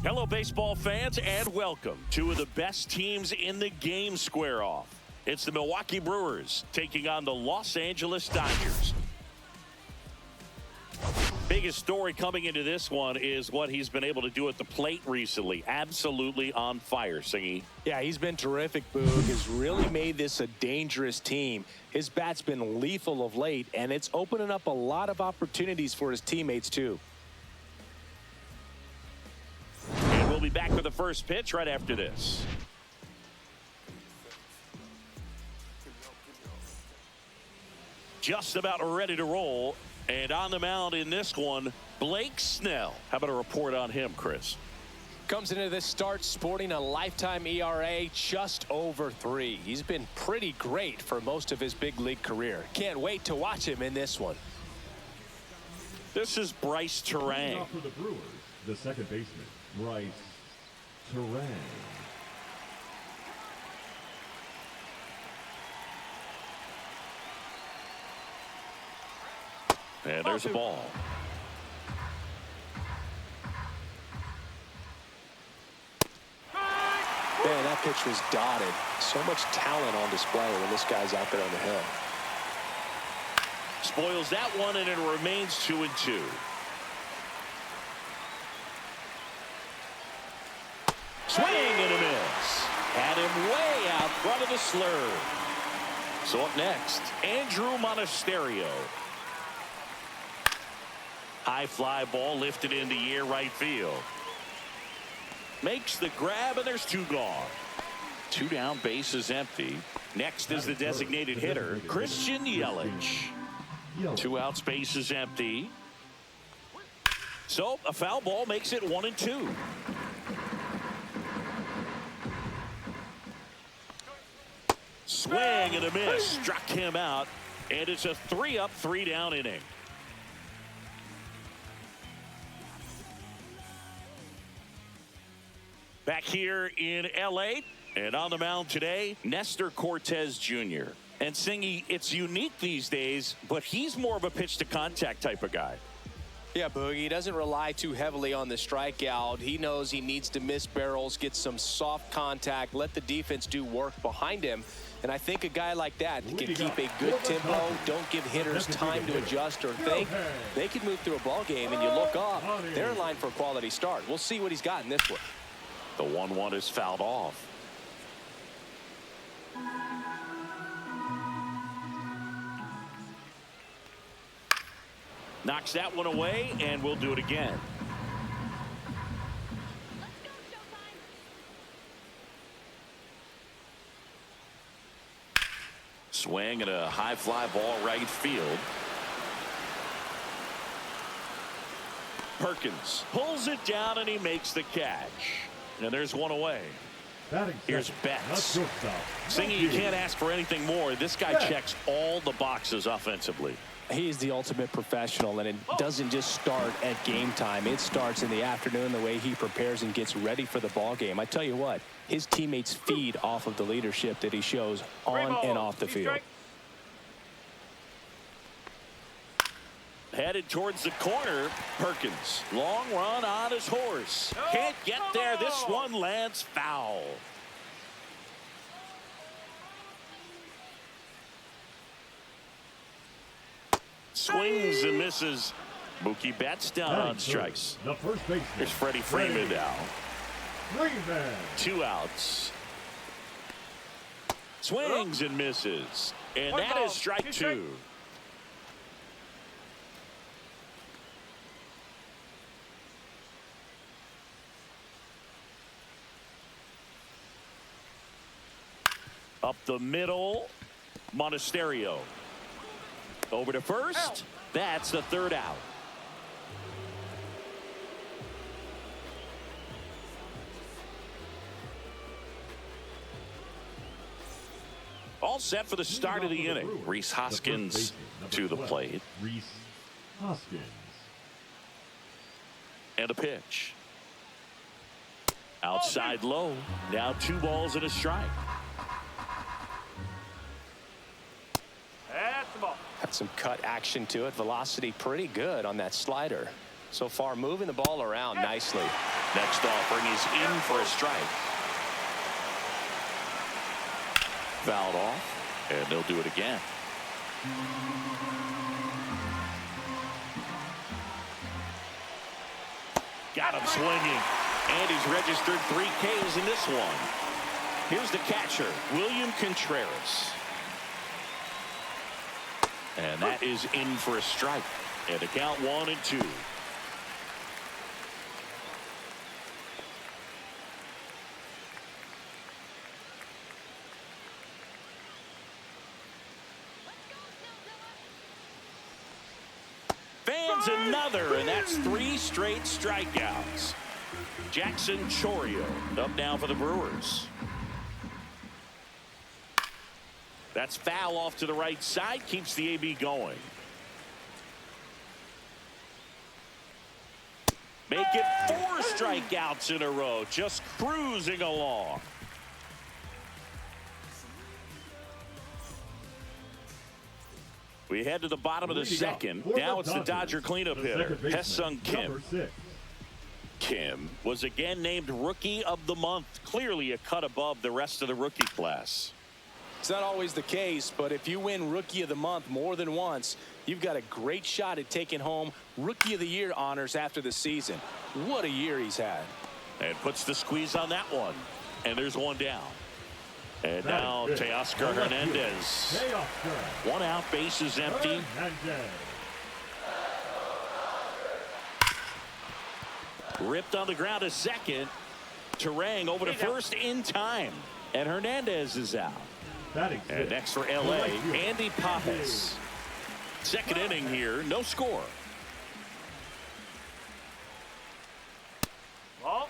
Hello, baseball fans, and welcome. Two of the best teams in the game square off. It's the Milwaukee Brewers taking on the Los Angeles Dodgers. Biggest story coming into this one is what he's been able to do at the plate recently. Absolutely on fire, Singy. Yeah, he's been terrific, Boog. Has really made this a dangerous team. His bat's been lethal of late, and it's opening up a lot of opportunities for his teammates, too. And we'll be back with the first pitch right after this. Just about ready to roll. And on the mound in this one, Blake Snell. How about a report on him, Chris? Comes into this start sporting a lifetime ERA just over 3. He's been pretty great for most of his big league career. Can't wait to watch him in this one. This is Bryce Terang. For the Brewers, the second baseman, Bryce Terang. And there's a ball. Man, that pitch was dotted. So much talent on display when this guy's out there on the hill. Spoils that one, and it remains 2-2. Swing and a miss. Had him way out front of the slur. So up next, Andrew Monasterio. High fly ball lifted in the air right field. Makes the grab, and there's 2 gone. 2 down, bases empty. Next is the designated hitter, Christian Yelich. 2 outs, bases empty. So a foul ball makes it 1-2. Swing and a miss. Struck him out, and it's a 3-up, 3-down inning. Back here in L.A. and on the mound today, Nestor Cortez Jr. And Singy, it's unique these days, but he's more of a pitch-to-contact type of guy. Yeah, Boogie, he doesn't rely too heavily on the strikeout. He knows he needs to miss barrels, get some soft contact, let the defense do work behind him. And I think a guy like that can keep a good tempo, don't give hitters time to adjust or think. They can move through a ball game, and you look up, they're in line for a quality start. We'll see what he's got in this one. The 1-1 is fouled off. Knocks that one away, and we'll do it again. Swing and a high fly ball right field. Perkins pulls it down, and he makes the catch. And there's one away. Here's Betts. Singy, you can't ask for anything more. This guy checks all the boxes offensively. He's the ultimate professional, and it doesn't just start at game time. It starts in the afternoon, the way he prepares and gets ready for the ball game. I tell you what, his teammates feed off of the leadership that he shows on and off the field. Headed towards the corner, Perkins. Long run on his horse. Can't get there. This one lands foul. Swings and misses. Mookie Betts down on strikes. The first baseman. Here's Freddie Freeman now. 2 outs. Swings and misses. And that is strike 2. Up the middle, Monasterio. Over to first. That's the 3rd out. All set for the start of the inning. Rhys Hoskins to the plate. Rhys Hoskins. And a pitch. Outside low. Now 2 balls and a strike. Had some cut action to it. Velocity pretty good on that slider. So far, moving the ball around nicely. Next offering is in for a strike. Fouled off, and they'll do it again. Got him swinging, and he's registered 3 Ks in this one. Here's the catcher, William Contreras. And that is in for a strike. And the count 1-2. Fans another, and that's 3 straight strikeouts. Jackson Chourio up now for the Brewers. That's foul off to the right side, keeps the AB going. Make it 4 strikeouts in a row, just cruising along. We head to the bottom of the second. Now it's the Dodger cleanup hitter, Ha-Seong Kim. Kim was again named Rookie of the Month, clearly a cut above the rest of the rookie class. It's not always the case, but if you win Rookie of the Month more than once, you've got a great shot at taking home Rookie of the Year honors after the season. What a year he's had. And puts the squeeze on that one. And there's one down. And now Teoscar Hernandez. 1 out, bases empty. Ripped on the ground to second. Terang over to first in time. And Hernandez is out. And next for LA, Andy Pajes. Second inning here, no score. Ball.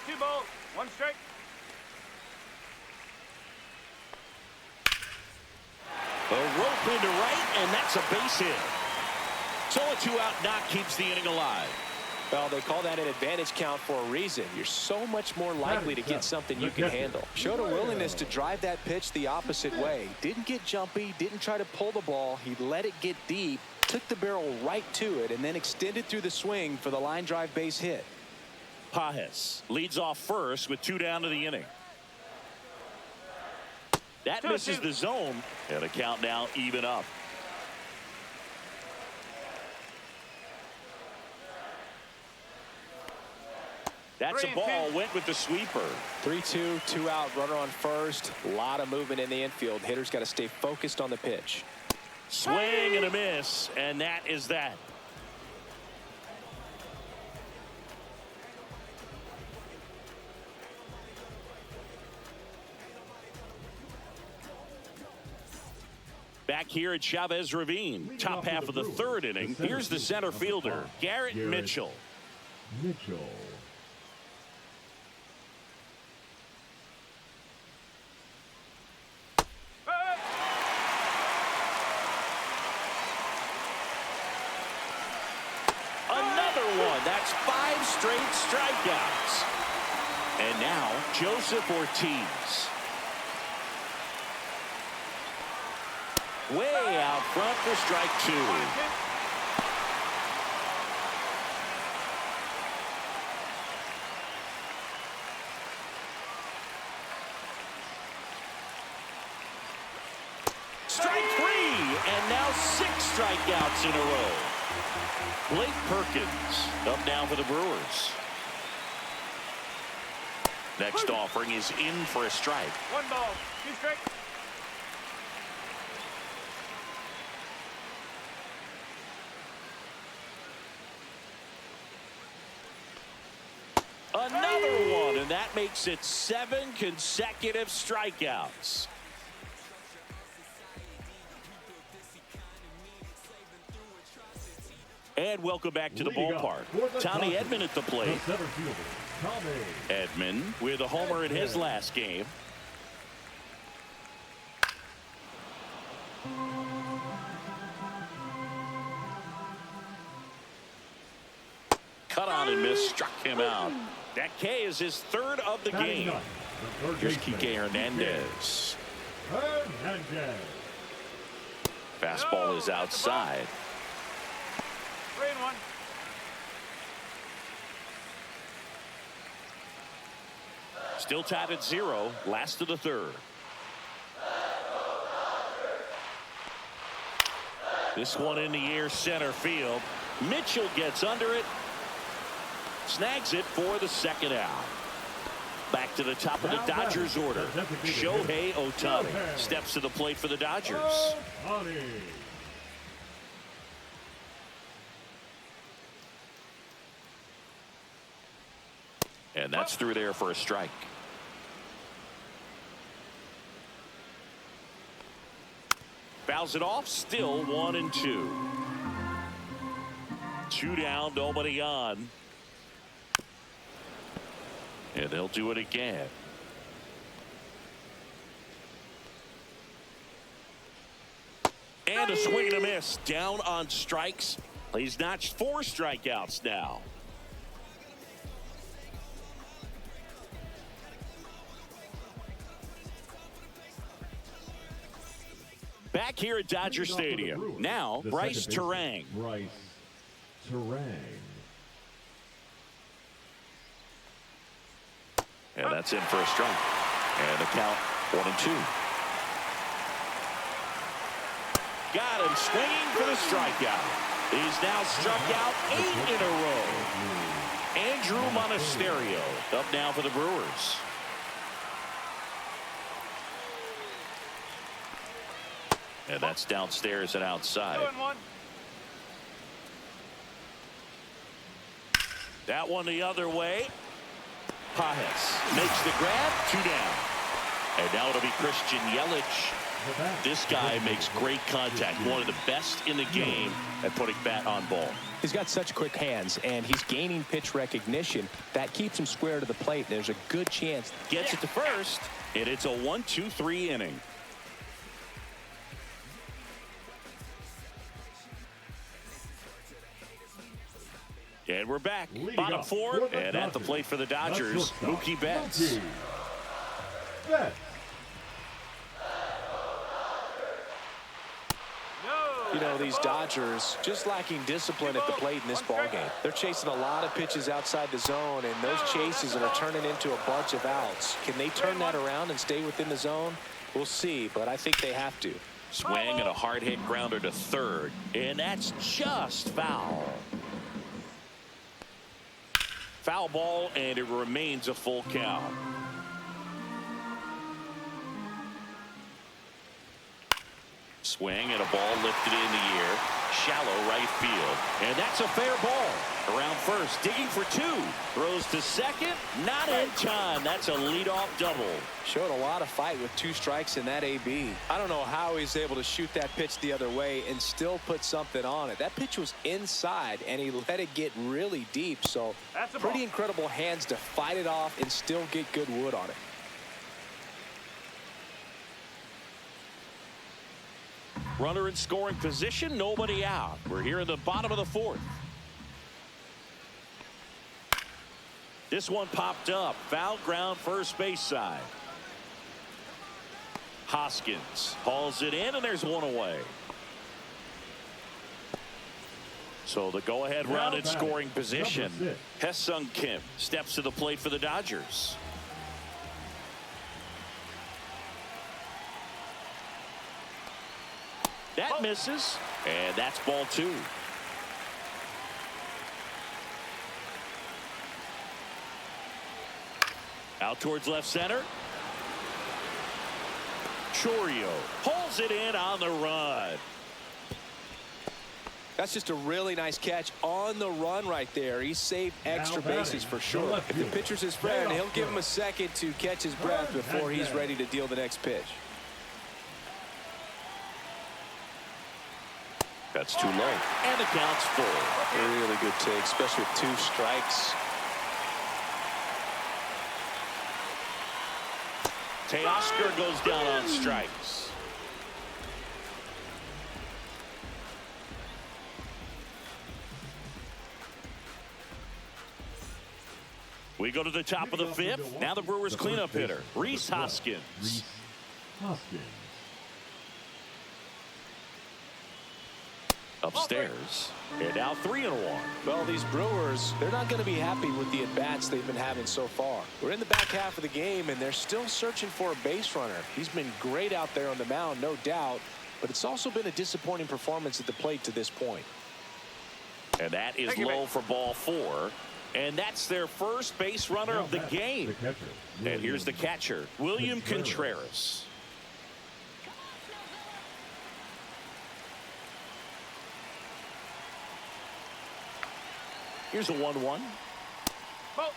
2 balls, 1 strike. A rope into right, and that's a base hit. So a 2-out knock keeps the inning alive. Well, they call that an advantage count for a reason. You're so much more likely to get something you can handle. Showed a willingness to drive that pitch the opposite way. Didn't get jumpy, didn't try to pull the ball. He let it get deep, took the barrel right to it, and then extended through the swing for the line drive base hit. Pajes leads off first with 2 down to the inning. That misses the zone, and the count now even up. That's a ball, went with the sweeper. 3-2, 2 out, runner on first. A lot of movement in the infield. Hitter's got to stay focused on the pitch. Swing and a miss, and that is that. Back here at Chavez Ravine, top half of the 3rd inning. Here's the center fielder, Garrett Mitchell. That's 5 straight strikeouts. And now Joseph Ortiz. Way out front for strike 2. Strike 3, and now 6 strikeouts in a row. Blake Perkins up now for the Brewers. Next offering is in for a strike. 1 ball, 2 strikes. Another one, and that makes it 7 consecutive strikeouts. And welcome back to the ballpark. Tommy Edman at the plate. Edman with a homer in his last game. Cut on and miss, struck him out. That K is his 3rd of the game. Here's Kike Hernandez. Fastball is outside. 3-1. Still tied at 0. Last of the third. This one in the air, center field. Mitchell gets under it. Snags it for the second out. Back to the top of the Dodgers order. Shohei Ohtani steps to the plate for the Dodgers. And that's through there for a strike. Fouls it off. Still 1-2. 2 down, nobody on. And they'll do it again. And a swing and a miss. Down on strikes. He's notched 4 strikeouts now. Back here at Dodger Stadium. Now, Bryce Terang. Bryce Terang. And that's in for a strike. And the count 1-2. Got him swinging for the strikeout. He's now struck out 8 in a row. Andrew Monasterio up now for the Brewers. And that's downstairs and outside. 2-1. That one the other way. Pajes makes the grab. 2 down. And now it'll be Christian Yelich. This guy makes great contact. One of the best in the game at putting bat on ball. He's got such quick hands, and he's gaining pitch recognition. That keeps him square to the plate. There's a good chance. Gets it to first, and it's a 1-2-3 inning. And we're back. Bottom 4, and at the plate for the Dodgers, Mookie Betts. You know, these Dodgers just lacking discipline at the plate in this ballgame. They're chasing a lot of pitches outside the zone, and those chases are turning into a bunch of outs. Can they turn that around and stay within the zone? We'll see, but I think they have to. Swing and a hard hit grounder to third, and that's just foul. Foul ball, and it remains a full count. Swing and a ball lifted in the air. Shallow right field. And that's a fair ball. Around first, digging for 2. Throws to second. Not in time. That's a leadoff double. Showed a lot of fight with 2 strikes in that AB. I don't know how he's able to shoot that pitch the other way and still put something on it. That pitch was inside, and he let it get really deep. So pretty incredible hands to fight it off and still get good wood on it. Runner in scoring position, nobody out. We're here in the bottom of the 4th. This one popped up. Foul ground first base side. Hoskins hauls it in, and there's one away. So the go-ahead round in scoring position. Hesung Kim steps to the plate for the Dodgers. That misses, and that's ball 2. Out towards left center. Chourio pulls it in on the run. That's just a really nice catch on the run right there. He saved extra bases for sure. If the pitcher's his friend, he'll give him a second to catch his breath before he's ready to deal the next pitch. That's too low. And the count's full. Really good take, especially with 2 strikes. Teoscar goes down on strikes. We go to the top of the 5th. Now the Brewers cleanup hitter, Rhys Hoskins. Rhys Hoskins. Upstairs. And now 3-1. Well, these Brewers, they're not going to be happy with the at-bats they've been having so far. We're in the back half of the game, and they're still searching for a base runner. He's been great out there on the mound, no doubt, but it's also been a disappointing performance at the plate to this point. And that is low for ball 4. And that's their first base runner of the game. And here's the catcher, William Contreras. Here's a 1-1. Ball.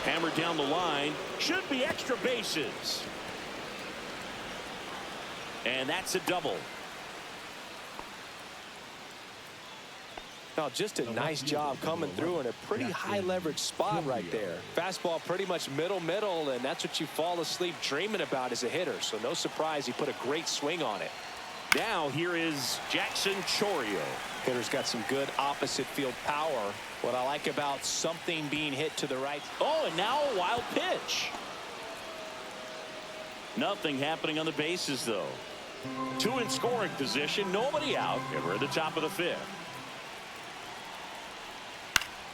Hammered down the line. Should be extra bases. And that's a double. Now, just a nice job coming through in a pretty high leverage spot right there. Fastball pretty much middle, and that's what you fall asleep dreaming about as a hitter. So no surprise he put a great swing on it. Now here is Jackson Chourio. Hitter's got some good opposite field power. What I like about something being hit to the right. Oh, and now a wild pitch. Nothing happening on the bases, though. 2 in scoring position, nobody out, and we're at the top of the 5th.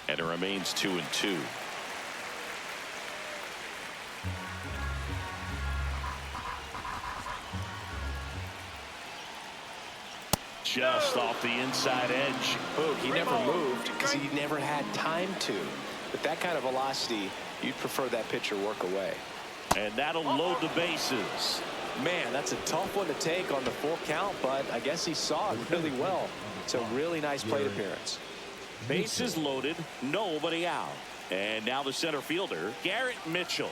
And it remains 2-2. Just off the inside edge. Oh, he never moved because he never had time to. But that kind of velocity, you'd prefer that pitcher work away. And that'll load the bases. Man, that's a tough one to take on the full count, but I guess he saw it really well. It's a really nice plate appearance. Bases loaded, nobody out. And now the center fielder, Garrett Mitchell.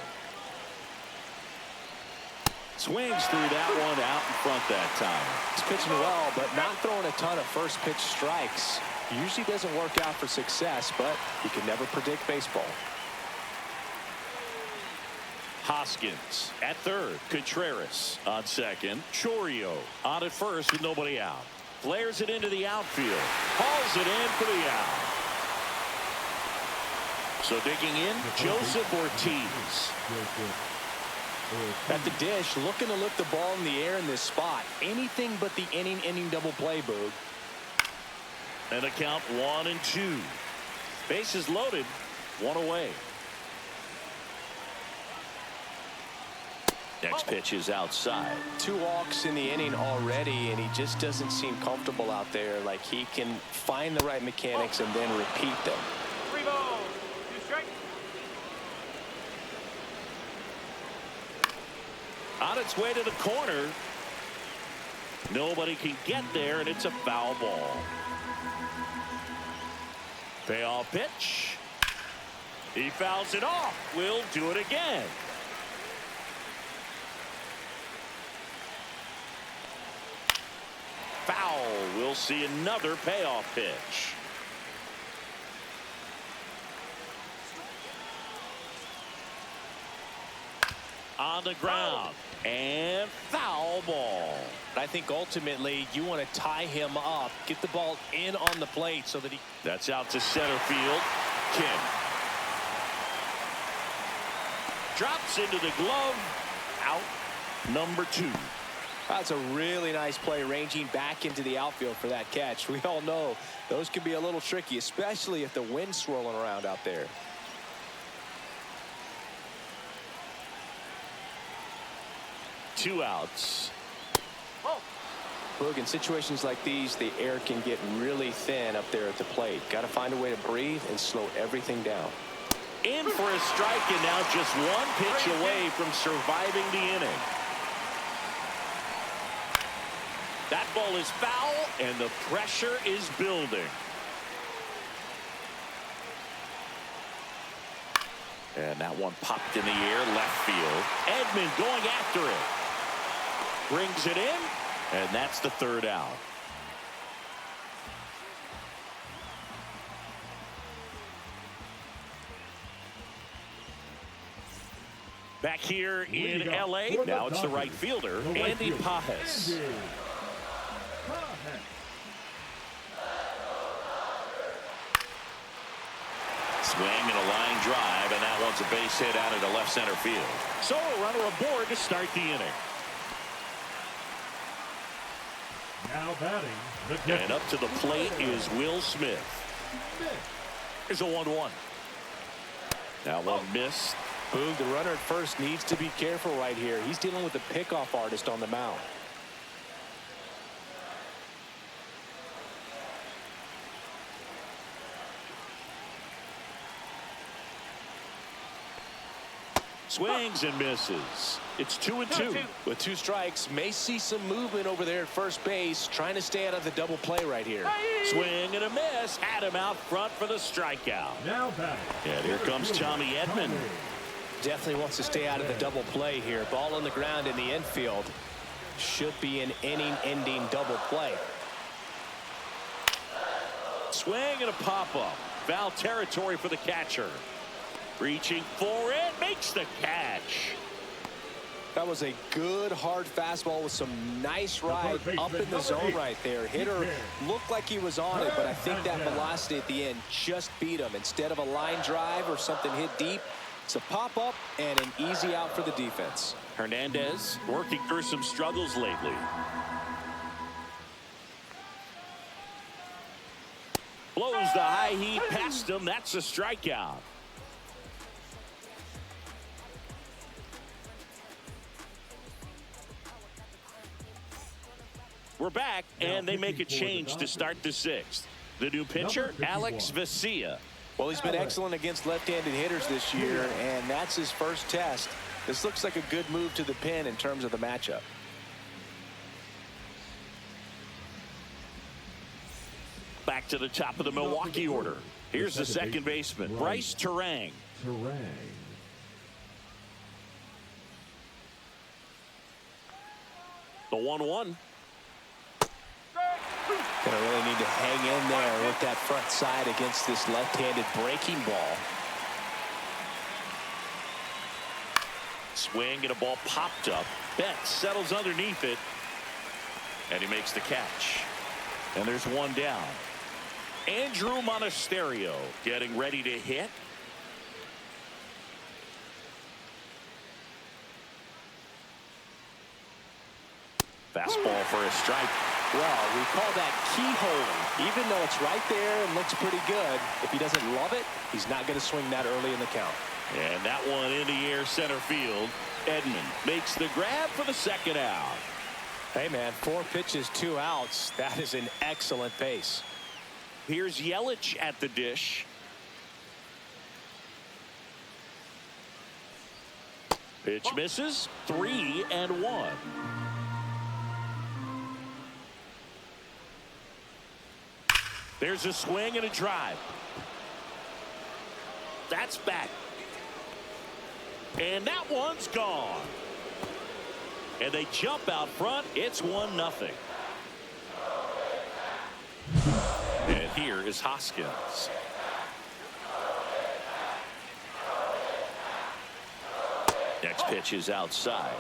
Swings through that one out in front that time. He's pitching well, but not throwing a ton of first pitch strikes. Usually doesn't work out for success, but you can never predict baseball. Hoskins at third. Contreras on second. Chourio on at first with nobody out. Flares it into the outfield. Hauls it in for the out. So digging in, Joseph Ortiz. At the dish, looking to lift the ball in the air in this spot. Anything but the inning double play, Boog. And a count 1-2. Bases loaded, 1 away. Next pitch is outside. 2 walks in the inning already, and he just doesn't seem comfortable out there. Like he can find the right mechanics and then repeat them. 3 balls, 2 strikes. On its way to the corner. Nobody can get there, and it's a foul ball. Payoff pitch. He fouls it off. We'll do it again. Foul. We'll see another payoff pitch. On the ground. And foul ball. I think ultimately you want to tie him up, get the ball in on the plate so that he. That's out to center field. Kim. Drops into the glove. Out number 2. That's a really nice play, ranging back into the outfield for that catch. We all know those can be a little tricky, especially if the wind's swirling around out there. Two outs. Boog, in situations like these, the air can get really thin up there at the plate. Got to find a way to breathe and slow everything down. In for a strike, and now just 1 pitch away from surviving the inning. That ball is foul, and the pressure is building. And that one popped in the air, left field. Edman going after it. Brings it in, and that's the 3rd out. Back here in L.A., now it's the right fielder, Andy Pajes. Swing and a line drive, and that one's a base hit out into left center field. So a runner aboard to start the inning. Now batting, the catcher. And up to the plate is Will Smith. Here's a 1-1. Now one missed. Boog, the runner at first needs to be careful right here. He's dealing with a pickoff artist on the mound. Swings and misses. It's 2-2. With 2 strikes, may see some movement over there at first base, trying to stay out of the double play right here. Swing and a miss. Had him out front for the strikeout. Now batting. And here comes Tommy Edman. Definitely wants to stay out of the double play here. Ball on the ground in the infield. Should be an inning-ending double play. Swing and a pop-up. Foul territory for the catcher. Reaching for it. Makes the catch. That was a good hard fastball with some nice ride up in the zone right there. Hitter looked like he was on it, but I think that velocity at the end just beat him. Instead of a line drive or something hit deep, it's a pop-up and an easy out for the defense. Hernandez working through some struggles lately. Blows the high heat past him. That's a strikeout. We're back, and they make a change to start the 6th. The new pitcher, Alex Vesia. Well, he's been excellent against left-handed hitters this year, and that's his first test. This looks like a good move to the pin in terms of the matchup. Back to the top of the Milwaukee order. Here's the second baseman, Bryce Terang. The 1-1. Gonna really need to hang in there with that front side against this left-handed breaking ball. Swing and a ball popped up. Betts settles underneath it. And he makes the catch. And there's one down. Andrew Monasterio getting ready to hit. Fastball for a strike. Well, we call that keyhole. Even though it's right there and looks pretty good, if he doesn't love it, he's not going to swing that early in the count. And that one in the air center field. Edman makes the grab for the second out. Hey, man, 4 pitches, 2 outs. That is an excellent pace. Here's Yelich at the dish. Pitch misses. 3-1. There's a swing and a drive. That's back. And that one's gone. And they jump out front. It's 1-0. And here is Hoskins. Next pitch is outside.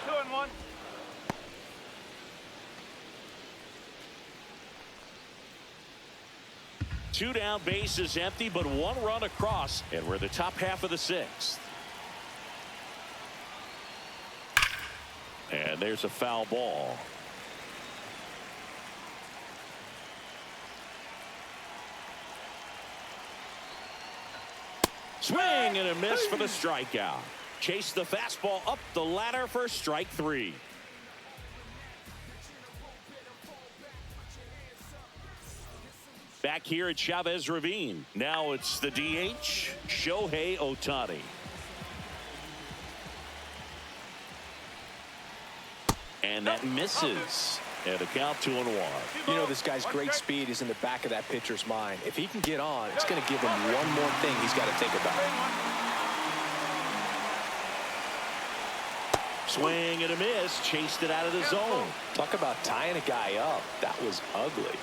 2-1. Two down, bases empty, but 1 run across, and we're the top half of the 6th. And there's a foul ball. Swing and a miss for the strikeout. Chase the fastball up the ladder for strike 3. Back here at Chavez Ravine. Now it's the DH, Shohei Ohtani. And that misses. And a count 2-1. You know, this guy's great speed is in the back of that pitcher's mind. If he can get on, it's going to give him one more thing he's got to think about. Swing and a miss. Chased it out of the zone. Talk about tying a guy up. That was ugly.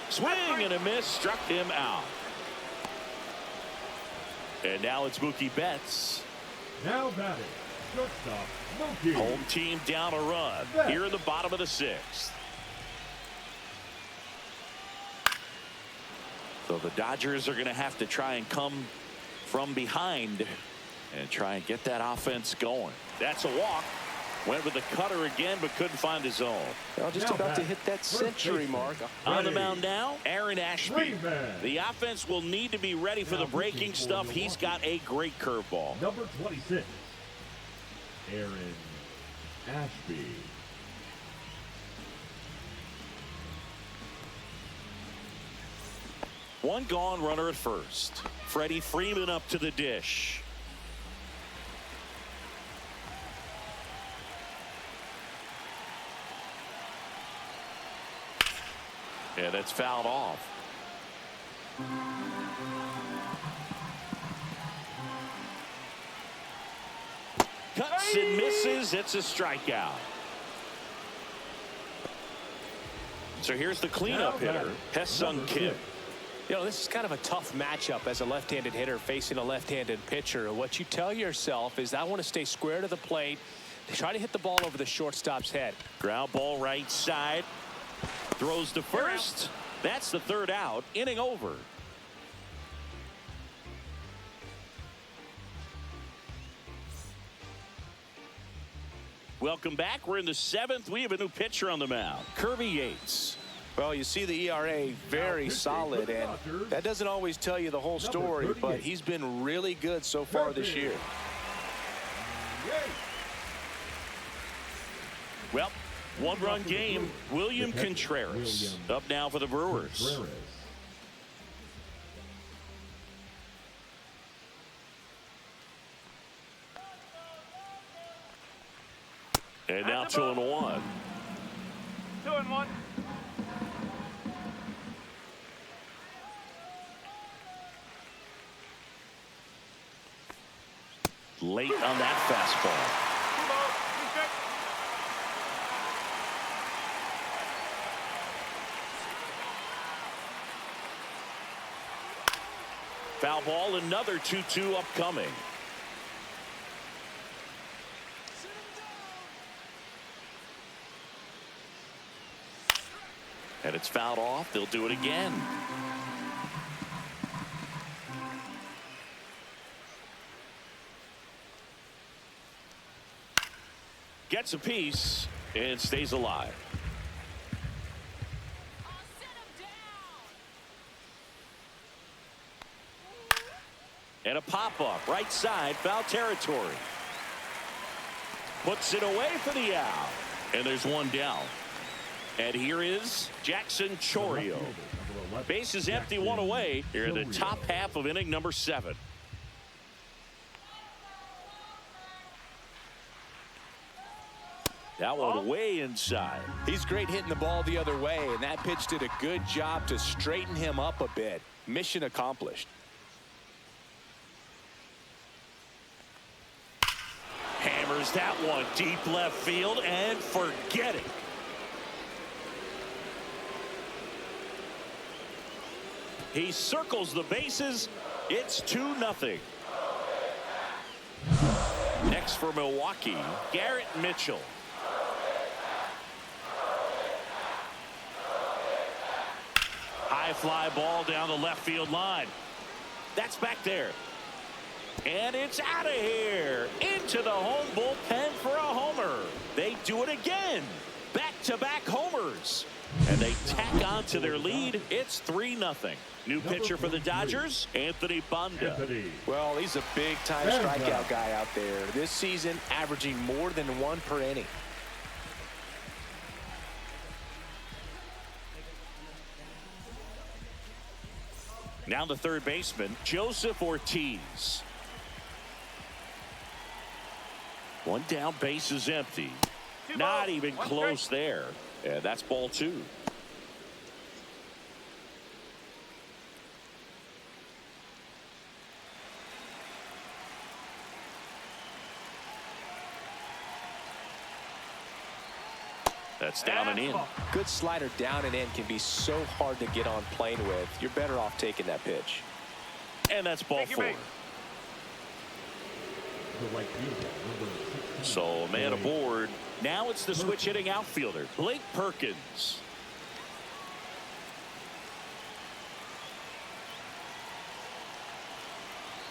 Swing and a miss. Struck him out. And now it's Mookie Betts. Now batting, shortstop, Mookie. Home team down a run here in the bottom of the 6th. So the Dodgers are going to have to try and come from behind and try and get that offense going. That's a walk. Went with the cutter again, but couldn't find his own. Well, just about to hit that century mark. On the mound now, Aaron Ashby. The offense will need to be ready for the breaking stuff. He's got a great curveball. Number 26, Aaron Ashby. One gone, runner at first. Freddie Freeman up to the dish. And it's fouled off. Cuts and misses. It's a strikeout. So here's the cleanup hitter, Hesung Kim. You know, this is kind of a tough matchup as a left-handed hitter facing a left-handed pitcher. What you tell yourself is, I want to stay square to the plate, try to hit the ball over the shortstop's head. Ground ball right side. Throws to first. That's the third out. Inning over. Welcome back. We're in the seventh. We have a new pitcher on the mound, Kirby Yates. Well, you see the ERA very solid, and that doesn't always tell you the whole story, but he's been really good so far this year. Well, one-run game. William Contreras up now for the Brewers. And now 2-1. 2-1. Late on that fastball. Foul ball, another 2-2 upcoming. And it's fouled off. They'll do it again. Gets a piece and stays alive. And a pop-up right side, foul territory. Puts it away for the out. And there's one down. And here is Jackson Chourio. Base is empty, one away here in the top half of inning number 7. That one way inside. He's great hitting the ball the other way, and that pitch did a good job to straighten him up a bit. Mission accomplished. Hammers that one deep left field and forget it. He circles the bases. It's 2-0. Next for Milwaukee, Garrett Mitchell. High fly ball down the left field line. That's back there. And it's out of here. Into the home bullpen for a homer. They do it again. Back-to-back homers. And they tack on to their lead. It's 3-0. New pitcher for the Dodgers, Anthony Banda. Well, he's a big-time strikeout guy out there. This season, averaging more than 1 per inning. Now the third baseman, Joseph Ortiz. One down, base is empty. Not even close there. And that's ball 2. That's down and in. Good slider down and in can be so hard to get on plane with. You're better off taking that pitch. And that's ball 4. So a man aboard. Now it's the switch hitting outfielder, Blake Perkins.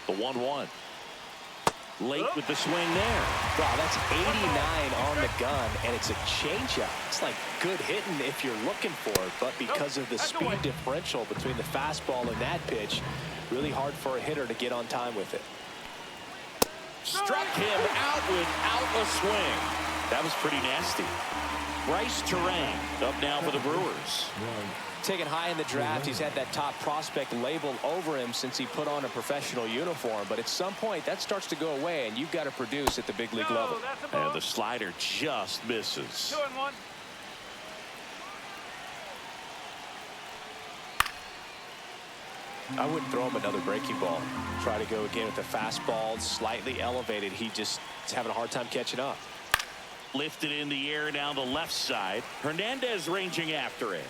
The 1-1. Late with the swing there. Wow, that's 89 on the gun, and it's a changeup. It's like good hitting if you're looking for it, but because of the speed differential between the fastball and that pitch, really hard for a hitter to get on time with it. Struck him out without a swing. That was pretty nasty. Bryce Terang up now for the Brewers. Taken high in the draft, he's had that top prospect label over him since he put on a professional uniform, but at some point that starts to go away, and you've got to produce at the big league level. And the slider just misses. 2-1. I wouldn't throw him another breaking ball. Try to go again with the fastball, slightly elevated. He just is having a hard time catching up. Lifted in the air down the left side. Hernandez ranging after it.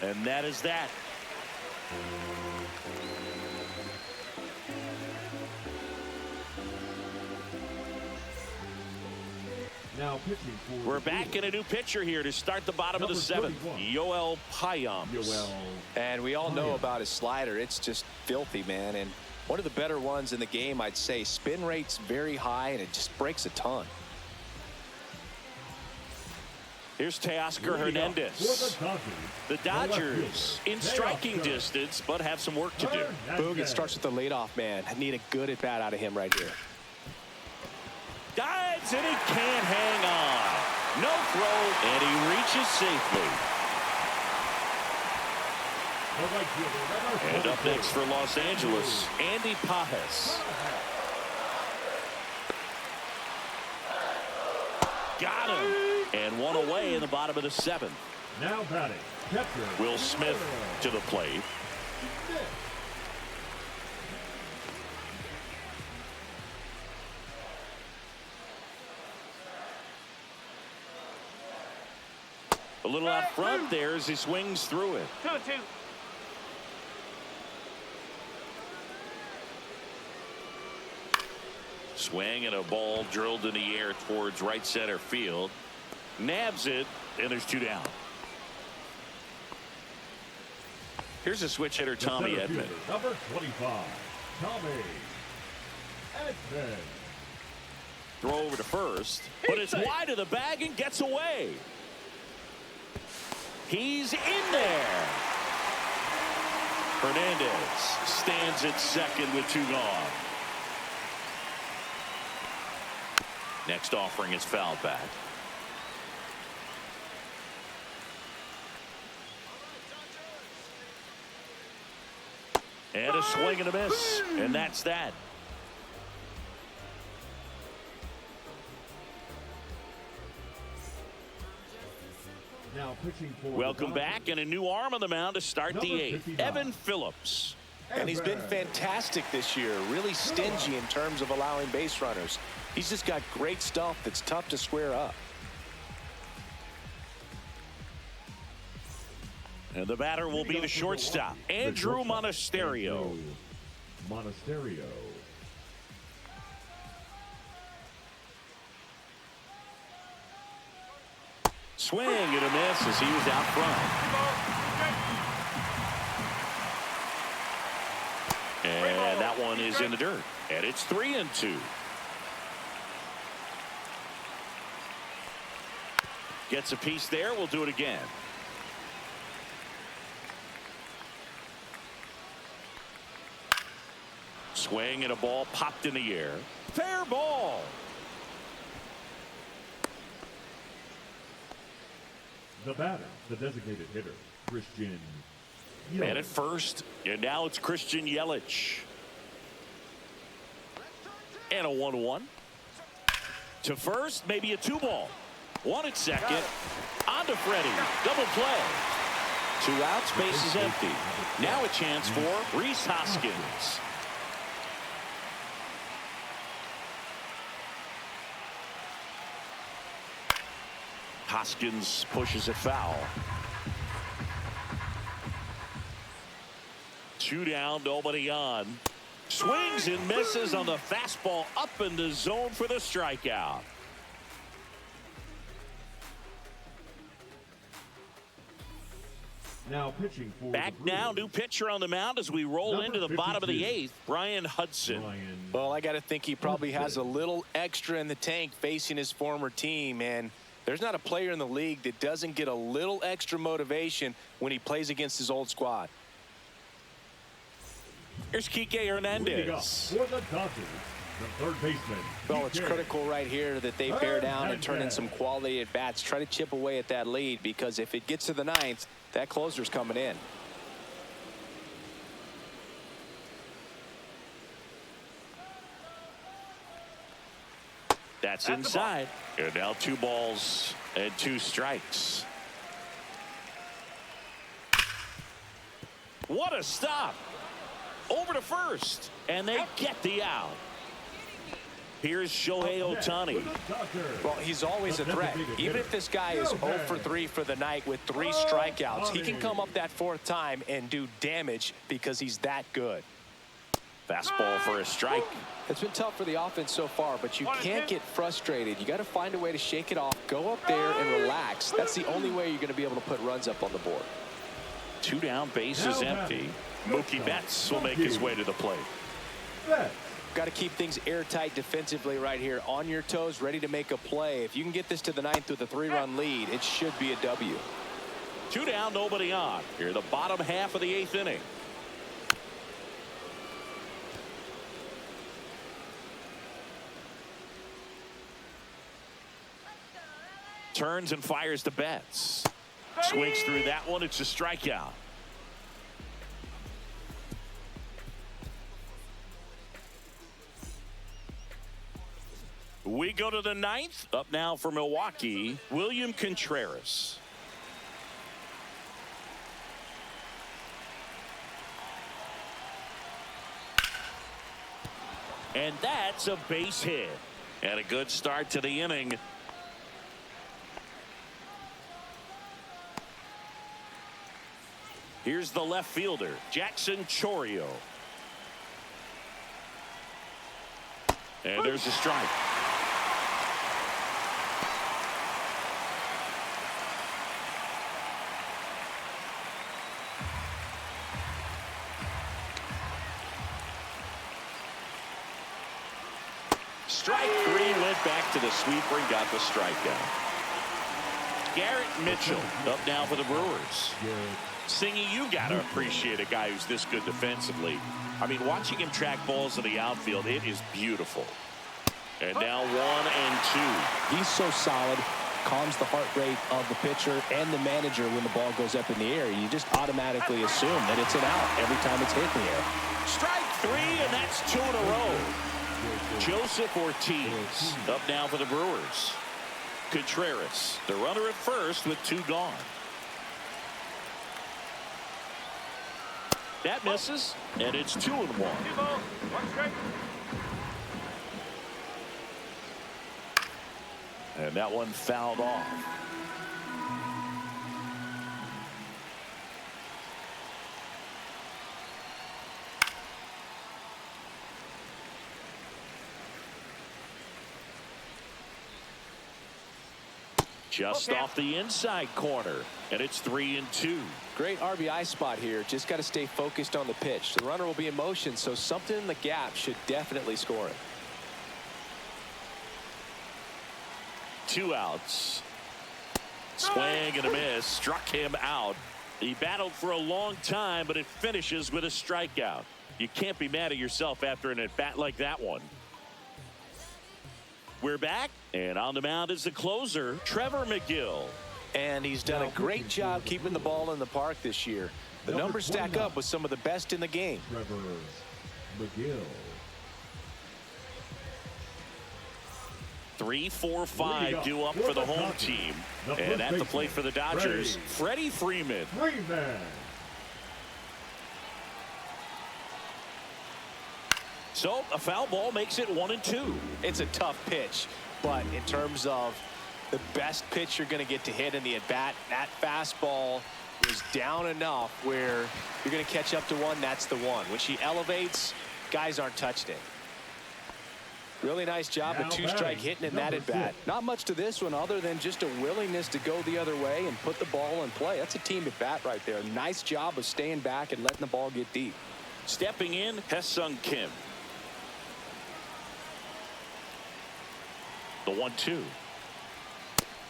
And that is that. Now pitching for We're back in a new pitcher here to start the bottom of the seventh. Yoel Payams. And we all know about his slider. It's just filthy, man. And one of the better ones in the game, I'd say. Spin rate's very high, and it just breaks a ton. Here's Teoscar Hernandez. The Dodgers in striking distance, but have some work to do. Boog, it starts with the leadoff man. I need a good at-bat out of him right here. Dives, and he can't hang on. No throw, and he reaches safely. And up next for Los Angeles, Andy Pajes. Got him. And one away in the bottom of the seventh. Now batting, catcher Will Smith to the plate. A little out front there as he swings through it. 2-2. Swing and a ball drilled in the air towards right center field. Nabs it, and there's two down. Here's a switch hitter, Tommy Edman. Number 25, Tommy Edman. Throw over to first, but it's wide of the bag and gets away. He's in there. Hernandez stands at second with two gone. Next offering is fouled back. And a swing and a miss. And that's that. Now pitching for Welcome back, and a new arm on the mound to start the eighth. Evan Phillips. And he's been fantastic this year. Really stingy in terms of allowing base runners. He's just got great stuff that's tough to square up. And the batter will be the shortstop, Andrew Monasterio. Monasterio. Swing and a miss as he was out front. And that one is in the dirt. And it's 3-2. Gets a piece there. We'll do it again. Swing and a ball popped in the air. Fair ball. The batter, the designated hitter, Christian Yelich. Man at first, and now it's Christian Yelich. And a 1-1. To first, maybe a 2-ball. One at second. On to Freddie. Double play. 2 outs, base is empty. Now a chance for Rhys Hoskins. Hoskins pushes it foul. 2 down, nobody on. Swings and misses on the fastball up in the zone for the strikeout. Now pitching for Back the now, Brewers, new pitcher on the mound as we roll Number into the bottom of the 52, 8th, Brian Hudson. Well, I got to think he probably has a little extra in the tank facing his former team, and there's not a player in the league that doesn't get a little extra motivation when he plays against his old squad. Here's Kike Hernandez. For the Dodgers, the third baseman. Well, it's Kike critical right here that they bear down and turn in some quality at bats. Try to chip away at that lead, because if it gets to the 9th, that closer's coming in. That's inside. And now 2 balls and 2 strikes. What a stop. Over to first. And they get the out. Here's Shohei Ohtani. Well, he's always a threat. Even if this guy is 0 for 3 for the night with 3 strikeouts, he can come up that 4th time and do damage because he's that good. Fastball for a strike. It's been tough for the offense so far, but you can't get frustrated. You got to find a way to shake it off, go up there and relax. That's the only way you're going to be able to put runs up on the board. 2 down, bases empty. Mookie Betts will make his way to the plate. Got to keep things airtight defensively right here, on your toes, ready to make a play. If you can get this to the 9th with a 3-run lead, it should be a W. 2 down, nobody on. Here, the bottom half of the 8th inning. Turns and fires to Betts. Swings through that one. It's a strikeout. We go to the 9th. Up now for Milwaukee, William Contreras. And that's a base hit. And a good start to the inning. Here's the left fielder, Jackson Chourio. And there's a strike. Strike 3, went back to the sweeper and got the strikeout. Garrett Mitchell up now for the Brewers. Singy, you got to appreciate a guy who's this good defensively. I mean, watching him track balls in the outfield, it is beautiful. And now 1 and 2. He's so solid, calms the heart rate of the pitcher and the manager when the ball goes up in the air. You just automatically assume that it's an out every time it's hit in the air. Strike 3, and that's 2 in a row. Joseph Ortiz up now for the Brewers. Contreras, the runner at first with 2 gone. That misses, and it's 2 and 1. 2 balls, 1 strike. And that one fouled off. Just off the inside corner, and it's 3 and 2. Great RBI spot here. Just got to stay focused on the pitch. The runner will be in motion, so something in the gap should definitely score him. 2 outs. Swing and a miss. Struck him out. He battled for a long time, but it finishes with a strikeout. You can't be mad at yourself after an at-bat like that one. We're back, and on the mound is the closer, Trevor McGill. And he's done a great job keeping the ball in the park this year. The numbers stack up with some of the best in the game. Trevor McGill. 3, 4, 5 due up for the home team. And at the plate for the Dodgers, Freddie Freeman. So a foul ball makes it 1 and 2. It's a tough pitch, but in terms of the best pitch you're going to get to hit in the at-bat, that fastball is down enough where you're going to catch up to one. That's the one. When she elevates, guys aren't touching it. Really nice job of two-strike hitting in that at-bat. Not much to this one other than just a willingness to go the other way and put the ball in play. That's a team at-bat right there. Nice job of staying back and letting the ball get deep. Stepping in, Haesung Kim. The 1-2.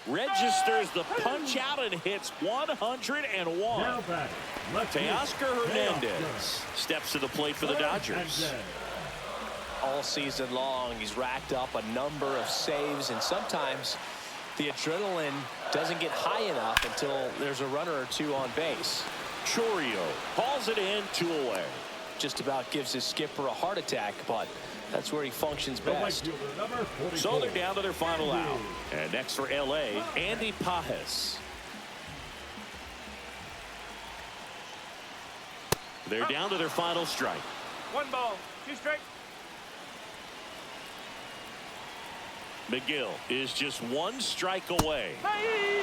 Registers the punch out and hits 101. Teoscar Hernandez steps to the plate for the Dodgers. All season long, he's racked up a number of saves, and sometimes the adrenaline doesn't get high enough until there's a runner or two on base. Chorio hauls it in, 2 away. Just about gives his skipper a heart attack, but that's where he functions best. So they're down to their final out. And next for LA, Andy Pajes. They're down to their final strike. 1 ball, 2 strikes. McGill is just 1 strike away.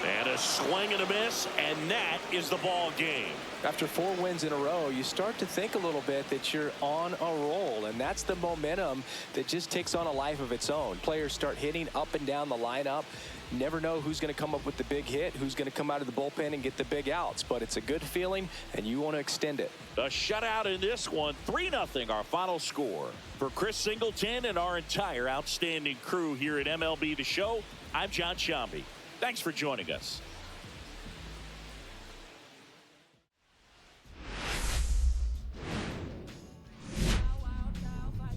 And a swing and a miss, and that is the ball game. After 4 wins in a row, you start to think a little bit that you're on a roll, and that's the momentum that just takes on a life of its own. Players start hitting up and down the lineup. Never know who's going to come up with the big hit, who's going to come out of the bullpen and get the big outs, but it's a good feeling, and you want to extend it. A shutout in this one, 3-0 our final score. For Chris Singleton and our entire outstanding crew here at MLB The Show, I'm John Shambi. Thanks for joining us.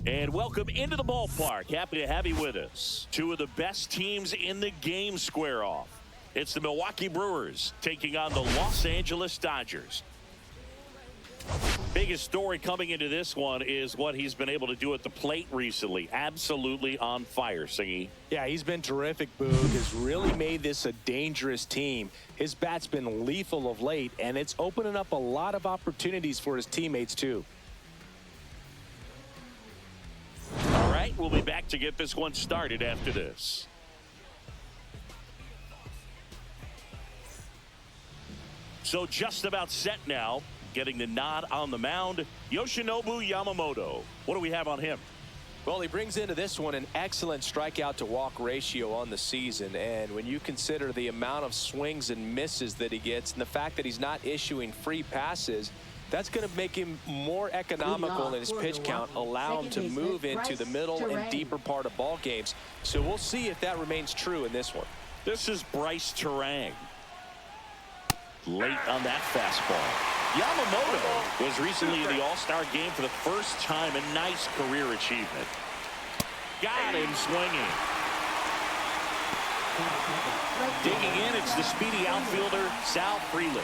And welcome into the ballpark. Happy to have you with us. 2 of the best teams in the game square off. It's the Milwaukee Brewers taking on the Los Angeles Dodgers. Biggest story coming into this one is what he's been able to do at the plate recently. Absolutely on fire, Singy. Yeah, he's been terrific, Boog. Has really made this a dangerous team. His bat's been lethal of late, and it's opening up a lot of opportunities for his teammates, too. All right, we'll be back to get this one started after this. So just about set now. Getting the nod on the mound, Yoshinobu Yamamoto. What do we have on him? Well, he brings into this one an excellent strikeout to walk ratio on the season. And when you consider the amount of swings and misses that he gets and the fact that he's not issuing free passes, that's going to make him more economical in his pitch count, allow him to move into the middle and deeper part of ball games. So we'll see if that remains true in this one. This is Bryce Terang. Late on that fastball. Yamamoto was recently in the All-Star game for the first time. A nice career achievement. Got him swinging. Digging in, it's the speedy outfielder, Sal Frelick.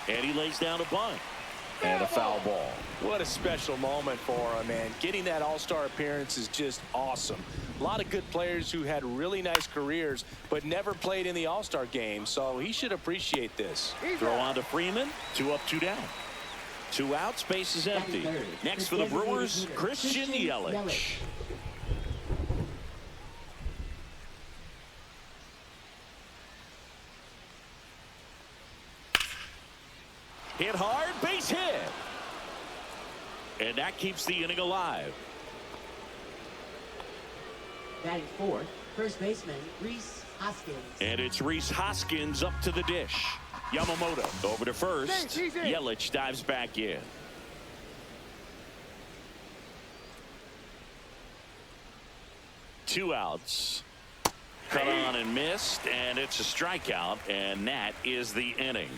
And he lays down a bunt. And a foul ball. What a special moment for him, man. Getting that all-star appearance is just awesome. A lot of good players who had really nice careers but never played in the all-star game, so he should appreciate this. Throw on to Freeman. 2 up, 2 down. 2 outs, base is empty. Next for the Brewers, Christian Yelich. Hit hard, base hit. And that keeps the inning alive. Batting 4th, first baseman Rhys Hoskins. And it's Rhys Hoskins up to the dish. Yamamoto over to first. Yelich dives back in. Two outs. Cut on and missed, and it's a strikeout, and that is the inning.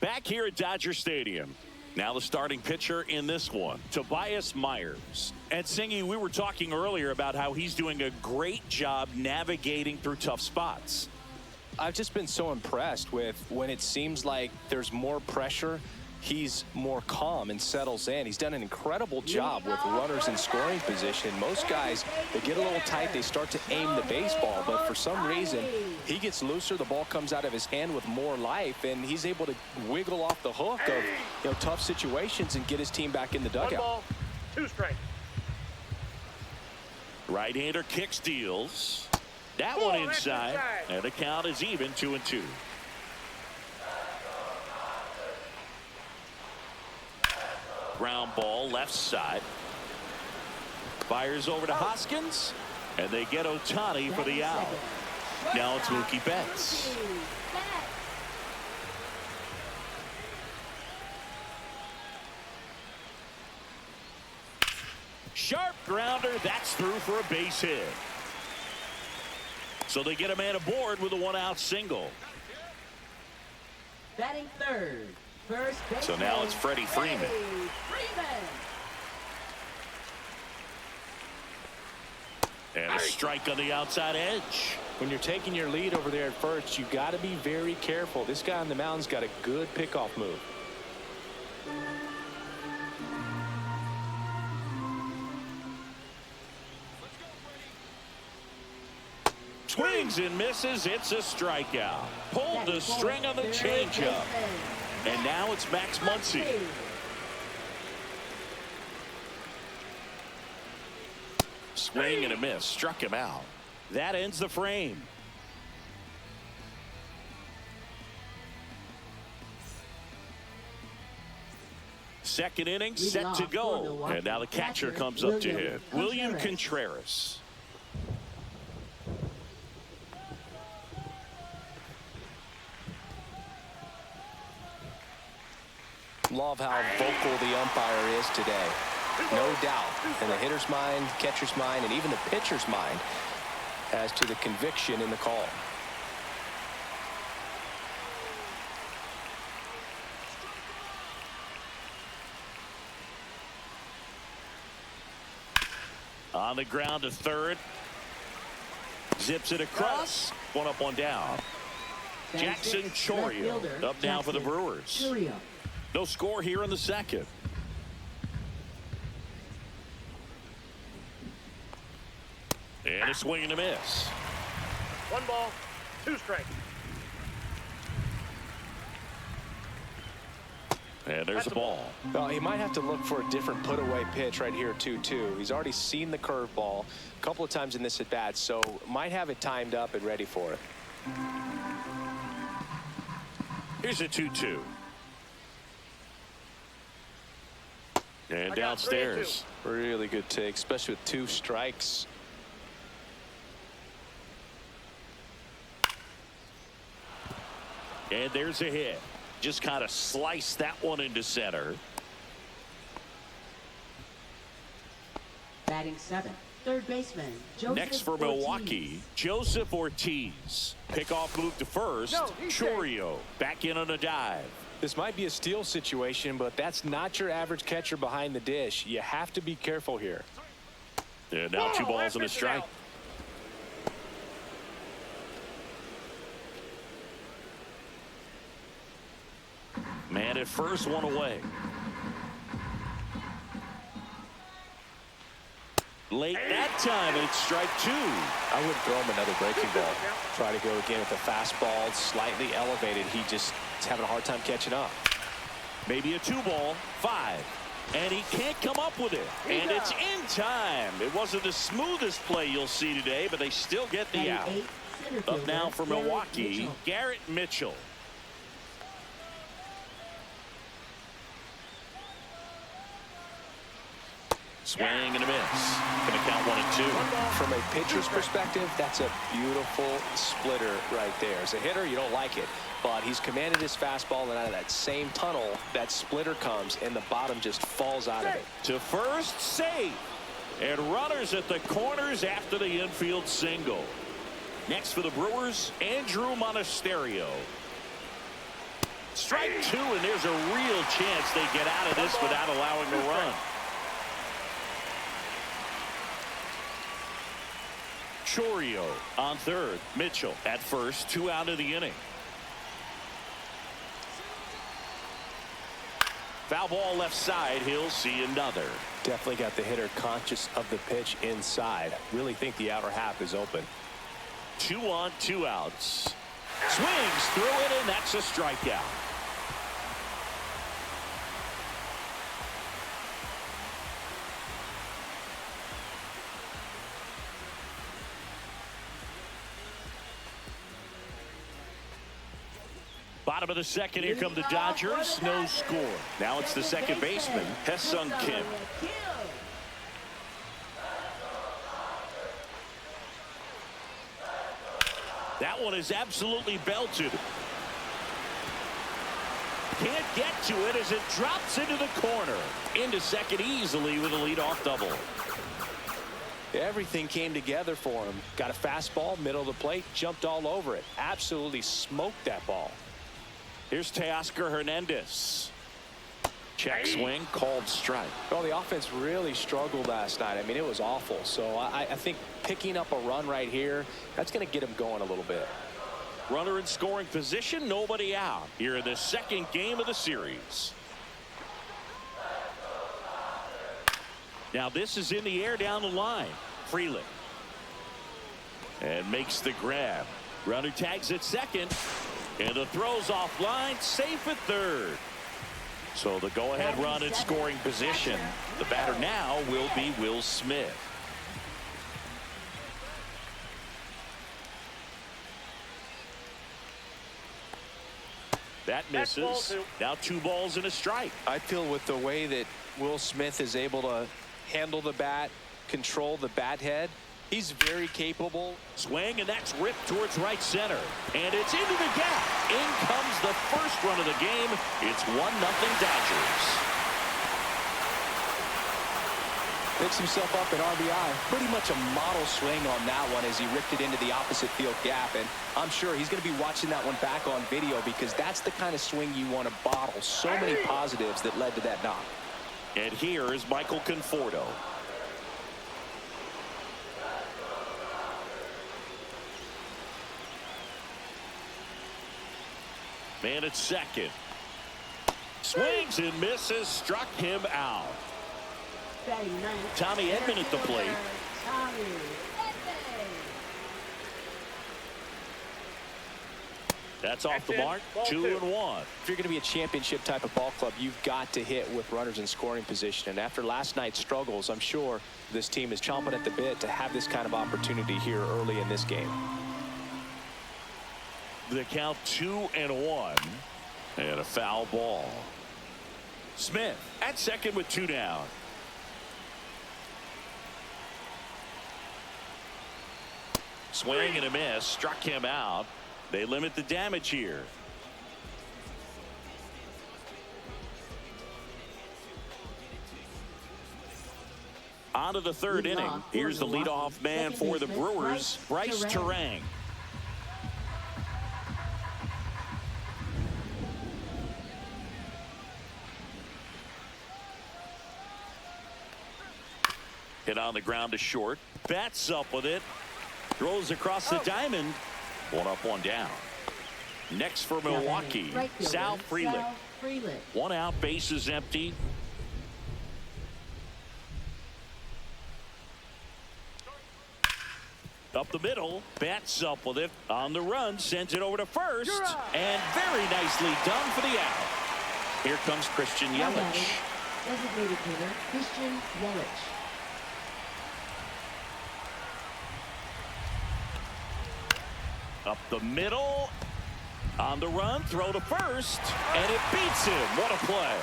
Back here at Dodger Stadium. Now the starting pitcher in this one, Tobias Myers. And Singy, we were talking earlier about how he's doing a great job navigating through tough spots. I've just been so impressed with when it seems like there's more pressure, he's more calm and settles in. He's done an incredible job with runners in scoring position. Most guys, they get a little tight, they start to aim the baseball, but for some reason, he gets looser, the ball comes out of his hand with more life, and he's able to wiggle off the hook of tough situations and get his team back in the dugout. 1 ball, 2 strikes. Right-hander kicks, deals. That one inside, and the count is even 2-2. Ground ball left side. Fires over to Hoskins, and they get Ohtani for the out. Now it's Mookie Betts. Sharp grounder, that's through for a base hit. So they get a man aboard with a one-out single. Batting third, first baseman. So now it's Freddie Freeman. And a strike on the outside edge. When you're taking your lead over there at first, you got to be very careful. This guy on the mound's got a good pickoff move. Swings and misses. It's a strikeout. Pulled the string on the changeup. And now it's Max Muncy. Swing and a miss. Struck him out. That ends the frame. Second inning set to go. And now the catcher comes up to hit. William Contreras. Love how vocal the umpire is today. No doubt in the hitter's mind, catcher's mind, and even the pitcher's mind as to the conviction in the call. On the ground to third. Zips it across. One up, one down. Jackson Chourio up now for the Brewers. No score here in the second. And a swing and a miss. 1 ball, 2 strikes. And there's a ball. Well, he might have to look for a different put-away pitch right here, 2-2. He's already seen the curveball a couple of times in this at-bat, so might have it timed up and ready for it. Here's a 2-2. And downstairs. Really good take, especially with 2 strikes. And there's a hit. Just kind of sliced that one into center. Batting 7th, third baseman Joseph Next for Milwaukee, Joseph Ortiz. Pickoff move to first. Chourio back in on a dive. This might be a steal situation, but that's not your average catcher behind the dish. You have to be careful here. And now 2 balls and a strike. Man at first, 1 away. Late that time, it's strike 2. I wouldn't throw him another breaking ball. Try to go again with the fastball, slightly elevated. He just is having a hard time catching up. Maybe a 2-ball, 5. And he can't come up with it. And it's in time. It wasn't the smoothest play you'll see today, but they still get the out. Up now for Milwaukee, Garrett Mitchell. Swing and a miss. Going to count 1-2. From a pitcher's perspective, that's a beautiful splitter right there. As a hitter, you don't like it, but he's commanded his fastball, and out of that same tunnel, that splitter comes, and the bottom just falls out of it. To first, safe. And runners at the corners after the infield single. Next for the Brewers, Andrew Monasterio. Strike 2, and there's a real chance they get out of this without allowing a run. Chourio on third. Mitchell at first. 2 out of the inning. Foul ball left side. He'll see another. Definitely got the hitter conscious of the pitch inside. Really think the outer half is open. 2 on, 2 outs. Swings through it, and that's a strikeout. Bottom of the second, here come the Dodgers. No score. Now it's the second baseman, Ha-Seong Kim. That one is absolutely belted. Can't get to it as it drops into the corner. Into second easily with a leadoff double. Everything came together for him. Got a fastball, middle of the plate, jumped all over it. Absolutely smoked that ball. Here's Teoscar Hernandez. Check swing, called strike. Well, the offense really struggled last night. I mean, it was awful. So I think picking up a run right here, that's going to get him going a little bit. Runner in scoring position, nobody out here in the second game of the series. Now this is in the air down the line. Freeland. And makes the grab. Runner tags at second. And the throw's offline, safe at third. So the go-ahead run in scoring position. The batter now will be Will Smith. That misses. Now 2 balls and a strike. I feel with the way that Will Smith is able to handle the bat, control the bat head, he's very capable. Swing, and that's ripped towards right center. And it's into the gap. In comes the first run of the game. It's 1-0 Dodgers. Picks himself up an RBI. Pretty much a model swing on that one as he ripped it into the opposite field gap. And I'm sure he's going to be watching that one back on video because that's the kind of swing you want to bottle. So many positives that led to that knock. And here is Michael Conforto. Man at second. Swings and misses. Struck him out. Tommy Edman at the plate. That's off the mark. 2-1. If you're going to be a championship type of ball club, you've got to hit with runners in scoring position. And after last night's struggles, I'm sure this team is chomping at the bit to have this kind of opportunity here early in this game. The count 2-1. And a foul ball. Smith at second with 2 down. Swing and a miss. Struck him out. They limit the damage here. On to the third inning. Here's the leadoff man for the Brewers, Bryce Terang. Hit on the ground to short. Bats up with it. Throws across the diamond. 1 up, 1 down. Next for Milwaukee, Sal Freeland. 1 out, bases empty. Up the middle, bats up with it. On the run, sends it over to first. And very nicely done for the out. Here comes Christian Yelich. Designated hitter, Christian Yelich. Up the middle. On the run, throw to first. And it beats him. What a play.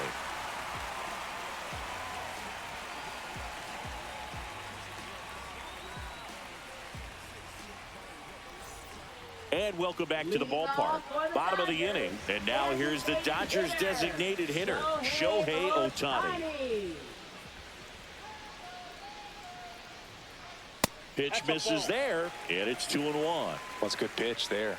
And welcome back to the ballpark. Bottom of the inning. And now here's the Dodgers designated hitter, Shohei Ohtani. Pitch misses there, and it's 2-1. Well, it's a good pitch there.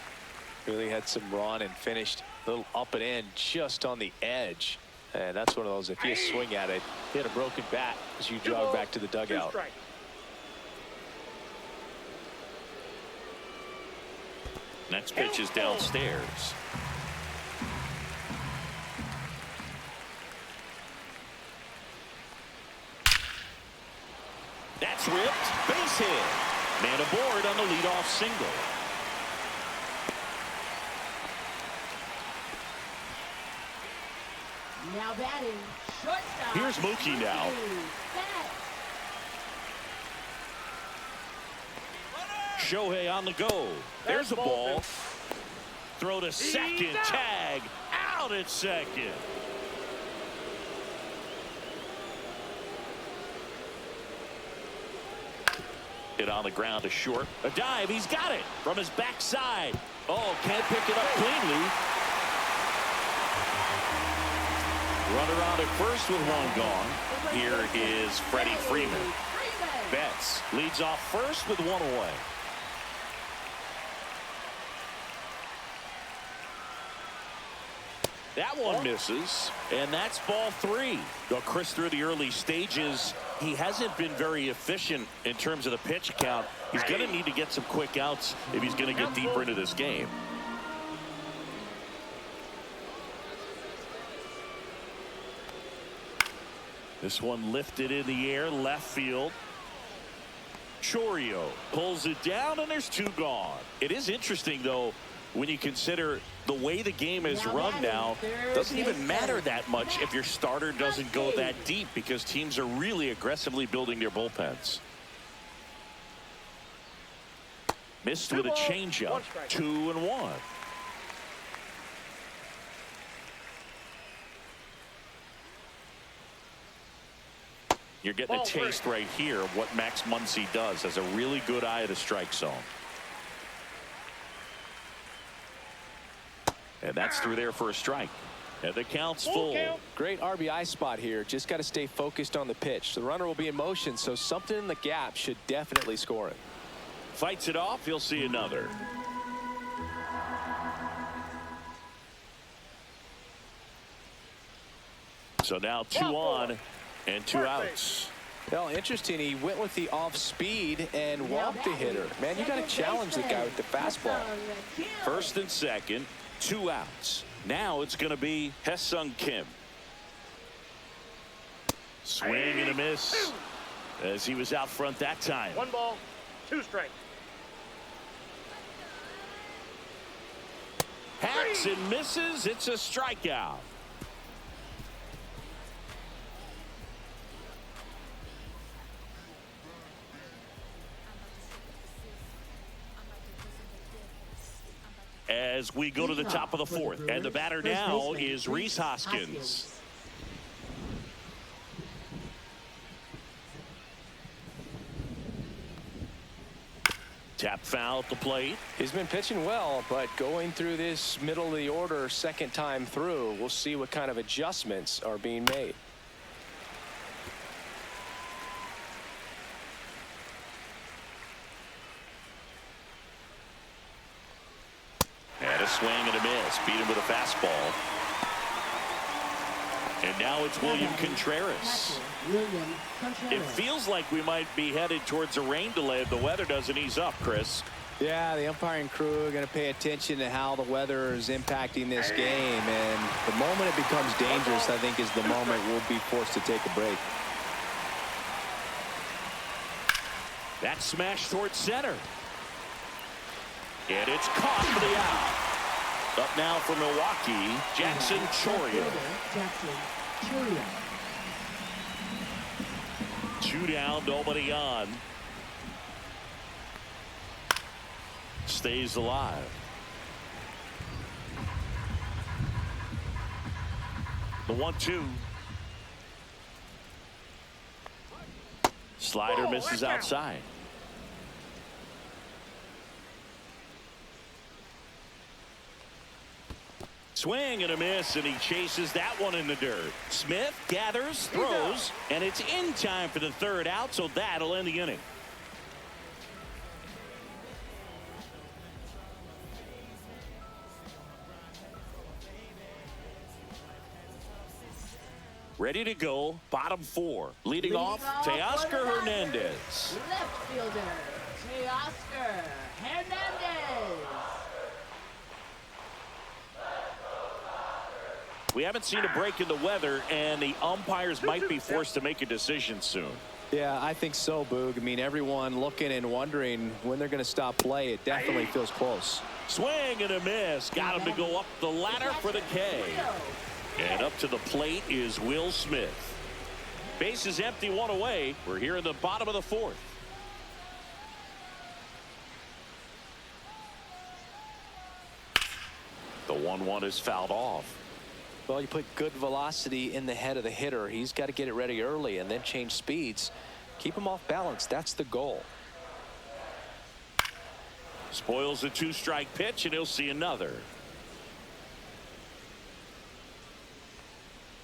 Really had some run and finished a little up and in just on the edge. And that's one of those, if you swing at it, hit a broken bat as you jog back to the dugout. Next pitch is downstairs. That's ripped. Base hit. Man aboard on the leadoff single. Now batting, shortstop. Here's Mookie now. Shohei on the go. There's a ball. throw to second. Tag out at second. Hit on the ground to short. A dive. He's got it from his backside. Oh, can't pick it up cleanly. Runner on at first with one gone. Here is Freddie Freeman. Betts leads off first with one away. That one misses, and that's ball three. Well, Chris, through the early stages, he hasn't been very efficient in terms of the pitch count. He's going to need to get some quick outs if he's going to get deeper into this game. This one lifted in the air, left field. Chourio pulls it down, and there's two gone. It is interesting, though, when you consider the way the game is run now, doesn't even matter that much if your starter doesn't go that deep, because teams are really aggressively building their bullpens. Missed with a changeup. 2-1. You're getting a taste right here of what Max Muncy does. Has a really good eye of the strike zone. And that's through there for a strike. And the count's full. Great RBI spot here. Just got to stay focused on the pitch. The runner will be in motion, so something in the gap should definitely score it. Fights it off. He'll see another. So now 2 on and 2 outs. Well, interesting. He went with the off speed and walked the hitter. Man, you got to challenge the guy with the fastball. First and second, 2 outs. Now it's going to be Hesung Kim. Swing and a miss as he was out front that time. 1 ball, 2 strikes. Hacks and misses. It's a strikeout. As we go to the top of the 4th, and the batter now is Rhys Hoskins. Tap foul at the plate. He's been pitching well, but going through this middle of the order second time through, we'll see what kind of adjustments are being made. And a swing and a miss. Beat him with a fastball. And now it's William Contreras. It feels like we might be headed towards a rain delay if the weather doesn't ease up, Chris. Yeah, the umpiring crew are going to pay attention to how the weather is impacting this game. And the moment it becomes dangerous, I think, is the moment we'll be forced to take a break. That smash towards center. And it's caught for the out. Up now for Milwaukee, Jackson Chourio. 2 down, nobody on. Stays alive. The 1-2. Slider misses outside. Swing and a miss, and he chases that one in the dirt. Smith gathers, throws, and it's in time for the 3rd out, so that'll end the inning. Ready to go, bottom 4. Leading off, Teoscar Hernandez. Left fielder, Teoscar Hernandez. We haven't seen a break in the weather, and the umpires might be forced to make a decision soon. Yeah, I think so, Boog. I mean, everyone looking and wondering when they're going to stop play. It definitely feels close. Swing and a miss. Got him to go up the ladder for the K. And up to the plate is Will Smith. Base is empty, 1 away. We're here in the bottom of the 4th. 1-1 is fouled off. Well, you put good velocity in the head of the hitter. He's got to get it ready early and then change speeds. Keep him off balance. That's the goal. Spoils the 2-strike pitch, and he'll see another.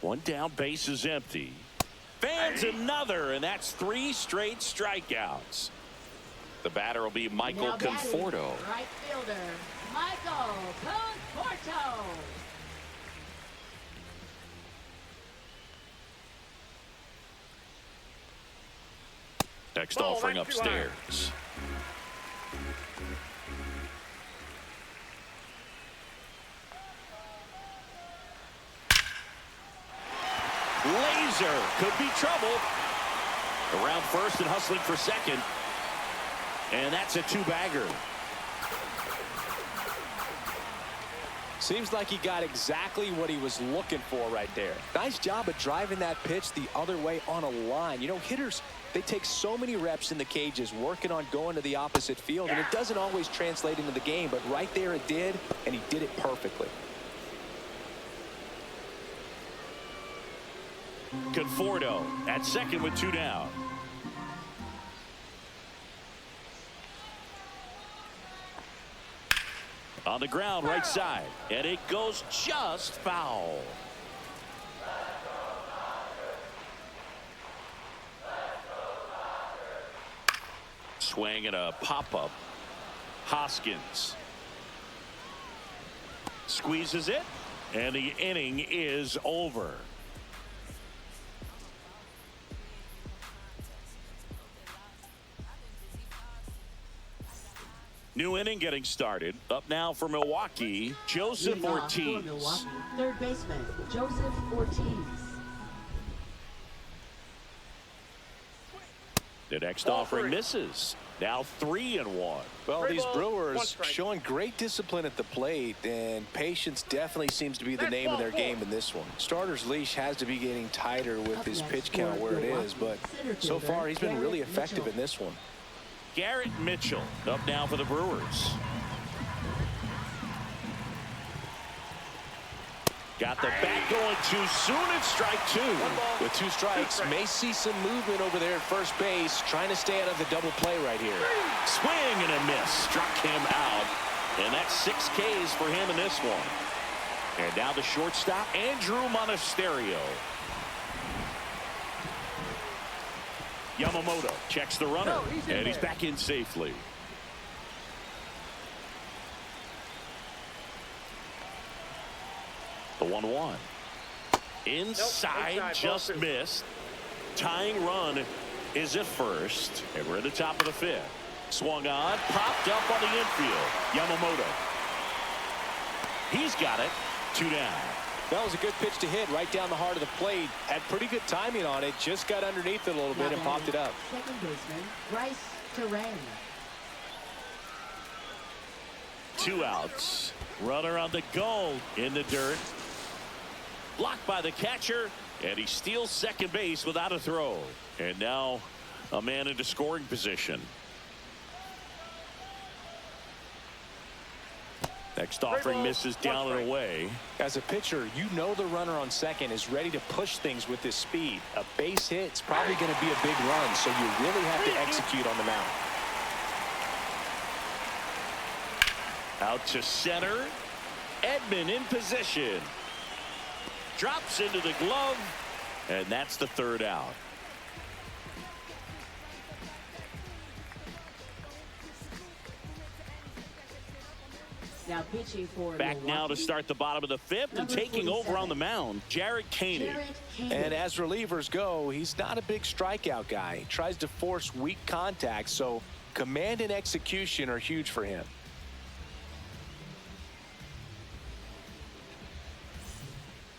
1 down, base is empty. Fans another, and that's 3 straight strikeouts. The batter will be Michael Conforto. Right fielder, Michael Conforto. Next offering upstairs. Laser could be trouble. Around first and hustling for second. And that's a 2-bagger. Seems like he got exactly what he was looking for right there. Nice job of driving that pitch the other way on a line. You know, hitters, they take so many reps in the cages working on going to the opposite field, and it doesn't always translate into the game, but right there it did, and he did it perfectly. Conforto at second with 2 down. On the ground, right side, and it goes just foul. Swing and a pop-up. Hoskins squeezes it, and the inning is over. New inning getting started. Up now for Milwaukee, Joseph Ortiz. Milwaukee, third baseman, Joseph Ortiz. The next offering misses. Now 3-1. Well, these Brewers showing great discipline at the plate, and patience definitely seems to be the name of their game in this one. Starter's leash has to be getting tighter with his pitch count where it is, but so far he's been really effective in this one. Garrett Mitchell up now for the Brewers. Got the bat going too soon. It's strike 2. With 2 strikes, may see some movement over there at first base, trying to stay out of the double play right here. Swing and a miss. Struck him out. And that's 6 Ks for him in this one. And now the shortstop, Andrew Monasterio. Yamamoto checks the runner, and he's back in safely. The 1-1. Inside, just missed. Tying run is at first, and we're at the top of the 5th. Swung on, popped up on the infield. Yamamoto. He's got it. 2 down. That was a good pitch to hit right down the heart of the plate. Had pretty good timing on it. Just got underneath it a little bit and popped it up. Second baseman, Bryce Terang. 2 outs. Runner on the goal in the dirt. Blocked by the catcher, and he steals second base without a throw. And now a man into scoring position. Next offering misses down and away. As a pitcher, you know the runner on second is ready to push things with his speed. A base hit's probably going to be a big run, so you really have to execute on the mound. Out to center. Edman in position. Drops into the glove, and that's the 3rd out. Now pitching for Back Milwaukee. now to start the bottom of the 5th, and taking over on the mound, Jared Koenig. And as relievers go, he's not a big strikeout guy. He tries to force weak contact, so command and execution are huge for him.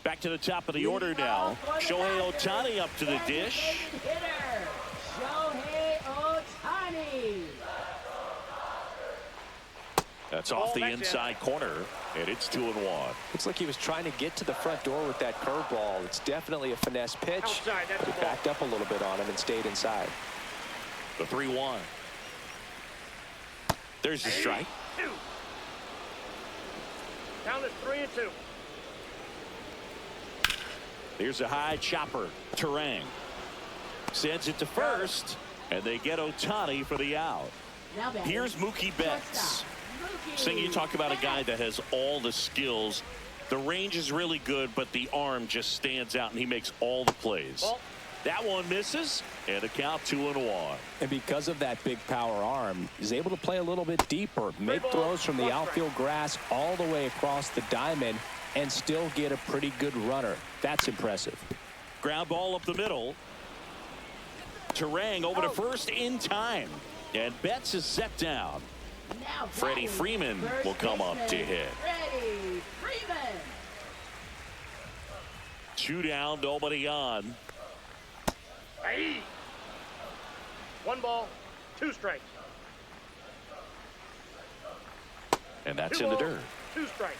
Back to the top of the order now. Shohei Ohtani up to the dish. Hitter, Shohei Ohtani. That's off the inside corner, and it's 2-1. Looks like he was trying to get to the front door with that curveball. It's definitely a finesse pitch, but it backed up a little bit on him and stayed inside. The 3-1. There's the strike. Count is 3-2. Here's a high chopper. Terang sends it to first, and they get Ohtani for the out. Now batting, Here's Mookie Betts. Sing, you talk about a guy that has all the skills. The range is really good, but the arm just stands out, and he makes all the plays. Ball. That one misses, and a count 2-1. And because of that big power arm, he's able to play a little bit deeper, make throws from the outfield grass all the way across the diamond, and still get a pretty good runner. That's impressive. Ground ball up the middle. Terang over to first in time, and Betts is set down. Now Freddie batting, Freeman first will come up to baseman, hit. Freddie Freeman. 2 down, nobody on. Aye. 1 ball, 2 strikes. And that's 2 in the balls, dirt. 2 strikes.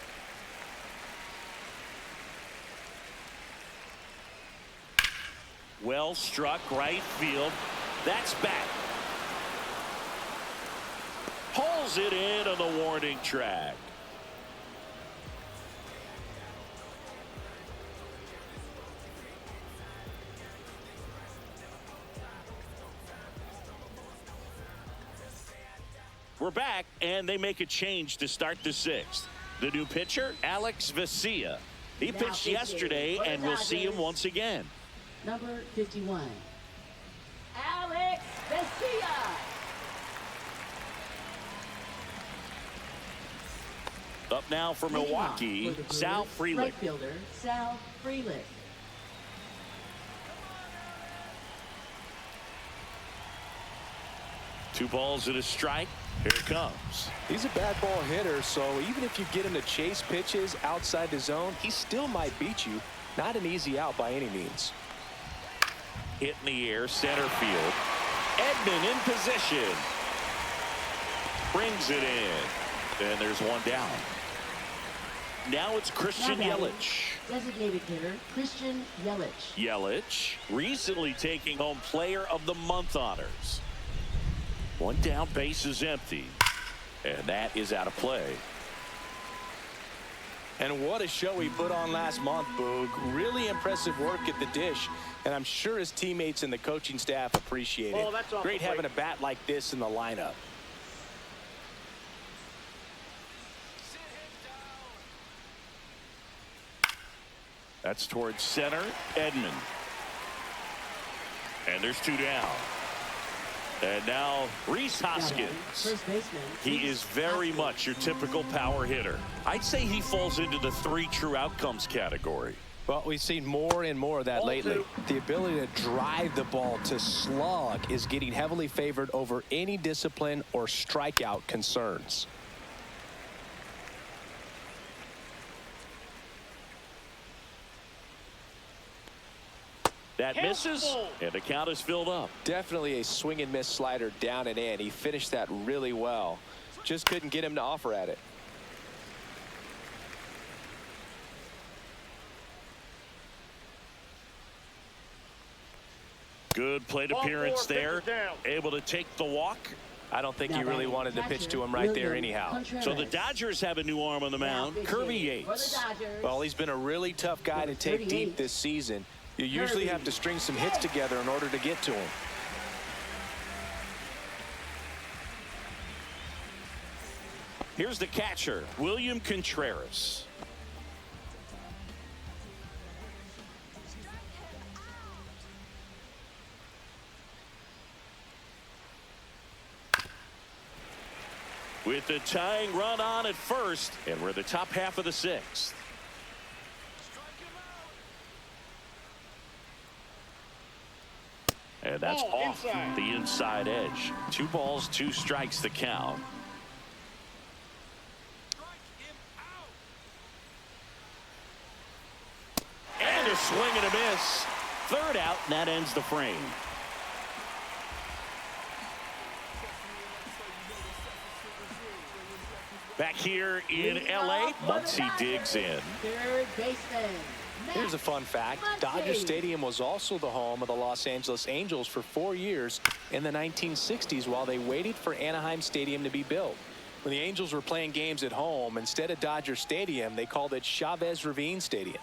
Well struck, right field. That's back. Pulls it in on the warning track. We're back, and they make a change to start the 6th. The new pitcher, Alex Vesia. He Now pitched 58 yesterday, for the and we'll see him Dodgers. once again. Number 51. Alex Vesia. Up now for Leading off Milwaukee, for the Sal Brewers, Frelick. right fielder Sal Frelick. Two balls and a strike. Here it comes. He's a bad ball hitter, so even if you get him to chase pitches outside the zone, he still might beat you. Not an easy out by any means. Hit in the air, center field. Edman in position. Brings it in. And there's 1 down. Now it's Christian Now batting, Yelich. Designated hitter Christian Yelich. Yelich recently taking home Player of the Month honors. 1 down, base is empty. And that is out of play. And what a show he put on last month, Boog. Really impressive work at the dish. And I'm sure his teammates and the coaching staff appreciate it. Oh, that's off Great the having plate. a bat like this in the lineup. That's towards center, Edman. And there's 2 down. And now Rhys Now batting, Hoskins. first baseman. He Rhys is very Hoskins. much your typical power hitter. I'd say he falls into the 3 true outcomes category. Well, we've seen more and more of that Ball lately. 2. The ability to drive the ball to slug is getting heavily favored over any discipline or strikeout concerns. That misses, and the count is filled up. Definitely a swing and miss slider down and in. He finished that really well. Just couldn't get him to offer at it. Good plate Ball appearance 4, there. pitches down. Able to take the walk. I don't think Now he really batting, wanted to pitch catcher, to him right there William anyhow. Contreras. So the Dodgers have a new arm on the Now mound, pitching Kirby for the Yates. Dodgers. Well, he's been a really tough guy to Number take 38. deep this season. You usually Kirby have to string some hits together in order to get to him. Here's the catcher, William Contreras. With the tying run on at first, and we're in the top half of the 6th. And that's Ball off inside. the inside edge. 2 balls, 2 strikes the count. And a swing and a miss. 3rd out, and that ends the frame. Back here in Leading L.A., off for the Muncy digs in. Third baseman. Here's a fun fact. Dodger Stadium was also the home of the Los Angeles Angels for 4 years in the 1960s while they waited for Anaheim Stadium to be built. When the Angels were playing games at home, instead of Dodger Stadium, they called it Chavez Ravine Stadium.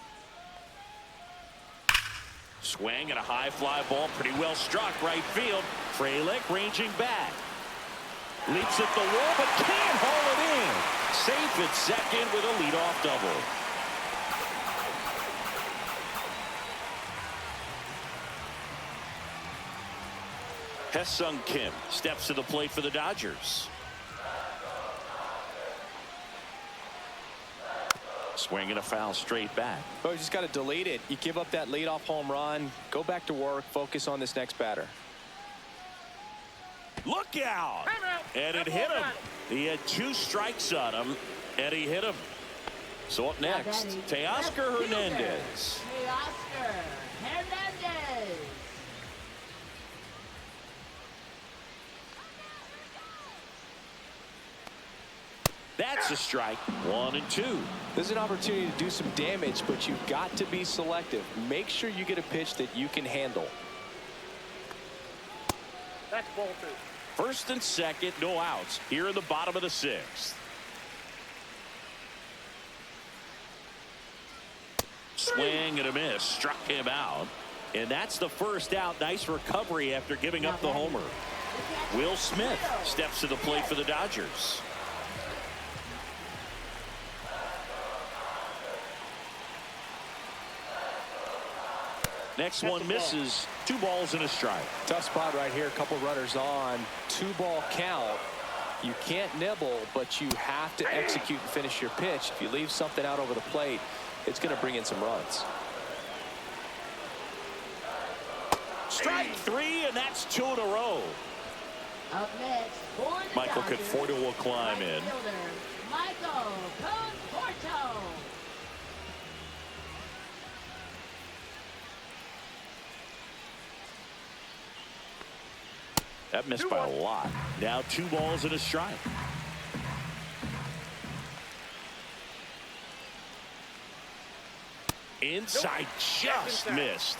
Swing and a high fly ball, pretty well struck right field. Frelick ranging back. Leaps at the wall, but can't haul it in. Safe at second with a leadoff double. Hesung Kim steps to the plate for the Dodgers. Swing and a foul straight back. Oh, you just got to delete it. You give up that leadoff home run. Go back to work. Focus on this next batter. Look out! And it hit him. He had 2 strikes on him, and he hit him. So up next, Teoscar Hernandez. Teoscar Hernandez. That's a strike. 1 and 2. There's an opportunity to do some damage, but you've got to be selective. Make sure you get a pitch that you can handle. That's ball 2. First and second, no outs here in the bottom of the 6th. Swing and a miss. Struck him out. And that's the first out. Nice recovery after giving up the homer. Will Smith steps to the plate for the Dodgers. Next one misses. 2 balls and a strike. Tough spot right here. A couple runners on. 2-ball count. You can't nibble, but you have to execute and finish your pitch. If you leave something out over the plate, it's going to bring in some runs. Strike 3, and that's 2 in a row. Up next for the Michael Dodgers, Conforto will climb in. right fielder, Michael Conforto. That missed by a lot. Now 2 balls and a strike. Inside, just missed.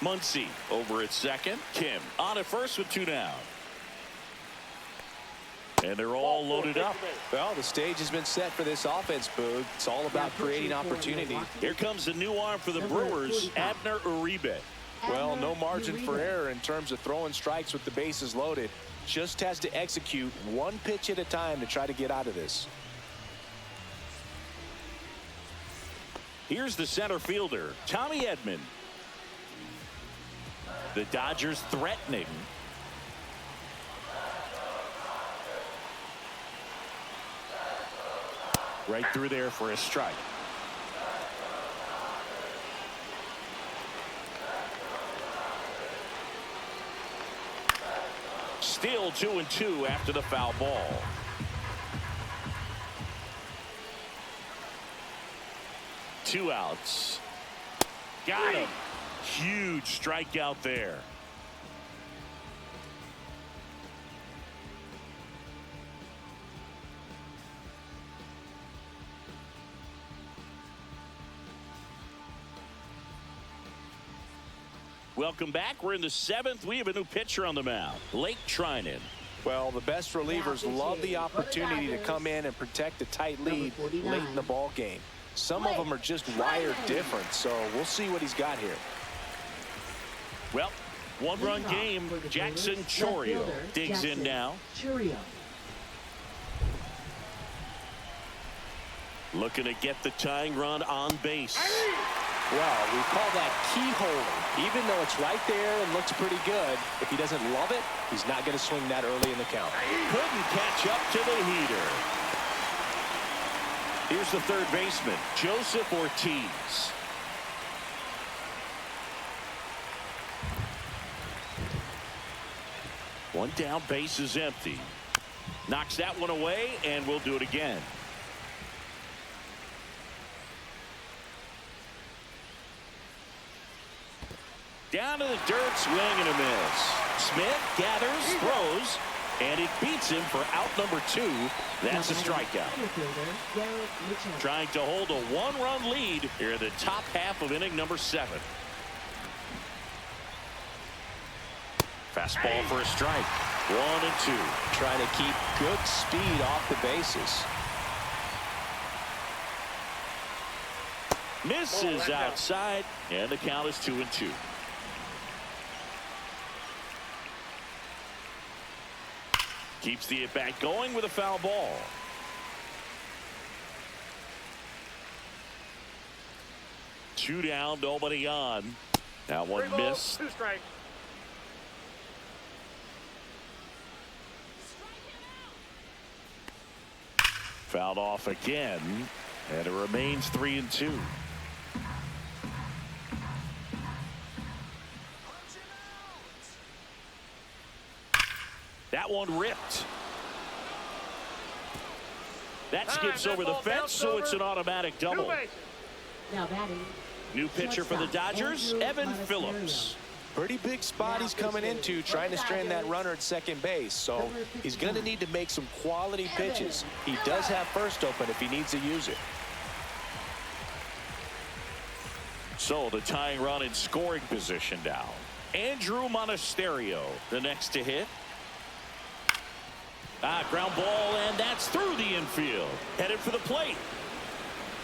Muncy over at second. Kim on at first with 2 down. And they're all loaded up. Well, the stage has been set for this offense, Boog. It's all about creating opportunity. Here comes the new arm for the Brewers, Abner Uribe. Well, no margin for error in terms of throwing strikes with the bases loaded. Just has to execute 1 pitch at a time to try to get out of this. Here's the center fielder, Tommy Edman. The Dodgers threatening. Right through there for a strike. Still 2-2 after the foul ball. Two outs. Got him. Huge strikeout there. Welcome back. We're in the 7th. We have a new pitcher on the mound, Blake Trinan. Well, the best relievers love the opportunity to come in and protect a tight lead late in the ball game. Some of them are just wired different, so we'll see what he's got here. Well, 1-run game. Jackson Chourio digs in now. Looking to get the tying run on base. Well, we call that keyhole. Even though it's right there and looks pretty good, if he doesn't love it, he's not going to swing that early in the count. Couldn't catch up to the heater. Here's the third baseman, Joseph Ortiz. One down, base is empty. Knocks that one away, and we'll do it again. Down to the dirt, swing and a miss. Smith gathers, throws, and it beats him for out number 2. That's a strikeout. Trying to hold a 1-run lead here in the top half of inning number 7. Fastball for a strike. 1-2. Trying to keep good speed off the bases. Misses outside, and the count is 2-2. Keeps the at-bat going with a foul ball. Two down, nobody on. Now one missed. 2 strikes. Fouled off again, and it remains 3-2. That one ripped. That skips over the fence, so it's an automatic double. Now batting. New pitcher for the Dodgers, Evan Phillips. Pretty big spot he's coming into, trying to strand that runner at second base. So he's going to need to make some quality pitches. He does have first open if he needs to use it. So the tying run in scoring position now. Andrew Monasterio, the next to hit. Ground ball, and that's through the infield. Headed for the plate.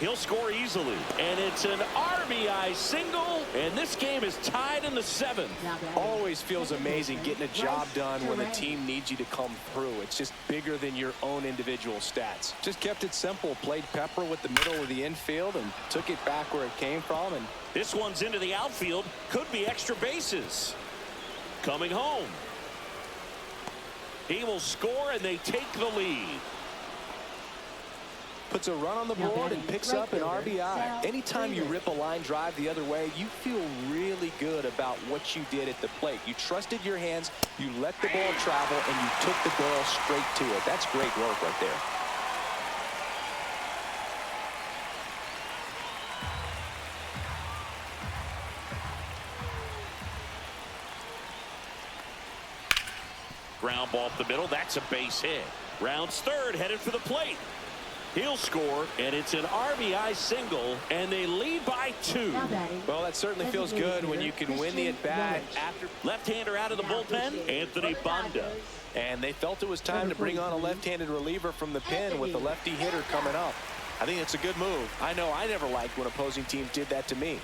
He'll score easily, and it's an RBI single, and this game is tied in the 7th. Always feels amazing getting a job done when the team needs you to come through. It's just bigger than your own individual stats. Just kept it simple, played pepper with the middle of the infield, and took it back where it came from. And this one's into the outfield. Could be extra bases. Coming home. He will score, and they take the lead. Puts a run on the board and picks up an RBI. Anytime you rip a line drive the other way, you feel really good about what you did at the plate. You trusted your hands, you let the ball travel, and you took the barrel straight to it. That's great work right there. Ground ball up the middle. That's a base hit. Rounds third, headed for the plate. He'll score, and it's an RBI single, and they lead by 2. Well, that certainly feels good when you can win the at-bat after. Left-hander out of the bullpen, Anthony Banda. And they felt it was time to bring on a left-handed reliever from the pen with a lefty hitter coming up. I think it's a good move. I know I never liked when opposing teams did that to me.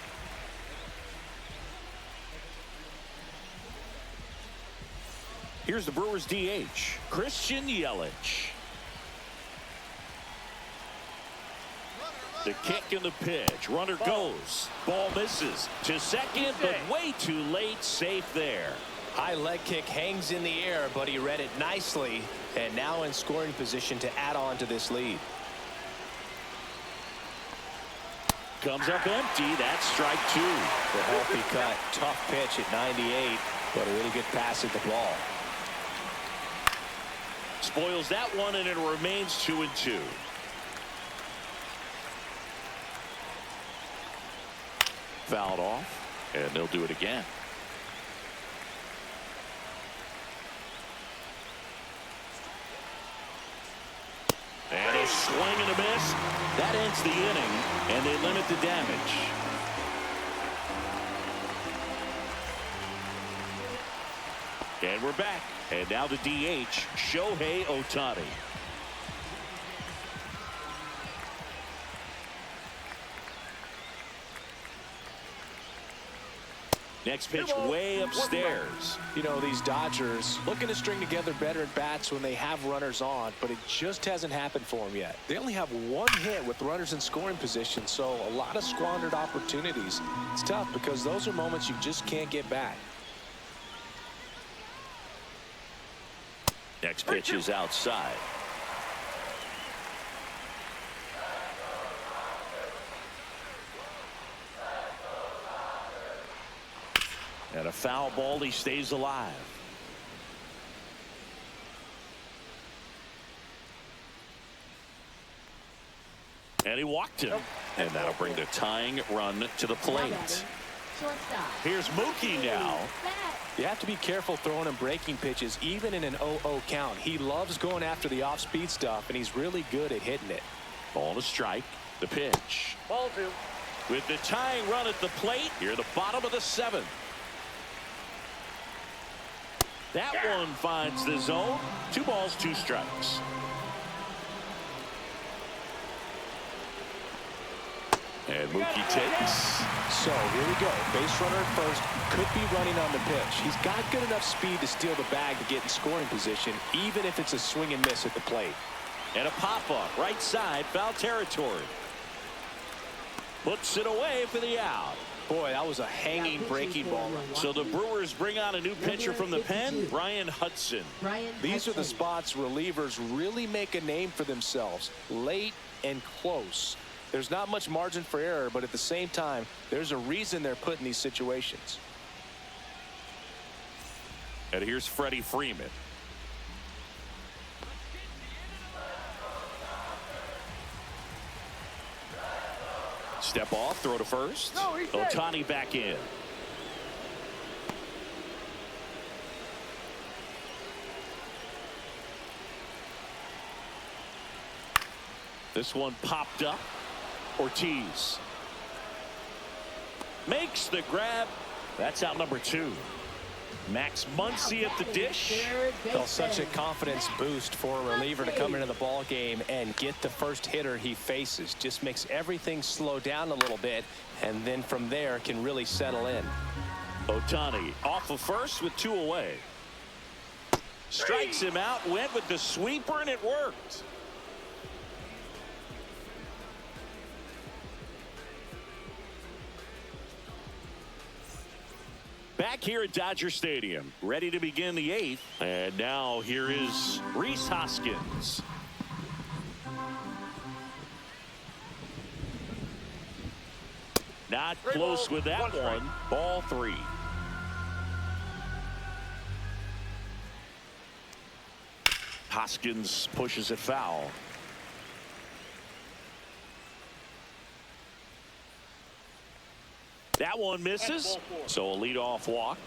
Here's the Brewers DH, Christian Yelich. The kick and the pitch. Runner goes. Ball misses to second, but way too late. Safe there. High leg kick hangs in the air, but he read it nicely, and now in scoring position to add on to this lead. Comes up empty. That's strike 2. The healthy cut. Tough pitch at 98, but a really good pass at the ball. Spoils that one, and it remains 2-2. Fouled off, and they'll do it again. And a swing and a miss. That ends the inning, and they limit the damage. And we're back. And now the DH, Shohei Ohtani. Next pitch way upstairs. You know, these Dodgers looking to string together better at bats when they have runners on, but it just hasn't happened for them yet. They only have one hit with runners in scoring position, so a lot of squandered opportunities. It's tough because those are moments you just can't get back. Next pitch is outside. And a foul ball. He stays alive. And he walked him. And that'll bring the tying run to the plate. Here's Mookie now. You have to be careful throwing him breaking pitches, even in an 0-0 count. He loves going after the off-speed stuff, and he's really good at hitting it. Ball to strike. The pitch. Ball 2. With the tying run at the plate, here the bottom of the 7th. That one finds the zone. 2 balls, 2 strikes. And Mookie takes. So here we go. Base runner at first. Could be running on the pitch. He's got good enough speed to steal the bag to get in scoring position, even if it's a swing and miss at the plate. And a pop-up. Right side. Foul territory. Puts it away for the out. Boy, that was a hanging breaking ball. So the Brewers bring on a new pitcher from the pen, Brian Hudson. These are the spots relievers really make a name for themselves. Late and close. There's not much margin for error, but at the same time, there's a reason they're put in these situations. And here's Freddie Freeman. Step off, throw to first. Ohtani back in. This one popped up. Ortiz makes the grab. That's out number 2. Max Muncy at the dish. Well, such a confidence boost for a reliever to come into the ball game and get the first hitter he faces. Just makes everything slow down a little bit, and then from there can really settle in. Ohtani off of first with 2 away. Strikes him out, went with the sweeper, and it worked. Back here at Dodger Stadium, ready to begin the 8th. And now here is Rhys Hoskins. Not close with that one. Ball 3. Hoskins pushes it foul. That one misses, so a leadoff walk.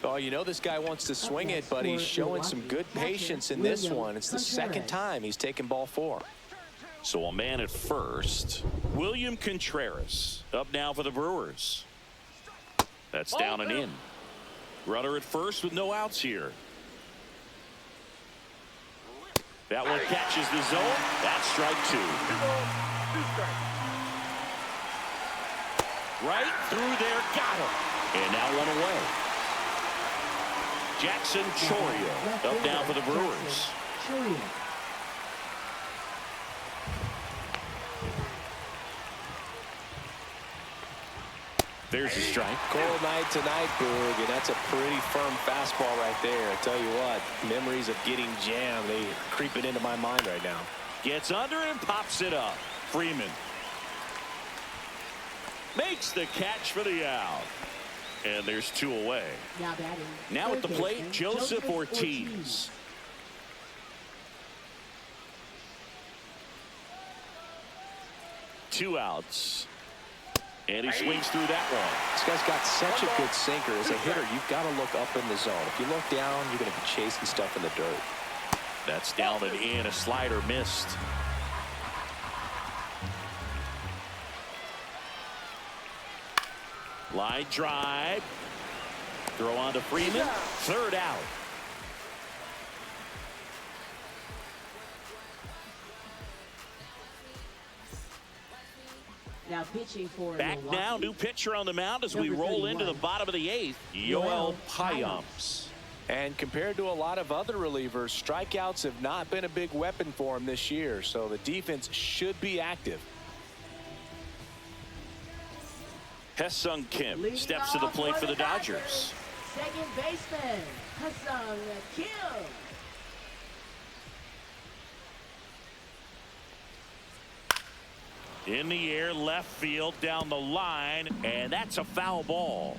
Oh, you know this guy wants to swing it, but he's showing some good patience in this one. It's the second time he's taken ball 4. So a man at first. William Contreras up now for the Brewers. That's down and in. Runner at first with no outs here. That one catches the zone. That's strike 2. 2 balls, 2 strikes. Right through there, got him. And now 1 away. Jackson Chourio up now for the Brewers. There's a strike. Cold night tonight, Boog, and that's a pretty firm fastball right there. I tell you what, memories of getting jammed, they are creeping into my mind right now. Gets under and pops it up. Freeman makes the catch for the out. And there's 2 away. Now at the plate, Joseph Ortiz. Two outs. And he swings through that one. This guy's got such a good sinker. As a hitter, you've got to look up in the zone. If you look down, you're going to be chasing stuff in the dirt. That's down and in. A slider missed. Line drive. Throw on to Freeman. Third out. Now pitching for Back Milwaukee. now, new pitcher on the mound as we Number roll into the 31. bottom of the 8th. Yoel Payamps. And compared to a lot of other relievers, strikeouts have not been a big weapon for him this year, so the defense should be active. Hesung Kim Leading steps to the off plate for the Dodgers, Dodgers. Second baseman, Hesung Kim. In the air, left field, down the line, and that's a foul ball.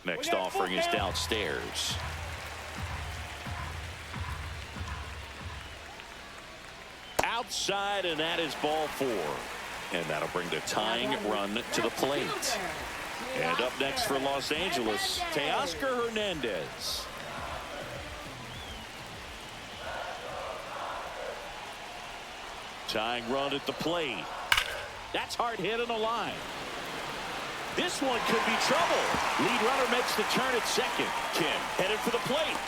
Next offering is downstairs. Outside, and that is ball 4. And that'll bring the tying run to the plate. And up next for Los Angeles, Teoscar Hernandez. Tying run at the plate. That's hard hit on the line. This one could be trouble. Lead runner makes the turn at second. Kim headed for the plate.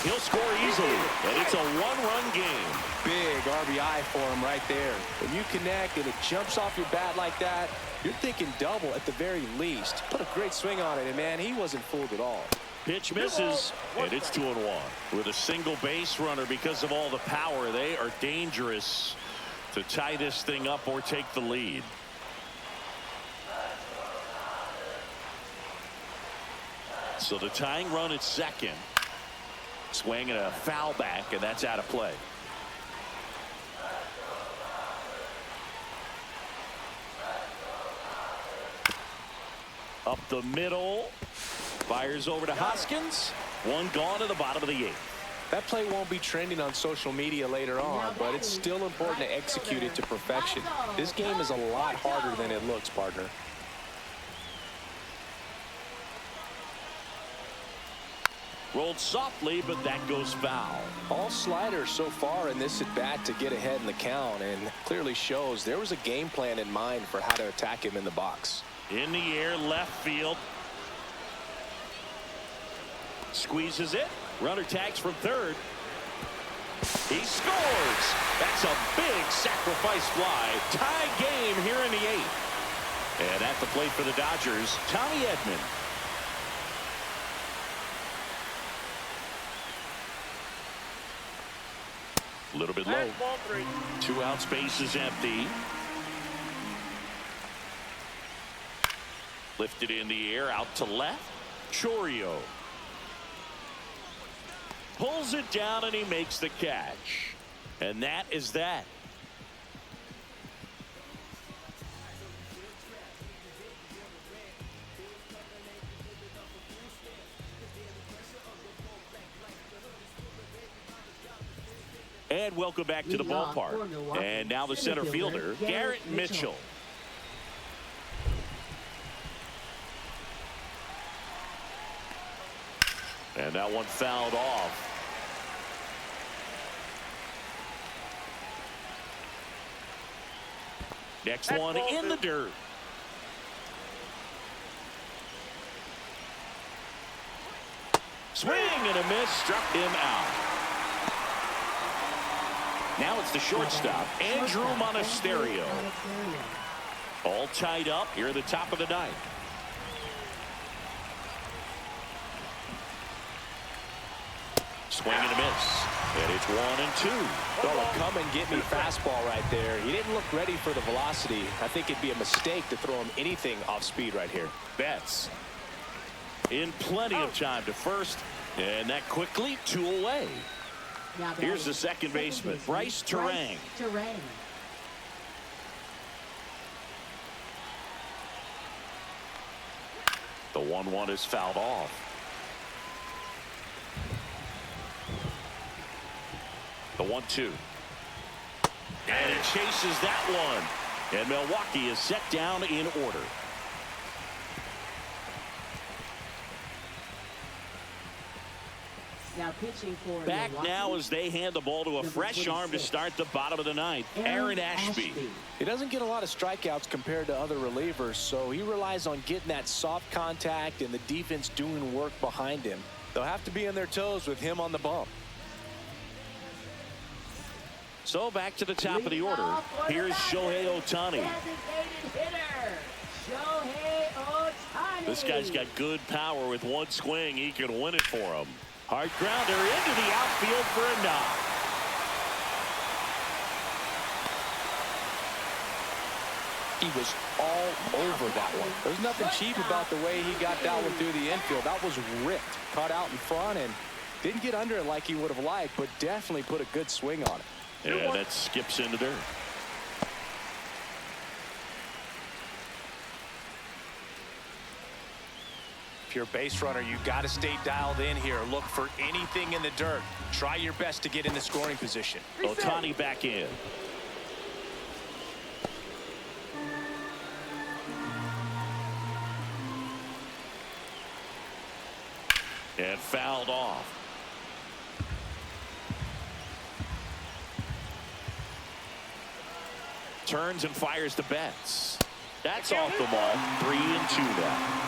He'll score easily, and it's a one-run game. Big RBI for him right there. When you connect and it jumps off your bat like that, you're thinking double at the very least. Put a great swing on it, and man, he wasn't fooled at all. Pitch misses, and it's 2-1. With a single base runner, because of all the power, they are dangerous to tie this thing up or take the lead. So the tying run at second. Swing and a foul back, and that's out of play. Up the middle. Fires over to Hoskins. One gone to the bottom of the 8th. That play won't be trending on social media later on, but it's still important to execute it to perfection. This game is a lot harder than it looks, partner. Rolled softly, but that goes foul. All sliders so far in this at bat to get ahead in the count, and clearly shows there was a game plan in mind for how to attack him in the box. In the air, left field. Squeezes it. Runner tags from third. He scores. That's a big sacrifice fly. Tie game here in the 8th. And at the plate for the Dodgers, Tommy Edman. A little bit low. 2 outs, base is empty. Lifted in the air, out to left. Chourio pulls it down, and he makes the catch. And that is that. And welcome back to the ballpark. And now the center fielder, Garrett Mitchell. And that one fouled off. Next one in the dirt. Swing and a miss, struck him out. Now it's the shortstop, Andrew Monasterio. All tied up here at the top of the 9th. Swing and a miss. And it's 1-2. Well, a come and get me fastball right there. He didn't look ready for the velocity. I think it'd be a mistake to throw him anything off speed right here. Betts in plenty of time to first, and that quickly 2 away. Here's the second baseman, Bryce Terang. The 1-1 is fouled off. The 1-2. And it chases that one. And Milwaukee is set down in order. Now pitching for Back Milwaukee. now as they hand the ball to a fresh arm to start the bottom of the 9th. Aaron Ashby. He doesn't get a lot of strikeouts compared to other relievers, so he relies on getting that soft contact and the defense doing work behind him. They'll have to be on their toes with him on the bump. So back to the top of the order. Here's Shohei Ohtani. This guy's got good power. With one swing, he can win it for him. Hard grounder into the outfield for a knock. He was all over that one. There's nothing cheap about the way he got that one through the infield. That was ripped. Caught out in front and didn't get under it like he would have liked, but definitely put a good swing on it. And that skips into dirt. If you're a base runner, you got to stay dialed in here. Look for anything in the dirt. Try your best to get in the scoring position. Ohtani back in. And fouled off. turns and fires to Betts. That's off the ball. 3-2 now.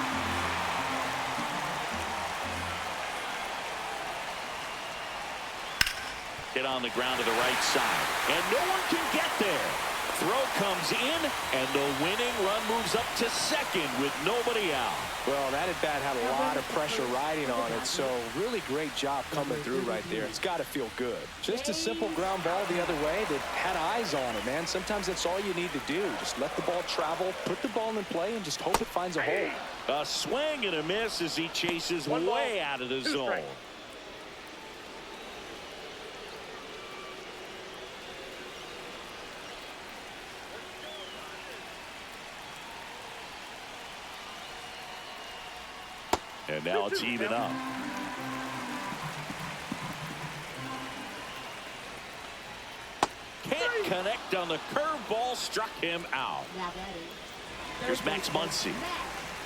Hit on the ground to the right side. And no one can get there. Throw comes in, and the winning run moves up to second with nobody out. Well, that at bat had a lot of pressure riding on it, so really great job coming through right there. It's got to feel good. Just a simple ground ball the other way that had eyes on it, man. Sometimes that's all you need to do. Just let the ball travel, put the ball in play, and just hope it finds a hole. A swing and a miss as he chases way out of the zone. And now it's even up. Can't connect on the curveball, struck him out. Here's Max Muncy.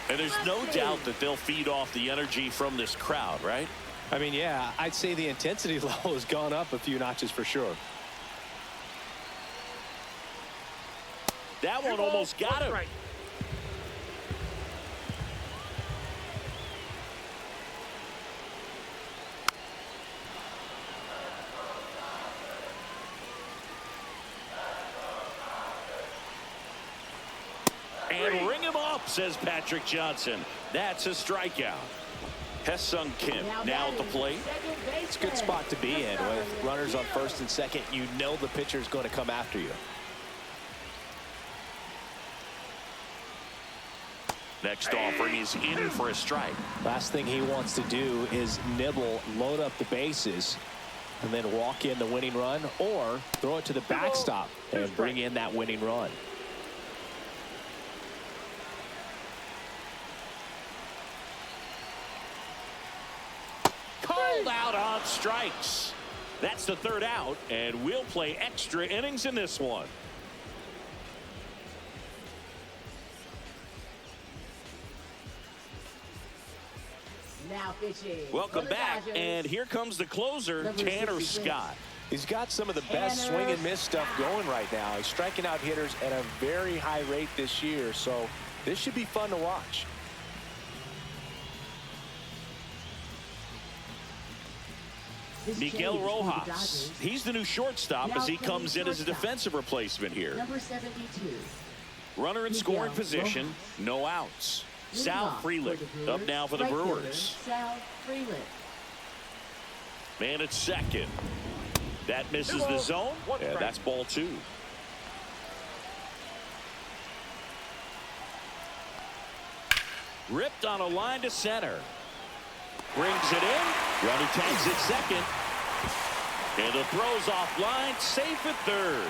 And there's no doubt that they'll feed off the energy from this crowd, right? I mean, yeah, I'd say the intensity level has gone up a few notches for sure. That one almost got him. And ring him up, says Patrick Johnson. That's a strikeout. Hesung Kim now at the plate. It's a good spot to be in. With runners on first and second, you know the pitcher's going to come after you. Next offering is in for a strike. Last thing he wants to do is nibble, load up the bases, and then walk in the winning run, or throw it to the backstop and bring in that winning run. Called out on strikes. That's the third out, and we'll play extra innings in this one. Now pitching. Welcome back, and here comes the closer, Tanner Scott. He's got some of the best swing and miss stuff going right now. He's striking out hitters at a very high rate this year, so this should be fun to watch. Miguel Rojas, he's the new shortstop as he comes in as a defensive replacement here. Number 72. Runner in scoring position, no outs. Sal Frelick up now for the Brewers. Sal Frelick. Man at second. That misses the zone. Yeah, that's ball two. Ripped on a line to center. Brings it in. Runner tags at second. And the throw's offline. Safe at third.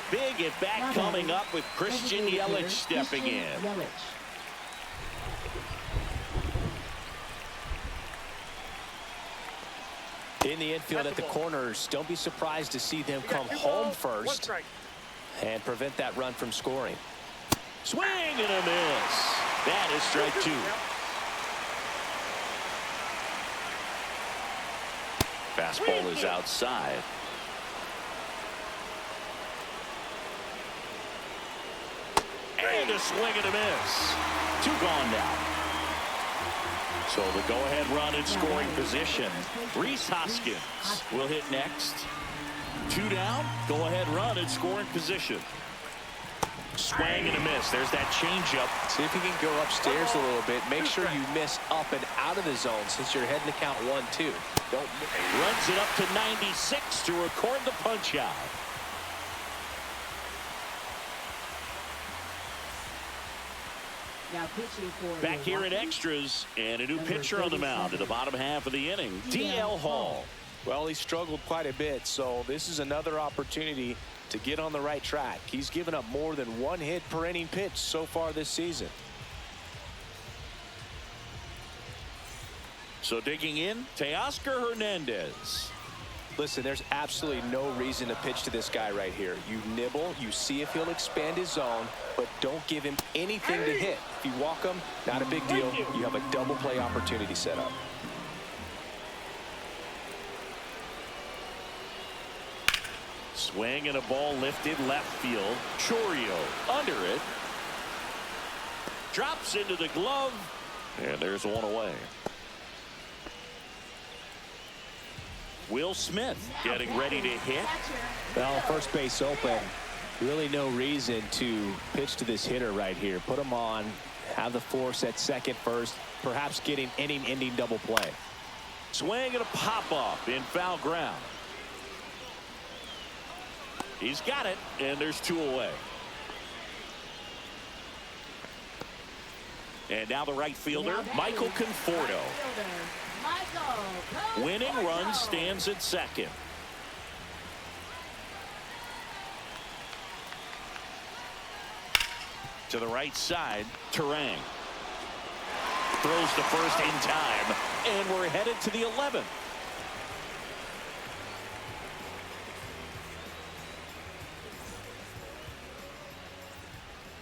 Big at bat coming up with Christian Yelich stepping in. In the infield at the corners, don't be surprised to see them come home first and prevent that run from scoring. Swing and a miss. That is strike two. Fastball is outside. And a swing and a miss. Two gone now. So the go-ahead run in scoring position. Rhys Hoskins will hit next. Two down. Go-ahead run in scoring position. Swing and a miss. There's that changeup. See if you can go upstairs a little bit. Make sure you miss up and out of the zone since you're heading to count 1-2. Don't. Runs it up to 96 to record the punch out. Now pitching for back here in extras, and a new pitcher on the mound in the bottom half of the inning, D.L. Hall. Well, he struggled quite a bit, so this is another opportunity to get on the right track. He's given up more than one hit per inning pitch so far this season. So digging in, Teoscar Hernandez. Listen, there's absolutely no reason to pitch to this guy right here. You nibble, you see if he'll expand his zone, but don't give him anything to hit. If you walk him, not a big deal. You have a double play opportunity set up. Swing and a ball lifted left field. Chourio under it. Drops into the glove. And there's one away. Will Smith getting ready to hit. Well, first base open. Really no reason to pitch to this hitter right here. Put him on. Have the force at second, first. Perhaps getting inning-ending double play. Swing and a pop-up in foul ground. He's got it, and there's two away. And now the right fielder, Michael Conforto. Winning run stands at second. To the right side, Terang. Throws to first in time, and we're headed to the 11th.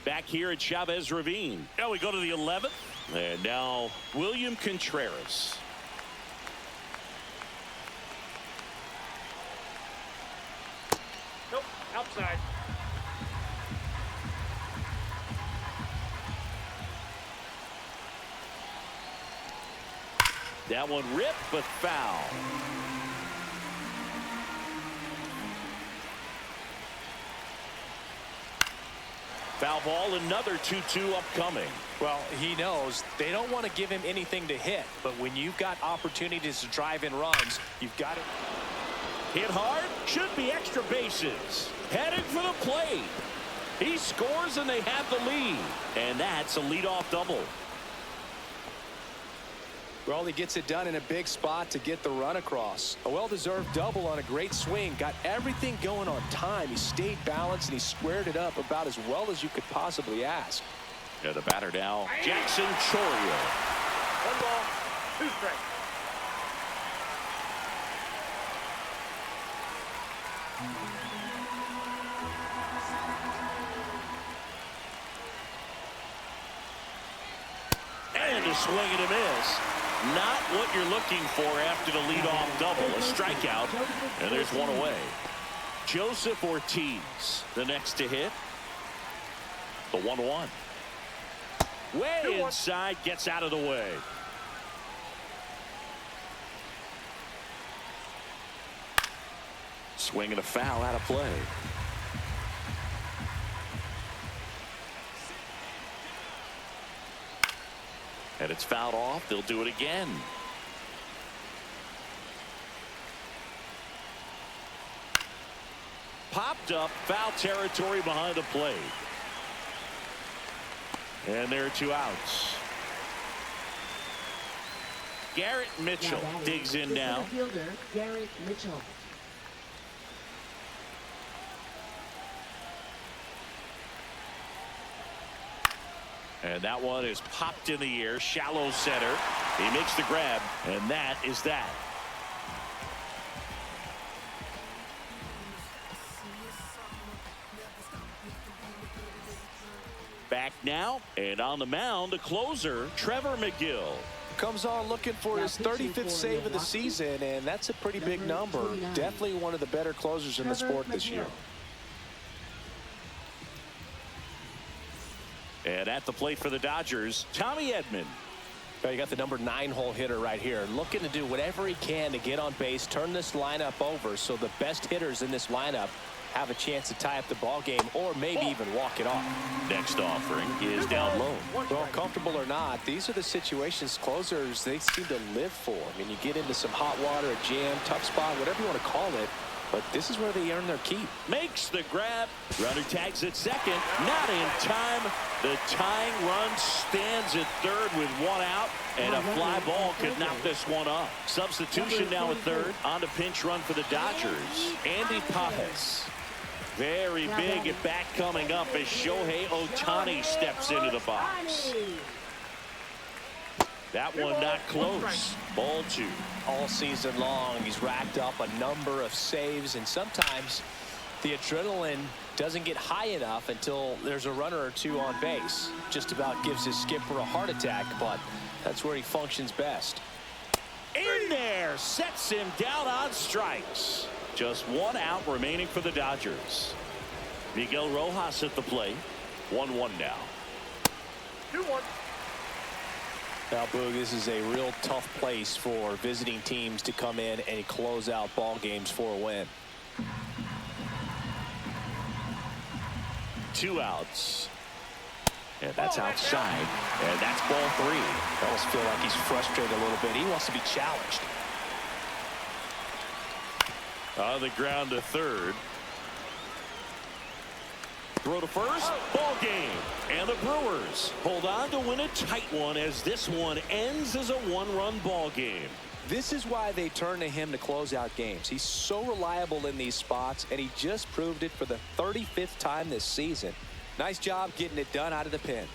Back here at Chavez Ravine. Now we go to the 11th. And now William Contreras. Nope, outside. That one ripped, but foul. Foul ball, another 2-2 upcoming. Well, he knows they don't want to give him anything to hit, but when you've got opportunities to drive in runs, you've got to hit hard, should be extra bases. Headed for the plate. He scores and they have the lead. And that's a leadoff double. Well, he gets it done in a big spot to get the run across. A well-deserved double on a great swing. Got everything going on time. He stayed balanced and he squared it up about as well as you could possibly ask. Yeah, the batter now, Jackson Chourio. 1 ball, 2 strikes. And a swing and a miss. Not what you're looking for after the leadoff double. A strikeout, and there's one away. Joseph Ortiz, the next to hit. The 1-1. Way inside, gets out of the way. Swing and a foul out of play. And it's fouled off. They'll do it again. Popped up, foul territory behind the plate. And there are 2 outs. Garrett Mitchell digs in now. Fielder Garrett Mitchell. And that one is popped in the air, shallow center. He makes the grab, and that is that. Back now, and on the mound, the closer, Trevor McGill. Comes on looking for his 35th save of the season, and that's a pretty big number. Definitely one of the better closers in the sport this year. And at the plate for the Dodgers, Tommy Edman. You got the number 9 hole hitter right here, looking to do whatever he can to get on base, turn this lineup over so the best hitters in this lineup have a chance to tie up the ball game or maybe even walk it off. Next offering is down low. Well, comfortable or not, these are the situations closers they seem to live for. I mean, you get into some hot water, a jam, tough spot, whatever you want to call it, but this is where they earn their keep. Makes the grab. Runner tags at second. Not in time. The tying run stands at third with 1 out, and a fly ball could knock this one up. Substitution now at third. On to pinch run for the Dodgers. Andy Pajes. Very big at bat coming up as Shohei Ohtani steps into the box. That one not close. Ball 2. All season long, he's racked up a number of saves, and sometimes the adrenaline doesn't get high enough until there's a runner or 2 on base. Just about gives his skipper a heart attack, but that's where he functions best. In there, sets him down on strikes. Just one out remaining for the Dodgers. Miguel Rojas at the plate. 1-1 now. 2-1. Now, Boog, this is a real tough place for visiting teams to come in and close out ball games for a win. 2 outs. And that's outside. And that's ball 3. I almost feel like he's frustrated a little bit. He wants to be challenged. On the ground to third. Throw to first. Ball game. And the Brewers hold on to win a tight one as this one ends as a 1-run ball game. This is why they turn to him to close out games. He's so reliable in these spots, and he just proved it for the 35th time this season. Nice job getting it done out of the pen.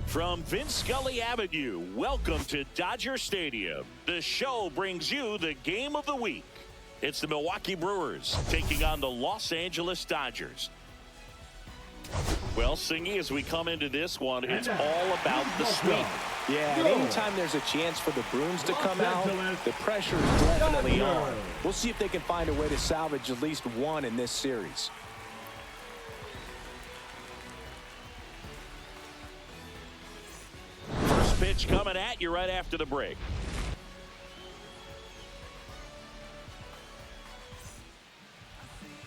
From Vince Scully Avenue, welcome to Dodger Stadium. The show brings you the game of the week. It's the Milwaukee Brewers taking on the Los Angeles Dodgers. Well, Singy, as we come into this one, it's all about the sweep. Yeah, and anytime there's a chance for the Bruins to come out, the pressure is definitely on. We'll see if they can find a way to salvage at least one in this series. First pitch coming at you right after the break.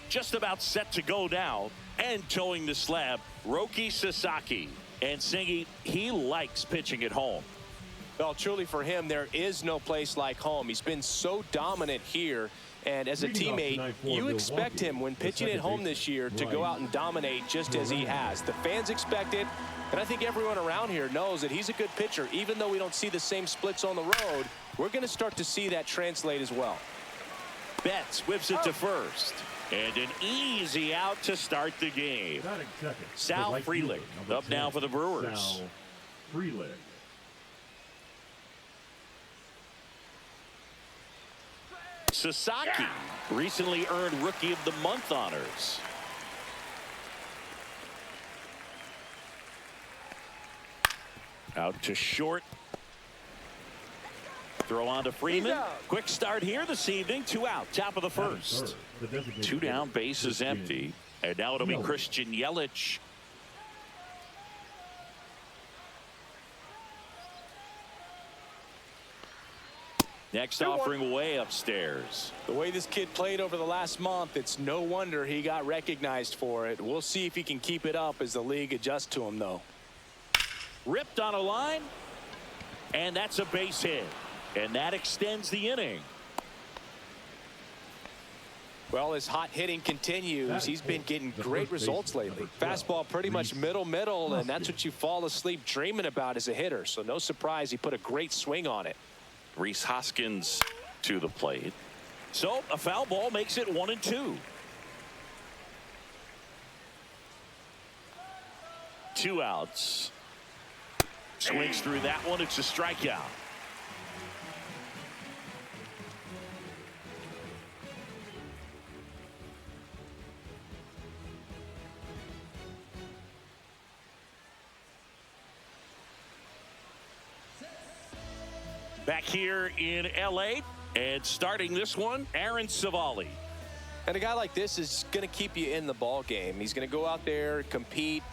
Just about set to go now, and towing the slab, Roki Sasaki. And Singy, he likes pitching at home. Well, truly for him, there is no place like home. He's been so dominant here. And as a teammate, you expect him when pitching at home this year to go out and dominate just as he has. The fans expect it, and I think everyone around here knows that he's a good pitcher. Even though we don't see the same splits on the road, we're going to start to see that translate as well. Betts whips it to first. And an easy out to start the game. Sal Frelick up now for the Brewers. Sal Frelick. Sasaki recently earned Rookie of the Month honors. Out to short. Throw on to Freeman. Quick start here this evening. 2 out. Top of the first. 2 down. Bases empty. And now it'll be Christian Yelich. Next offering way upstairs. The way this kid played over the last month, it's no wonder he got recognized for it. We'll see if he can keep it up as the league adjusts to him, though. Ripped on a line. And that's a base hit. And that extends the inning. Well, his hot hitting continues. He's been getting great results lately. Fastball pretty much middle, and that's what you fall asleep dreaming about as a hitter. So no surprise he put a great swing on it. Rhys Hoskins to the plate. So a foul ball makes it 1-2. 2 outs. Swings through that one. It's a strikeout. Back here in L.A. and starting this one, Aaron Savali. And a guy like this is going to keep you in the ball game. He's going to go out there, compete.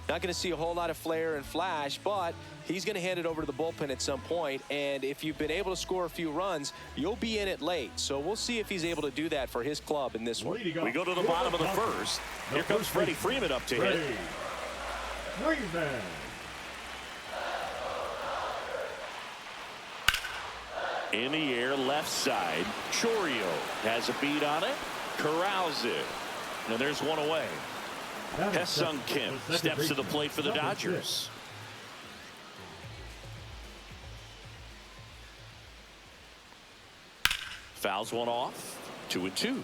Not going to see a whole lot of flair and flash, but he's going to hand it over to the bullpen at some point. And if you've been able to score a few runs, you'll be in it late. So we'll see if he's able to do that for his club in this one. We go to the bottom of the first. Here comes Freddie Freeman up to hit. Freeman. In the air, left side. Chorio has a beat on it. Corrals it. And there's one away. Hesung Kim steps to the plate for the Dodgers. Fouls one off. 2-2.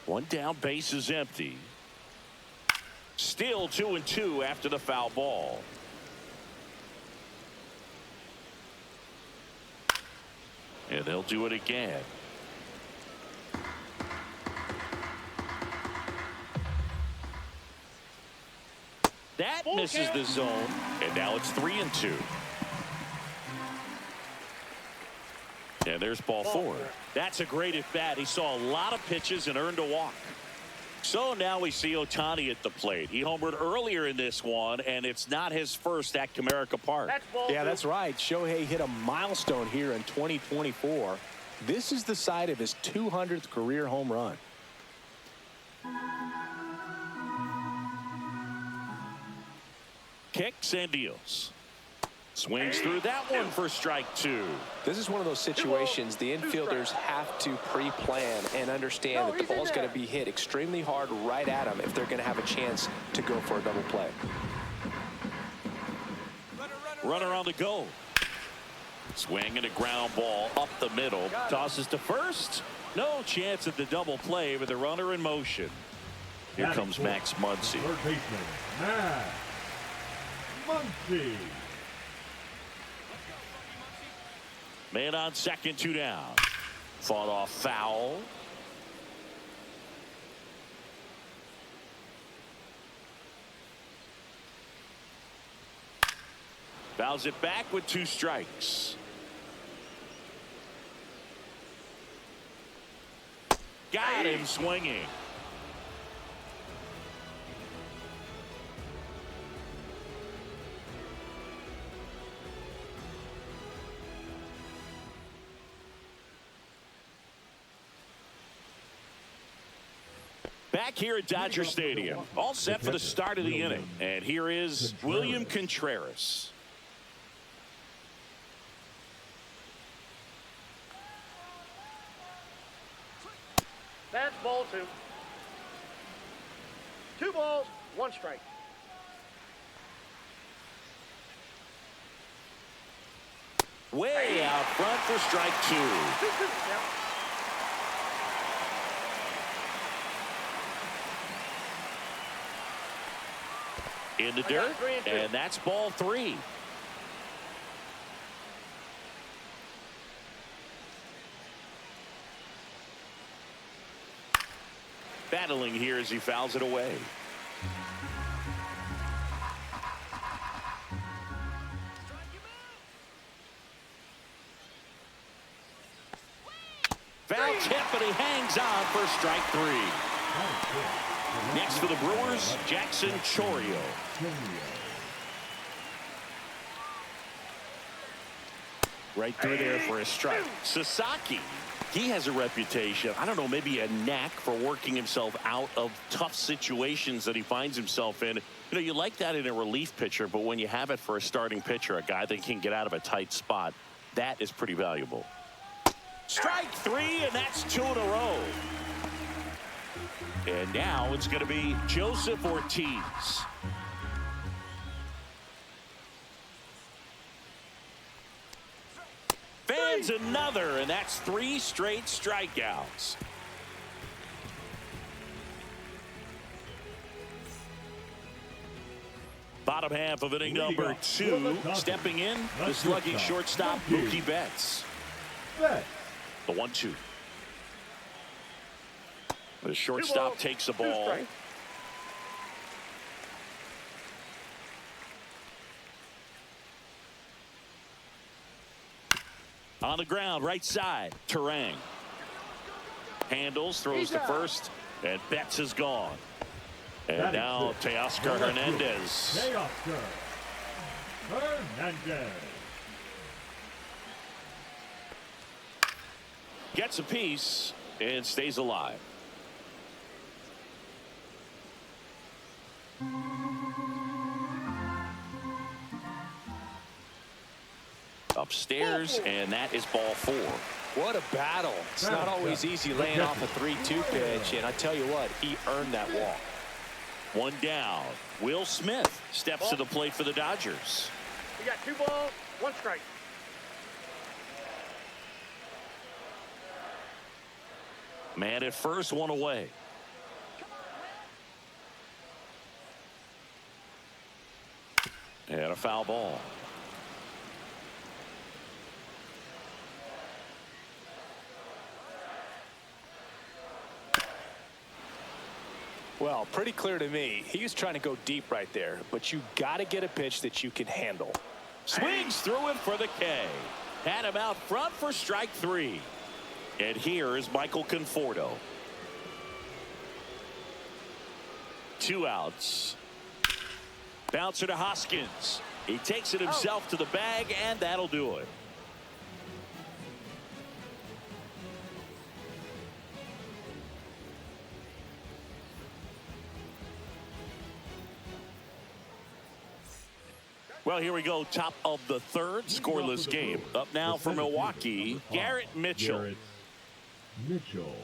1 down, base is empty. Still 2-2 after the foul ball. And they'll do it again. misses the zone, and now it's 3-2. And there's ball 4. That's a great at bat. He saw a lot of pitches and earned a walk. So now we see Ohtani at the plate. He homered earlier in this one, and it's not his first at Comerica Park. Yeah, that's right. Shohei hit a milestone here in 2024. This is the site of his 200th career home run. Kicks and deals. Swings through that one for strike 2. This is one of those situations the infielders have to pre-plan and understand that the ball's going to be hit extremely hard right at them if they're going to have a chance to go for a double play. Runner on the go. Swing and a ground ball up the middle. Tosses to first. No chance at the double play with the runner in motion. Here comes Max Muncy. Third baseman, Max Muncy. Man on second, 2 down. Fought off foul. Fouls it back with 2 strikes. Got him swinging. Back here at Dodger Stadium, all set for the start of the inning. And here is William Contreras. That's ball 2. 2 balls, 1 strike. Way out front for strike 2. 2-2 now. In the dirt, 3-2. and that's ball 3. Battling here as he fouls it away. Foul tip, but he hangs on for strike 3. Next for the Brewers, Jackson Chourio. Right through there for a strike. Sasaki, he has a reputation, I don't know, maybe a knack for working himself out of tough situations that he finds himself in. You know, you like that in a relief pitcher, but when you have it for a starting pitcher, a guy that can get out of a tight spot, that is pretty valuable. Strike 3, and that's 2 in a row. And now it's going to be Joseph Ortiz. Fans another, and that's 3 straight strikeouts. Bottom half of inning number 2. Stepping in, the slugging shortstop, Mookie Betts. The 1-2. The shortstop takes the ball. On the ground, right side, Terang. Handles, throws to first, and Betts is gone. And now Teoscar Hernandez. Teoscar Hernandez. Gets a piece and stays alive. Upstairs, and that is ball 4. What a battle. It's not always easy laying off a 3-2 pitch, and I tell you what, he earned that walk. 1 down. Will Smith steps to the plate for the Dodgers. We got 2 balls, 1 strike. Man at first, 1 away. And a foul ball. Well, pretty clear to me. He was trying to go deep right there, but you got to get a pitch that you can handle. Swings through it for the K. Had him out front for strike 3. And here is Michael Conforto. 2 outs. Bouncer to Hoskins. He takes it himself to the bag, and that'll do it. Well, here we go. Top of the 3rd, scoreless game. Up now for Milwaukee, Garrett Mitchell. Garrett Mitchell.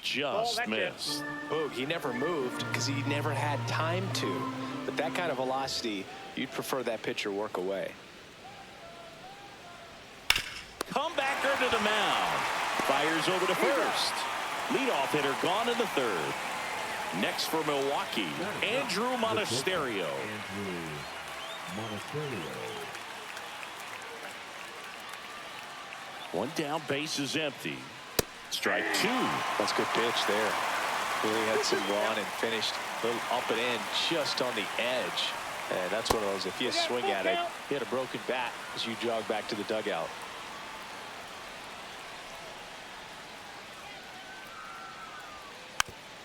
Just missed. Boog, he never moved because he never had time to. But that kind of velocity, you'd prefer that pitcher work away. Comebacker to the mound. Fires over to first. Leadoff hitter gone in the 3rd. Next for Milwaukee, Andrew Monasterio. Andrew Monasterio. 1 down, base is empty. Strike 2. That's a good pitch there. Really had some run and finished a little up and in just on the edge. And that's one of those, if you swing at it, you had a broken bat as you jog back to the dugout.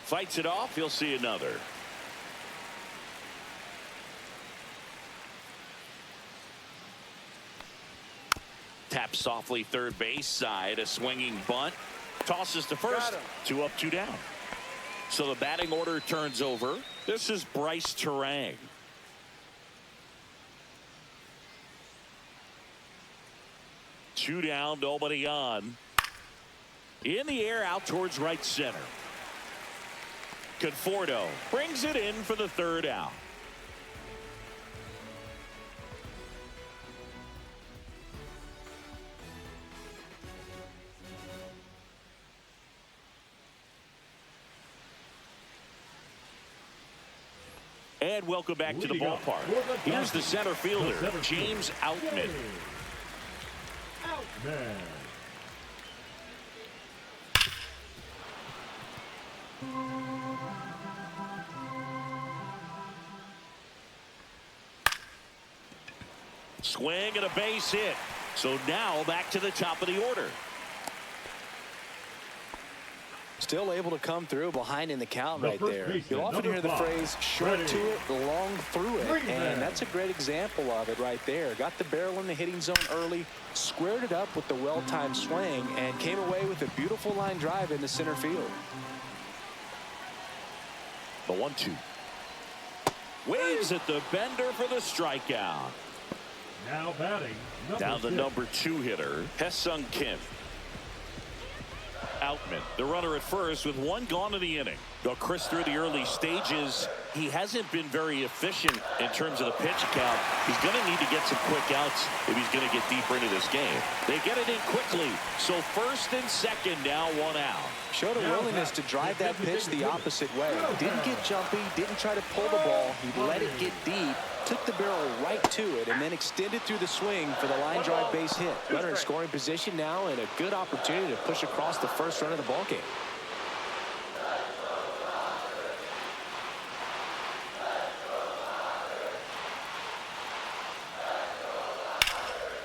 Fights it off. He'll see another. Taps softly third base side. A swinging bunt. Tosses to first. 2 up, 2 down. So the batting order turns over. This is Bryce Terang. Two down, nobody on. In the air, out towards right center. Conforto brings it in for the 3rd out. And welcome back to the ballpark. Here's the center fielder, James Outman. Man. Swing and a base hit. So now back to the top of the order. Still able to come through behind in the count The right first there. baseman, You'll often hear the number 5, phrase short ready. to it, long through it. Green man. And that's a great example of it right there. Got the barrel in the hitting zone early, squared it up with the well-timed swing, and came away with a beautiful line drive into center field. The 1-2. Waves at the bender for the strikeout. Now batting. Down the 6. number 2 hitter, Hesung Kim. Outman, the runner at first with 1 gone in the inning. Though Chris, through the early stages, he hasn't been very efficient in terms of the pitch count. He's going to need to get some quick outs if he's going to get deeper into this game. They get it in quickly. So 1st and 2nd, now 1 out. Showed a willingness to drive that pitch the opposite way. Didn't get jumpy, didn't try to pull the ball. He let it get deep, took the barrel right to it, and then extended through the swing for the line drive base hit. Runner in scoring position now, and a good opportunity to push across the first run of the ballgame.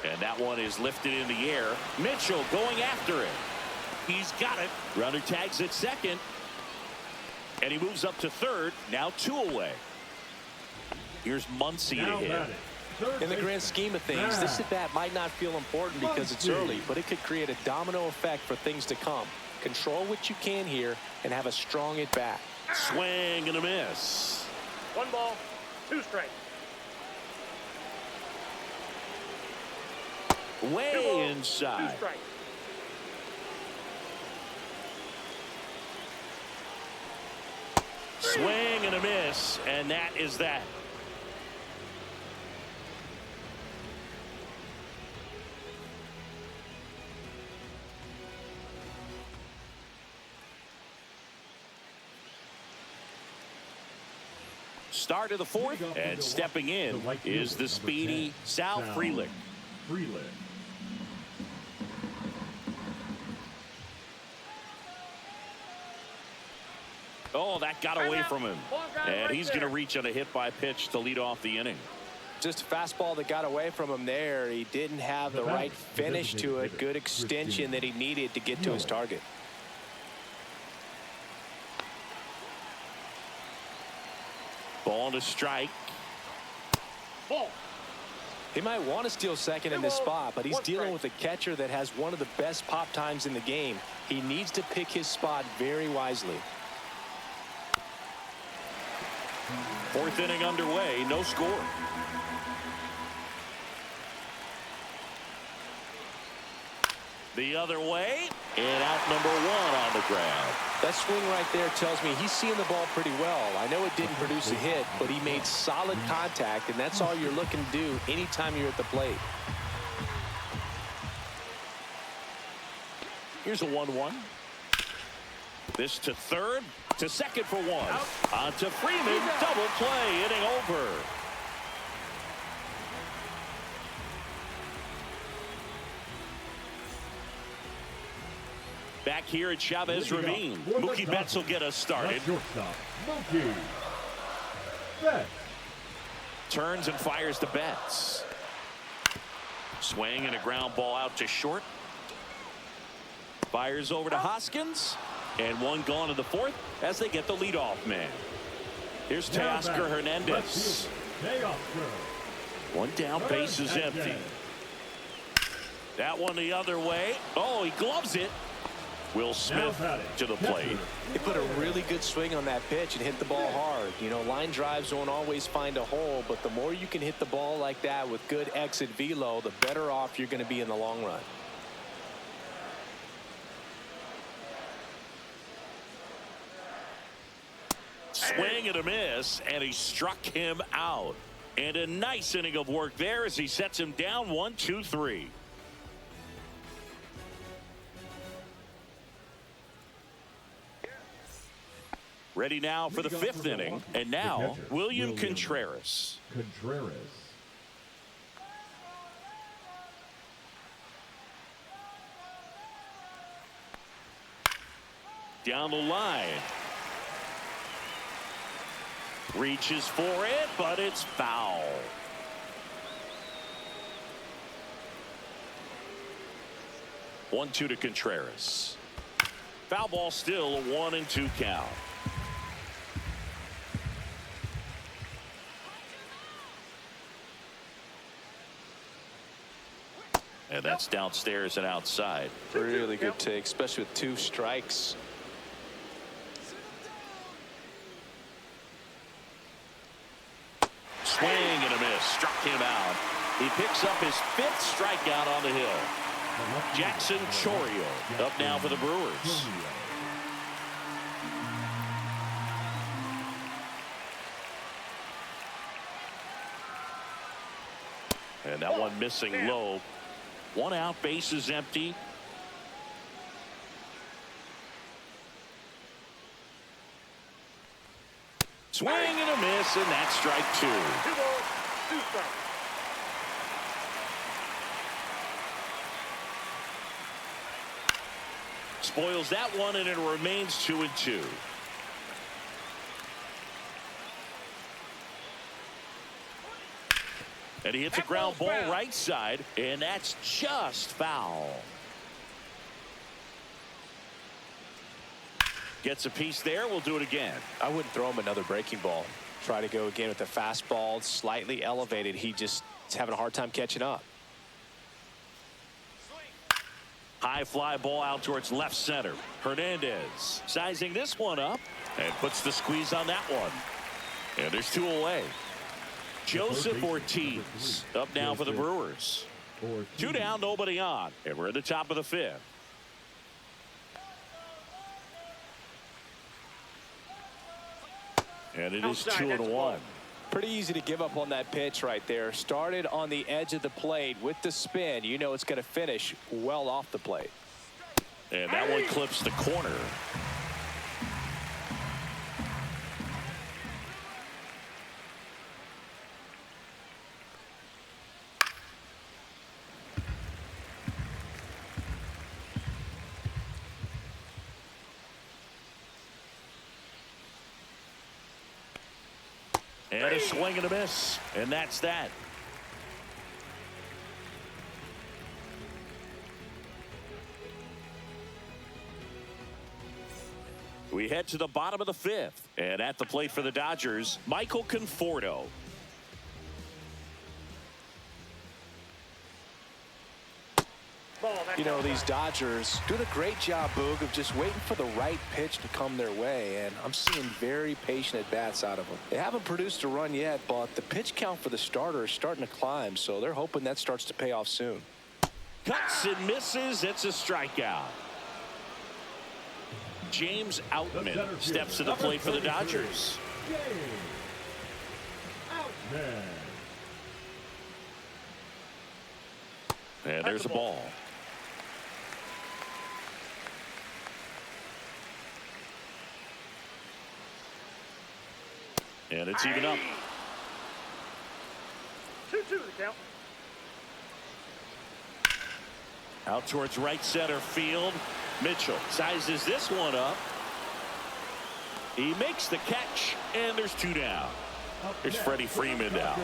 And that one is lifted in the air. Mitchell going after it. He's got it. Runner tags at second. And he moves up to 3rd. Now 2 away. Here's Muncy to Now hit. batting. In the grand scheme of things, this at bat might not feel important because it's early, but it could create a domino effect for things to come. Control what you can here and have a strong at bat. Swing and a miss. 1 ball, 2 strikes. 2 Way balls, 2 inside. strikes. Swing and a miss. And that is that. Start of the 4th, and stepping in is the speedy Sal Frelick. Oh, that got away from him. And he's going to reach on a hit by pitch to lead off the inning. Just a fastball that got away from him there. He didn't have the right finish to it. Good extension that he needed to get to his target. Ball to strike. Ball. He might want to steal second in this spot, but he's dealing with a catcher that has one of the best pop times in the game. He needs to pick his spot very wisely. Fourth inning underway, no score. The other way, and out number one on the ground. That swing right there tells me he's seeing the ball pretty well. I know it didn't produce a hit, but he made solid contact, and that's all you're looking to do anytime you're at the plate. Here's a 1-1. This to third, to second for one. On to Freeman, double play, inning over. Back here at Chavez Ravine, Mookie Betts will get us started. Shortstop, Mookie Betts. Turns and fires to Betts. Swing and a ground ball out to short. Fires over to Hoskins. And one gone in the fourth as they get the leadoff man. Here's Teoscar Hernandez. One down, base is empty. That one the other way. Oh, he gloves it. Will Smith to the plate. He put a really good swing on that pitch and hit the ball hard. You know, line drives won't always find a hole, but the more you can hit the ball like that with good exit velo, the better off you're going to be in the long run. Swing and a miss, and he struck him out. And a nice inning of work there as he sets him down 1-2-3. Ready now for the fifth inning. And now, William Contreras. Down the line. Reaches for it, but it's foul. One-two to Contreras. Foul ball still, a 1-2 count. And that's downstairs and outside. Really good take, especially with 2 strikes. Swing and a miss. Struck him out. He picks up his 5th strikeout on the hill. Jackson Chourio up now for the Brewers. And that one missing low. 1 out, base is empty. Swing and a miss, and that's strike 2. 2 balls, 2 strikes. Spoils that one, and it remains 2-2. And he hits a ground ball right side, and that's just foul. Gets a piece there. We'll do it again. I wouldn't throw him another breaking ball. Try to go again with the fastball, slightly elevated. He just is having a hard time catching up. High fly ball out towards left center. Hernandez sizing this one up and puts the squeeze on that one. And there's 2 away. Joseph Ortiz up now for the Brewers. 2 down, nobody on. And we're at the top of the 5th. And it is 2-1. Pretty easy to give up on that pitch right there. Started on the edge of the plate with the spin. You know it's going to finish well off the plate. And that one clips the corner. And a swing and a miss. And that's that. We head to the bottom of the fifth. And at the plate for the Dodgers, Michael Conforto. You know, these Dodgers doing a great job, Boog, of just waiting for the right pitch to come their way, and I'm seeing very patient at-bats out of them. They haven't produced a run yet, but the pitch count for the starter is starting to climb, so they're hoping that starts to pay off soon. Cuts and misses. It's a strikeout. James Outman steps to the plate for the Dodgers. And there's a ball. And it's even up. 2-2 the count. Out towards right center field. Mitchell sizes this one up. He makes the catch, and there's two down. Here's Freddie Freeman now.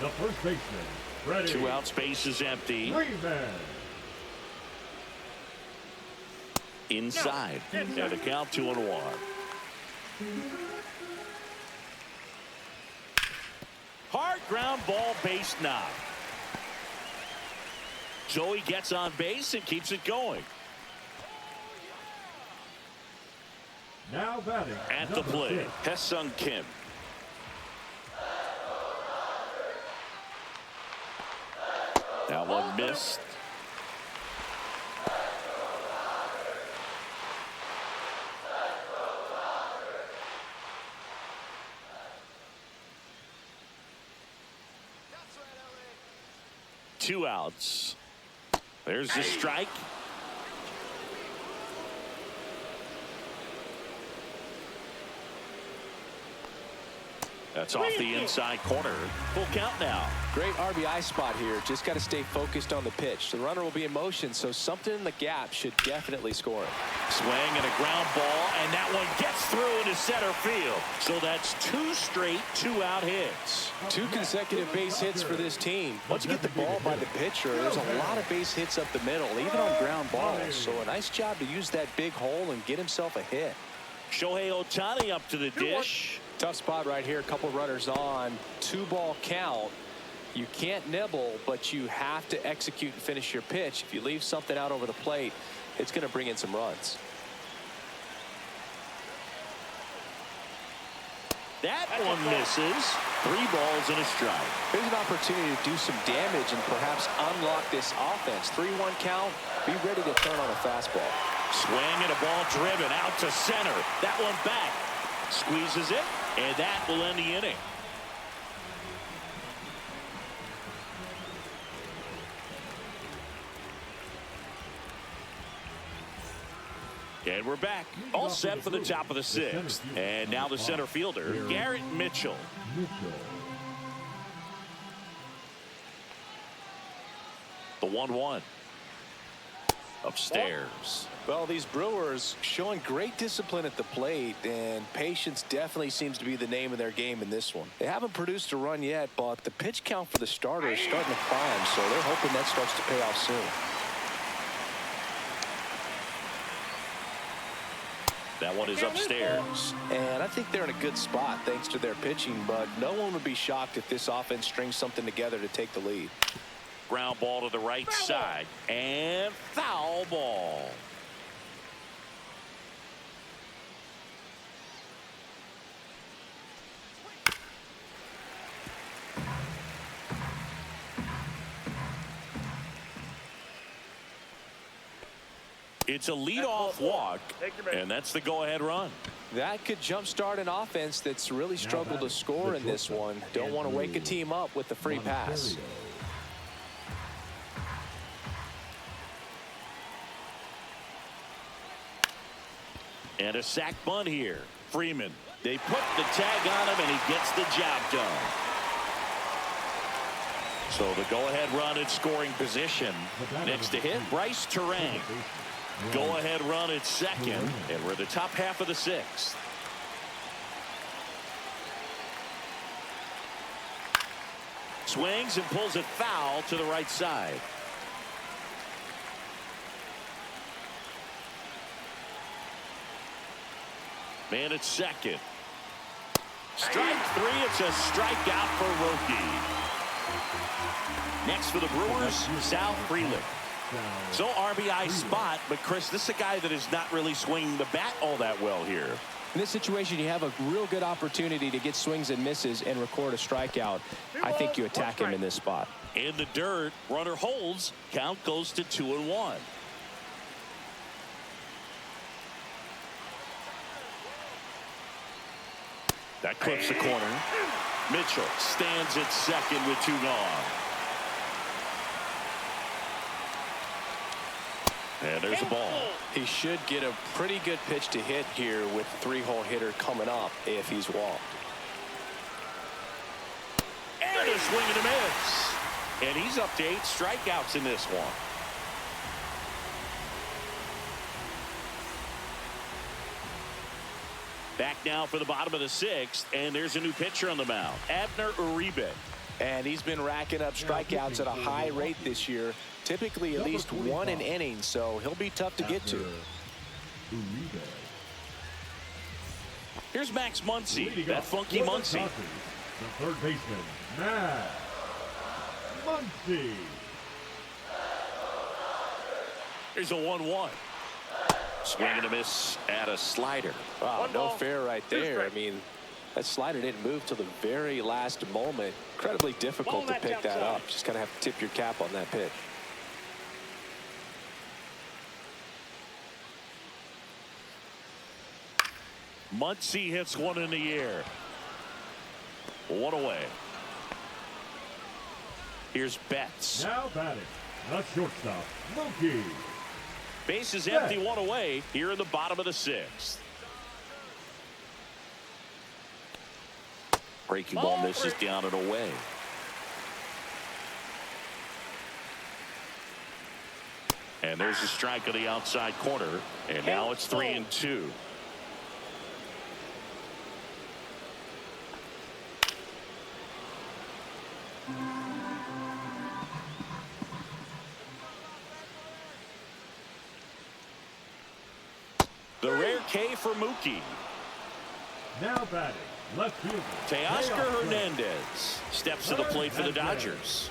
The first baseman, Freddie. 2 out, space is empty. Freeman. Inside. And the count 2-1. Hard ground ball, base knock. Joey gets on base and keeps it going. Now batting At the plate, Hesung Kim. That one missed. Two outs. There's the strike. That's off the inside corner. Full count now. Great RBI spot here. Just got to stay focused on the pitch. The runner will be in motion, so something in the gap should definitely score it. Swing and a ground ball, and that one gets through into center field. So that's 2 straight 2-out hits. 2 consecutive base hits for this team. Once you get the ball by the pitcher, there's a lot of base hits up the middle, even on ground balls. So a nice job to use that big hole and get himself a hit. Shohei Ohtani up to the dish. Tough spot right here. A couple runners on. 2-ball count. You can't nibble, but you have to execute and finish your pitch. If you leave something out over the plate, it's going to bring in some runs. That one misses. 3 balls and a strike. Here's an opportunity to do some damage and perhaps unlock this offense. 3-1 count. Be ready to turn on a fastball. Swing and a ball driven out to center. That one back. Squeezes it, and that will end the inning. And we're back. All set for the top of the 6th. And now the center fielder, Garrett Mitchell. The 1-1. Upstairs. Well, these Brewers showing great discipline at the plate, and patience definitely seems to be the name of their game in this one. They haven't produced a run yet, but the pitch count for the starter is starting to climb, so they're hoping that starts to pay off soon. That one is upstairs. And I think they're in a good spot thanks to their pitching, but no one would be shocked if this offense strings something together to take the lead. Ground ball to the right side, and foul ball. It's a leadoff walk, and that's the go-ahead run. That could jumpstart an offense that's really struggled to score in this one. Don't want to wake a team up with the free pass. And a sac bunt here. Freeman. They put the tag on him, and he gets the job done. So the go-ahead run in scoring position. Next to hit, Bryce Terang. Go-ahead run at second, and we're the top half of the 6th. Swings and pulls it foul to the right side. Man at second. Strike three. It's a strikeout for Roki. Next for the Brewers, Sal Frelick. So RBI spot, but Chris, this is a guy that is not really swinging the bat all that well here. In this situation, you have a real good opportunity to get swings and misses and record a strikeout. I think you attack him in this spot. In the dirt, runner holds. Count goes to 2-1. That clips the corner. Mitchell stands at second with 2 gone. And there's the ball. He should get a pretty good pitch to hit here with the 3-hole hitter coming up if he's walked. And a swing and a miss. And he's up to 8 strikeouts in this one. Back now for the bottom of the 6th, and there's a new pitcher on the mound, Abner Uribe. And he's been racking up strikeouts at a high rate this year, typically at least 1 an inning, so he'll be tough to get to. Here's Max Muncy, that funky Muncy. The third baseman, Max Muncy. Here's a 1-1. Swing and a miss at a slider. Wow, no fair right there. I mean, that slider didn't move till the very last moment. Incredibly difficult to pick that up. Just kind of have to tip your cap on that pitch. Muncy hits one in the air. 1 away. Here's Betts. Now batting, the shortstop, Mookie. Base is empty, 1 away here in the bottom of the 6th. Breaking ball misses down and away. And there's a strike on the outside corner. And now it's 3-2. The rare K for Mookie. Now batting, left fielder, Teoscar Hernandez steps to the plate for the Dodgers.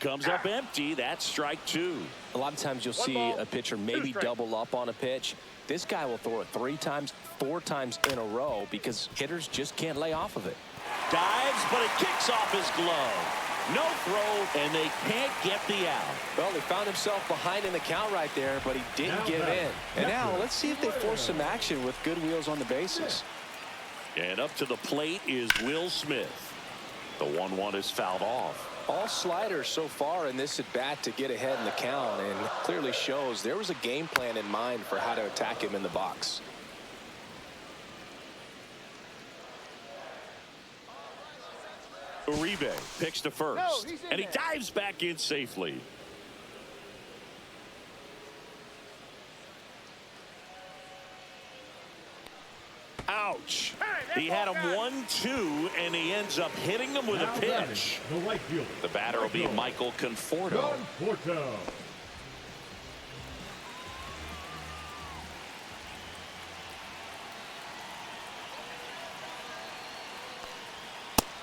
Comes up empty. That's strike 2. A lot of times you'll see a pitcher maybe double up on a pitch. This guy will throw it 3 times, 4 times in a row because hitters just can't lay off of it. Dives, but it kicks off his glove. No throw, and they can't get the out. Well, he found himself behind in the count right there, but he didn't give in. And now let's see if they force some action with good wheels on the bases. And up to the plate is Will Smith. The 1-1 is fouled off. All sliders so far in this at bat to get ahead in the count, and clearly shows there was a game plan in mind for how to attack him in the box. Uribe picks to first, and he dives back in safely. Ouch. He had him 1-2, and he ends up hitting him with a pitch. The batter will be Michael Conforto.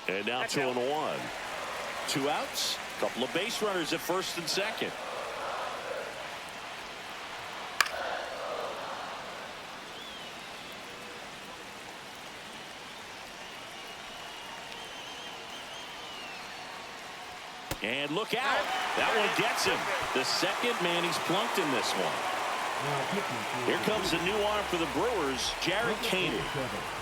And now 2-1. 2 outs. Couple of base runners at first and second. And look out. That one gets him. The second man he's plunked in this one. Here comes the new arm for the Brewers, Jared Koenig.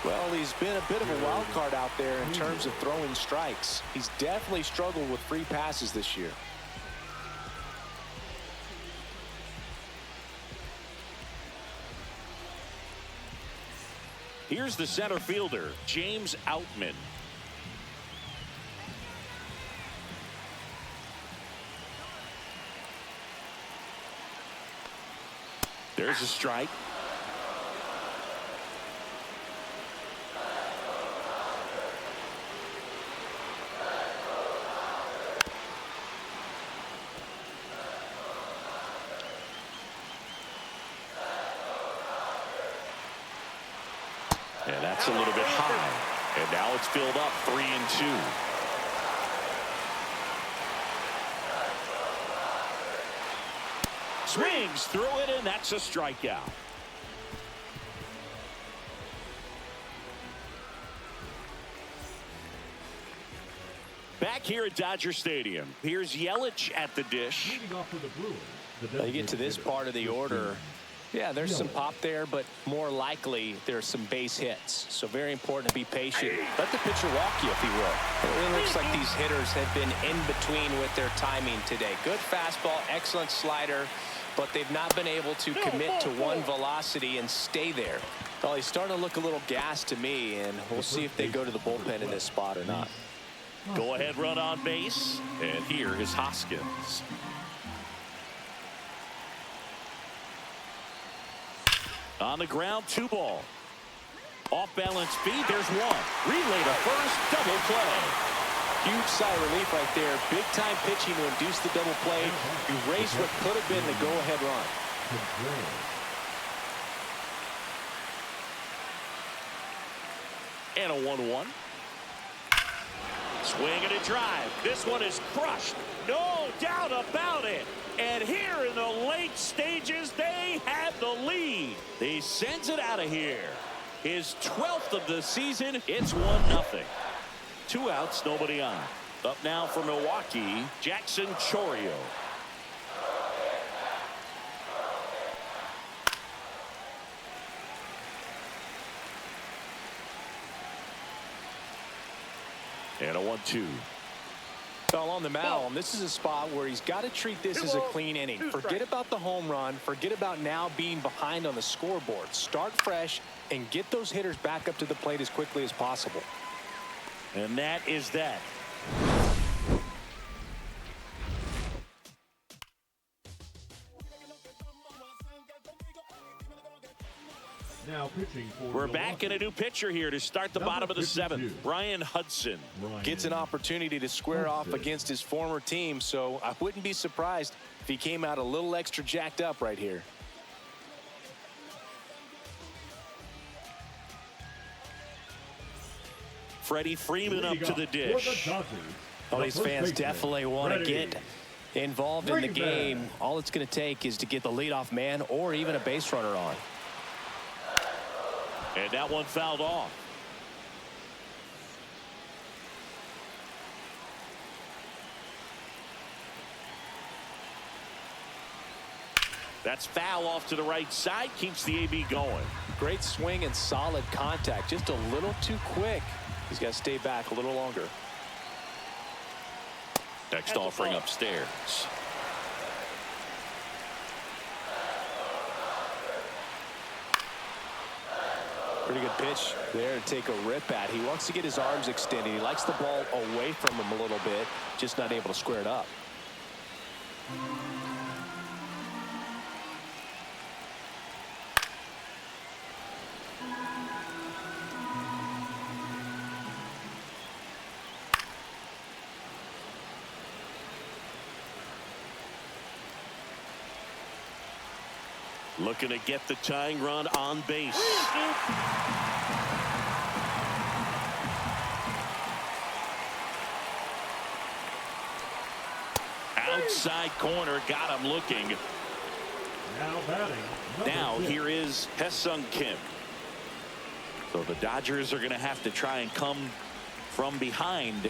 Well, he's been a bit of a wild card out there in terms of throwing strikes. He's definitely struggled with free passes this year. Here's the center fielder, James Outman. There's a strike. And that's a little bit high. And now it's filled up 3-2. Swings through it, and that's a strikeout. Back here at Dodger Stadium, here's Yelich at the dish. Leading off for the Brewers, Now you get to this part of the order. Yeah, there's some pop there, but more likely there's some base hits. So very important to be patient. Let the pitcher walk you, if he will. It really looks like these hitters have been in between with their timing today. Good fastball, excellent slider, but they've not been able to commit to one velocity and stay there. Well, he's starting to look a little gassed to me, and we'll see if they go to the bullpen in this spot or not. Go ahead, run on base. And here is Hoskins. On the ground, 2 ball. Off balance feed, there's 1. Relay to first, double play. Huge sigh of relief right there. Big time pitching to induce the double play. Erase what could have been the go-ahead run. And a 1-1. Swing and a drive. This one is crushed. No doubt about it. And here in the late stages, they have the lead. He sends it out of here. His 12th of the season. It's 1-0. 2 outs, nobody on. Up now for Milwaukee, Jackson Chourio. And a 1-2. Fell on the mound. This is a spot where he's got to treat this as a clean inning. Forget about the home run. Forget about now being behind on the scoreboard. Start fresh and get those hitters back up to the plate as quickly as possible. And that is that. Now pitching for We're back in a new pitcher here to start the bottom of the 7th. Brian Hudson gets an opportunity to square off against his former team, so I wouldn't be surprised if he came out a little extra jacked up right here. Freddie Freeman up to the dish. Well, these fans definitely want to get involved in the game. All it's going to take is to get the leadoff man or even a base runner on. And that one fouled off. That's foul off to the right side. Keeps the AB going. Great swing and solid contact. Just a little too quick. He's got to stay back a little longer. Next offering upstairs. Pretty good pitch there to take a rip at. He wants to get his arms extended. He likes the ball away from him a little bit, just not able to square it up. Looking to get the tying run on base. Outside corner, got him looking. Now batting. Now here is Ha-Seong Kim. So the Dodgers are going to have to try and come from behind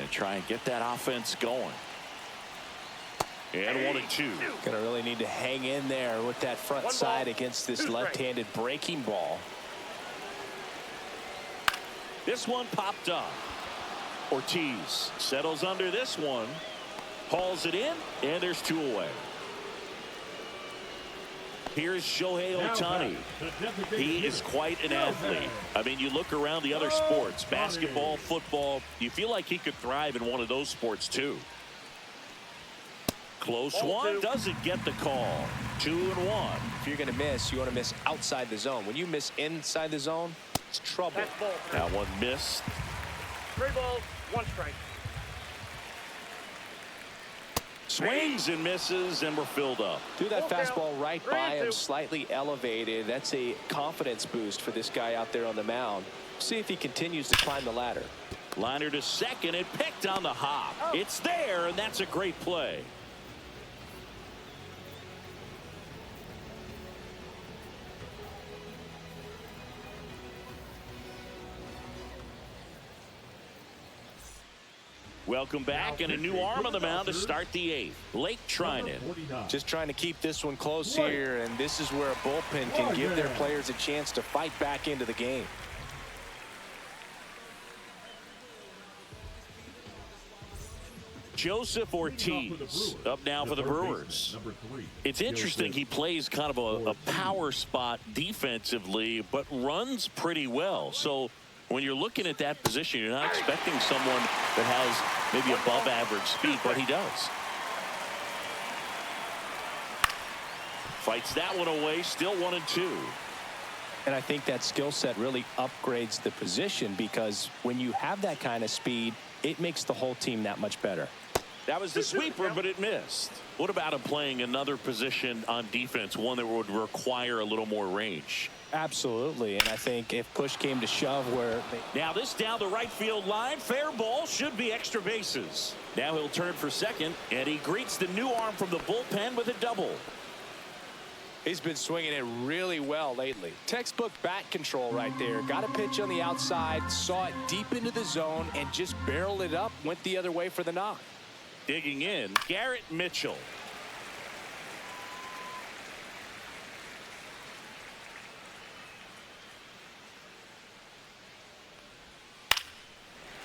and try and get that offense going. And 1-2. Gonna really need to hang in there with that front side against this left-handed breaking ball. This one popped up. Ortiz settles under this one, hauls it in, and there's 2 away. Here's Shohei Ohtani. He is quite an athlete. I mean, you look around the other sports, basketball, football, you feel like he could thrive in one of those sports too. Close Ball one. two. Doesn't get the call. 2-1. If you're going to miss, you want to miss outside the zone. When you miss inside the zone, it's trouble. That's ball. That one missed. 3 balls, 1 strike. Swings and misses, and we're filled up. Threw that Ball fastball count. right 3-2. by him, slightly elevated. That's a confidence boost for this guy out there on the mound. See if he continues to climb the ladder. Liner to second and picked on the hop. It's there, and that's a great play. Welcome back, and a new arm on the mound to start the 8th. Blake Trinan. Just trying to keep this one close here, and this is where a bullpen can give their players a chance to fight back into the game. Joseph Ortiz up now for the Brewers. It's interesting, he plays kind of a power spot defensively, but runs pretty well. So when you're looking at that position, you're not expecting someone that has maybe above average speed, but he does. Fights that one away, still 1-2. And I think that skill set really upgrades the position, because when you have that kind of speed, it makes the whole team that much better. That was the sweeper, but it missed. What about him playing another position on defense, one that would require a little more range? Absolutely, and I think if push came to shove where Now this down the right field line. Fair ball, should be extra bases. Now he'll turn for second, and he greets the new arm from the bullpen with a double. he's been swinging it really well lately. Textbook bat control right there. Got a pitch on the outside, saw it deep into the zone, and just barreled it up, went the other way for the knock. Digging in, Garrett Mitchell.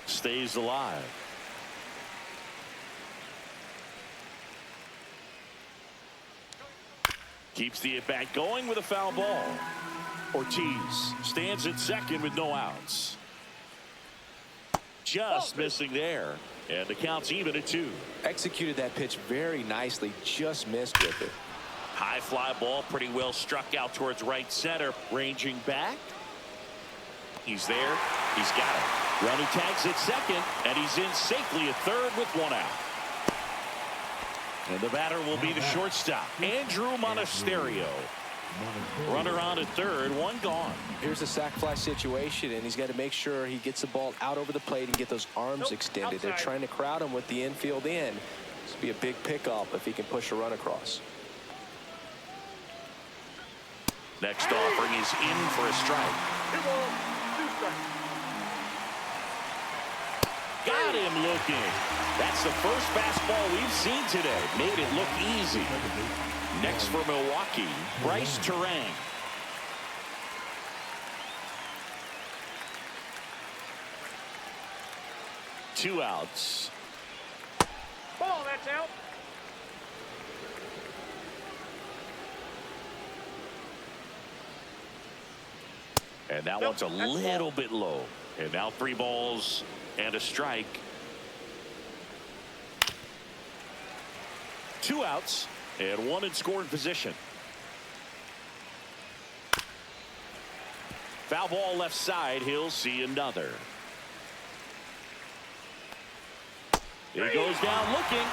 Stays alive. Keeps the at-bat going with a foul ball. Ortiz stands at second with no outs. Just missing there. And the count's even at 2. Executed that pitch very nicely, just missed with it. High fly ball, pretty well struck out towards right center. Ranging back. He's there. He's got it. Runner tags at second, and he's in safely at third with 1 out. And the batter will be the shortstop, Andrew Monasterio. Runner on at third, 1 gone. Here's a sac fly situation, and he's got to make sure he gets the ball out over the plate and get those arms extended. They're trying to crowd him with the infield in. This would be a big pickup if he can push a run across. Next offering is in for a strike. 2 balls, 2 strikes. Got him looking. That's the first fastball we've seen today. Made it look easy. Next for Milwaukee, Bryce Terang. Two outs. Ball, that's out. And that one's a little bit low. And now 3 balls and a strike. 2 outs and 1 in scoring position. Foul ball left side. He'll see another. He goes down looking.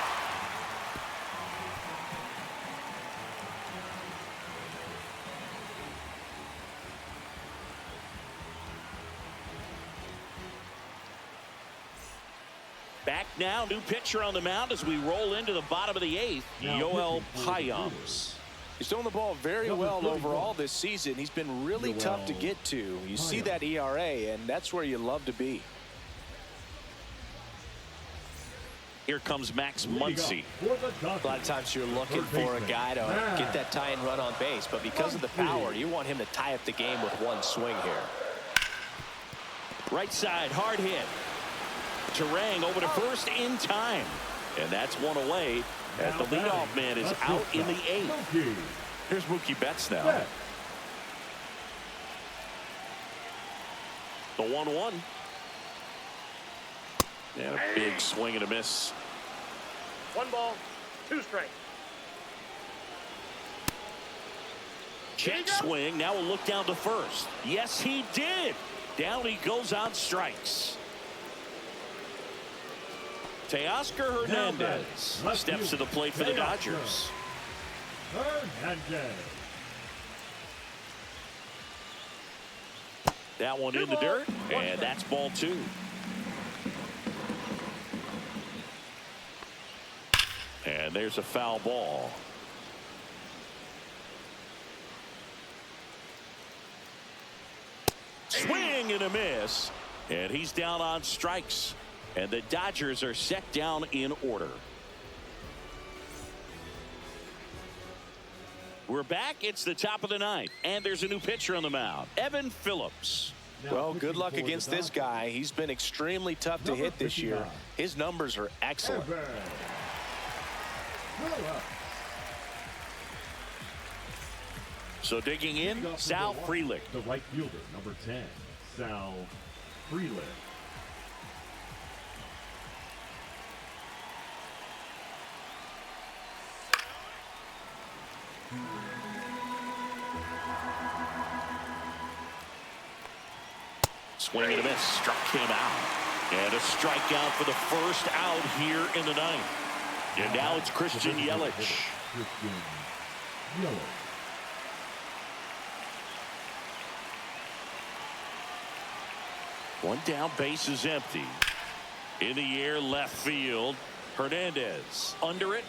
Back now, new pitcher on the mound as we roll into the bottom of the 8th. Yoel Payams. He's throwing the ball very well overall this season. He's been really tough to get to. You see that ERA, and that's where you love to be. Here comes Max Muncy. A lot of times you're looking for a guy to get that tying run on base, but because of the power, you want him to tie up the game with 1 swing here. Right side, hard hit. Terang over to first in time. And that's 1 away as the leadoff man is out in the 8th. Here's Mookie Betts now. The 1-1. And a big swing and a miss. 1 ball, 2 strikes. Check swing. Now we'll look down to first. Yes, he did. Down he goes on strikes. Teoscar Hernandez steps to the plate for the Dodgers. Hernandez. That one in the dirt, and that's ball 2. And there's a foul ball. Swing and a miss, and he's down on strikes, and the Dodgers are set down in order. We're back. It's the top of the 9th, and there's a new pitcher on the mound, Evan Phillips. Well, good luck against this guy. He's been extremely tough to hit this year. His numbers are excellent. So digging in, Sal Frelick. The right fielder, number 10, Sal Frelick. Swing and a miss, struck him out. And a strikeout for the first out here in the 9th. And now it's Christian Yelich. Christian Yelich. One down, base is empty. In the air, left field. Hernandez under it.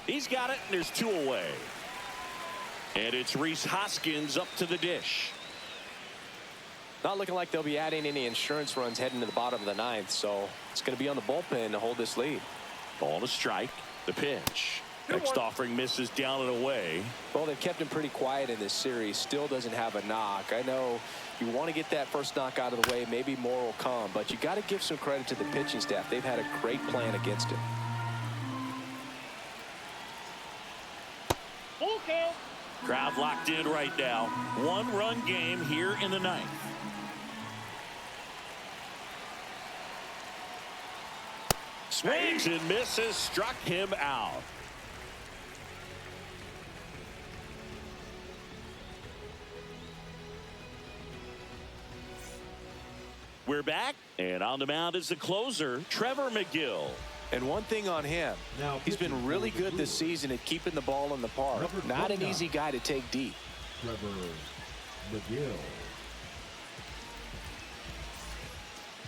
He's got it, and there's 2 away. And it's Rhys Hoskins up to the dish. Not looking like they'll be adding any insurance runs heading to the bottom of the 9th, so it's going to be on the bullpen to hold this lead. Ball to strike. The pitch. Next offering misses down and away. Well, they've kept him pretty quiet in this series. Still doesn't have a knock. I know you want to get that first knock out of the way. Maybe more will come, but you got to give some credit to the pitching staff. They've had a great plan against him. Full count. Crowd locked in right now. 1-run game here in the 9th. Swings and misses, struck him out. We're back, and on the mound is the closer, Trevor McGill. And one thing on him, he's been really good this season at keeping the ball in the park. Not an easy guy to take deep. Trevor McGill.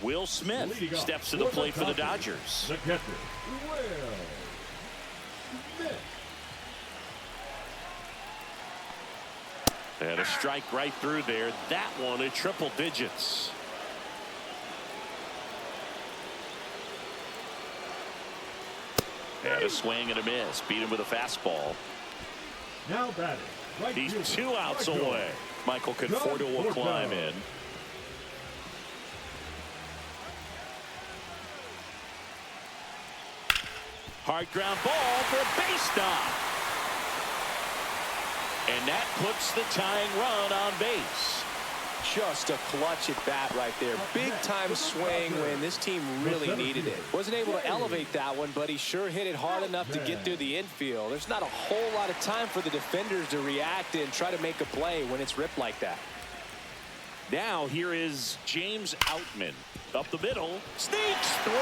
Will Smith steps to the plate for the Dodgers. The catcher, Will Smith. And a strike right through there. That one at triple digits. And a swing and a miss. Beat him with a fastball. Now batting. Right He's fielder, 2 outs Michael away. Michael Conforto will climb in. Hard ground ball for a base stop. And that puts the tying run on base. Just a clutch at bat right there. Big time swing when this team really needed it. Wasn't able to elevate that one, but he sure hit it hard enough to get through the infield. There's not a whole lot of time for the defenders to react and try to make a play when it's ripped like that. Now here is James Outman. Up the middle, sneaks through,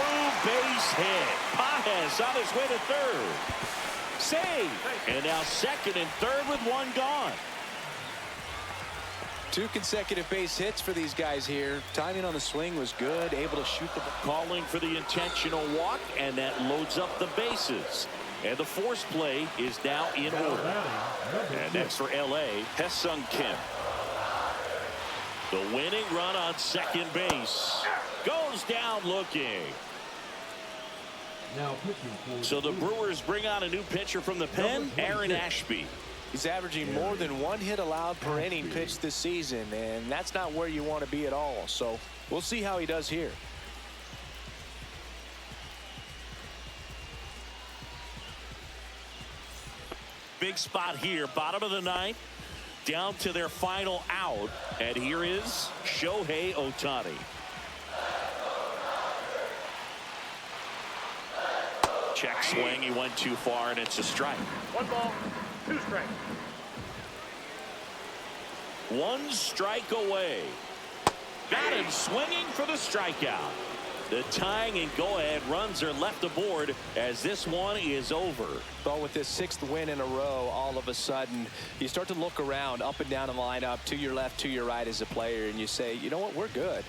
base hit. Pages on his way to third. Save. And now second and third with 1 gone. 2 consecutive base hits for these guys here. Timing on the swing was good, able to shoot the ball. Calling for the intentional walk, and that loads up the bases. And the force play is now in order. And next for L.A., Hesung Kim. The winning run on second base. Goes down looking. Now pitching for So the Brewers bring on a new pitcher from the pen, Aaron Ashby. He's averaging more than 1 hit allowed per inning pitched this season, and that's not where you want to be at all. So we'll see how he does here. Big spot here, bottom of the 9th, down to their final out. And here is Shohei Ohtani. Check swing. He went too far, and it's a strike. 1 ball, 2 strikes. 1 strike away. Got him swinging for the strikeout. The tying and go-ahead runs are left aboard as this one is over. But with this 6th win in a row, all of a sudden, you start to look around up and down the lineup, to your left, to your right as a player, and you say, you know what, we're good.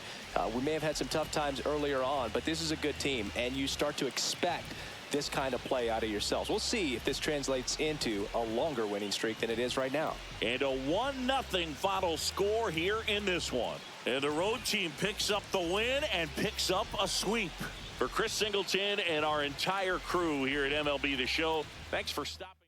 We may have had some tough times earlier on, but this is a good team, and you start to expect this kind of play out of yourselves. We'll see if this translates into a longer winning streak than it is right now. And a 1-0 final score here in this one. And the road team picks up the win and picks up a sweep. For Chris Singleton and our entire crew here at MLB The Show, thanks for stopping.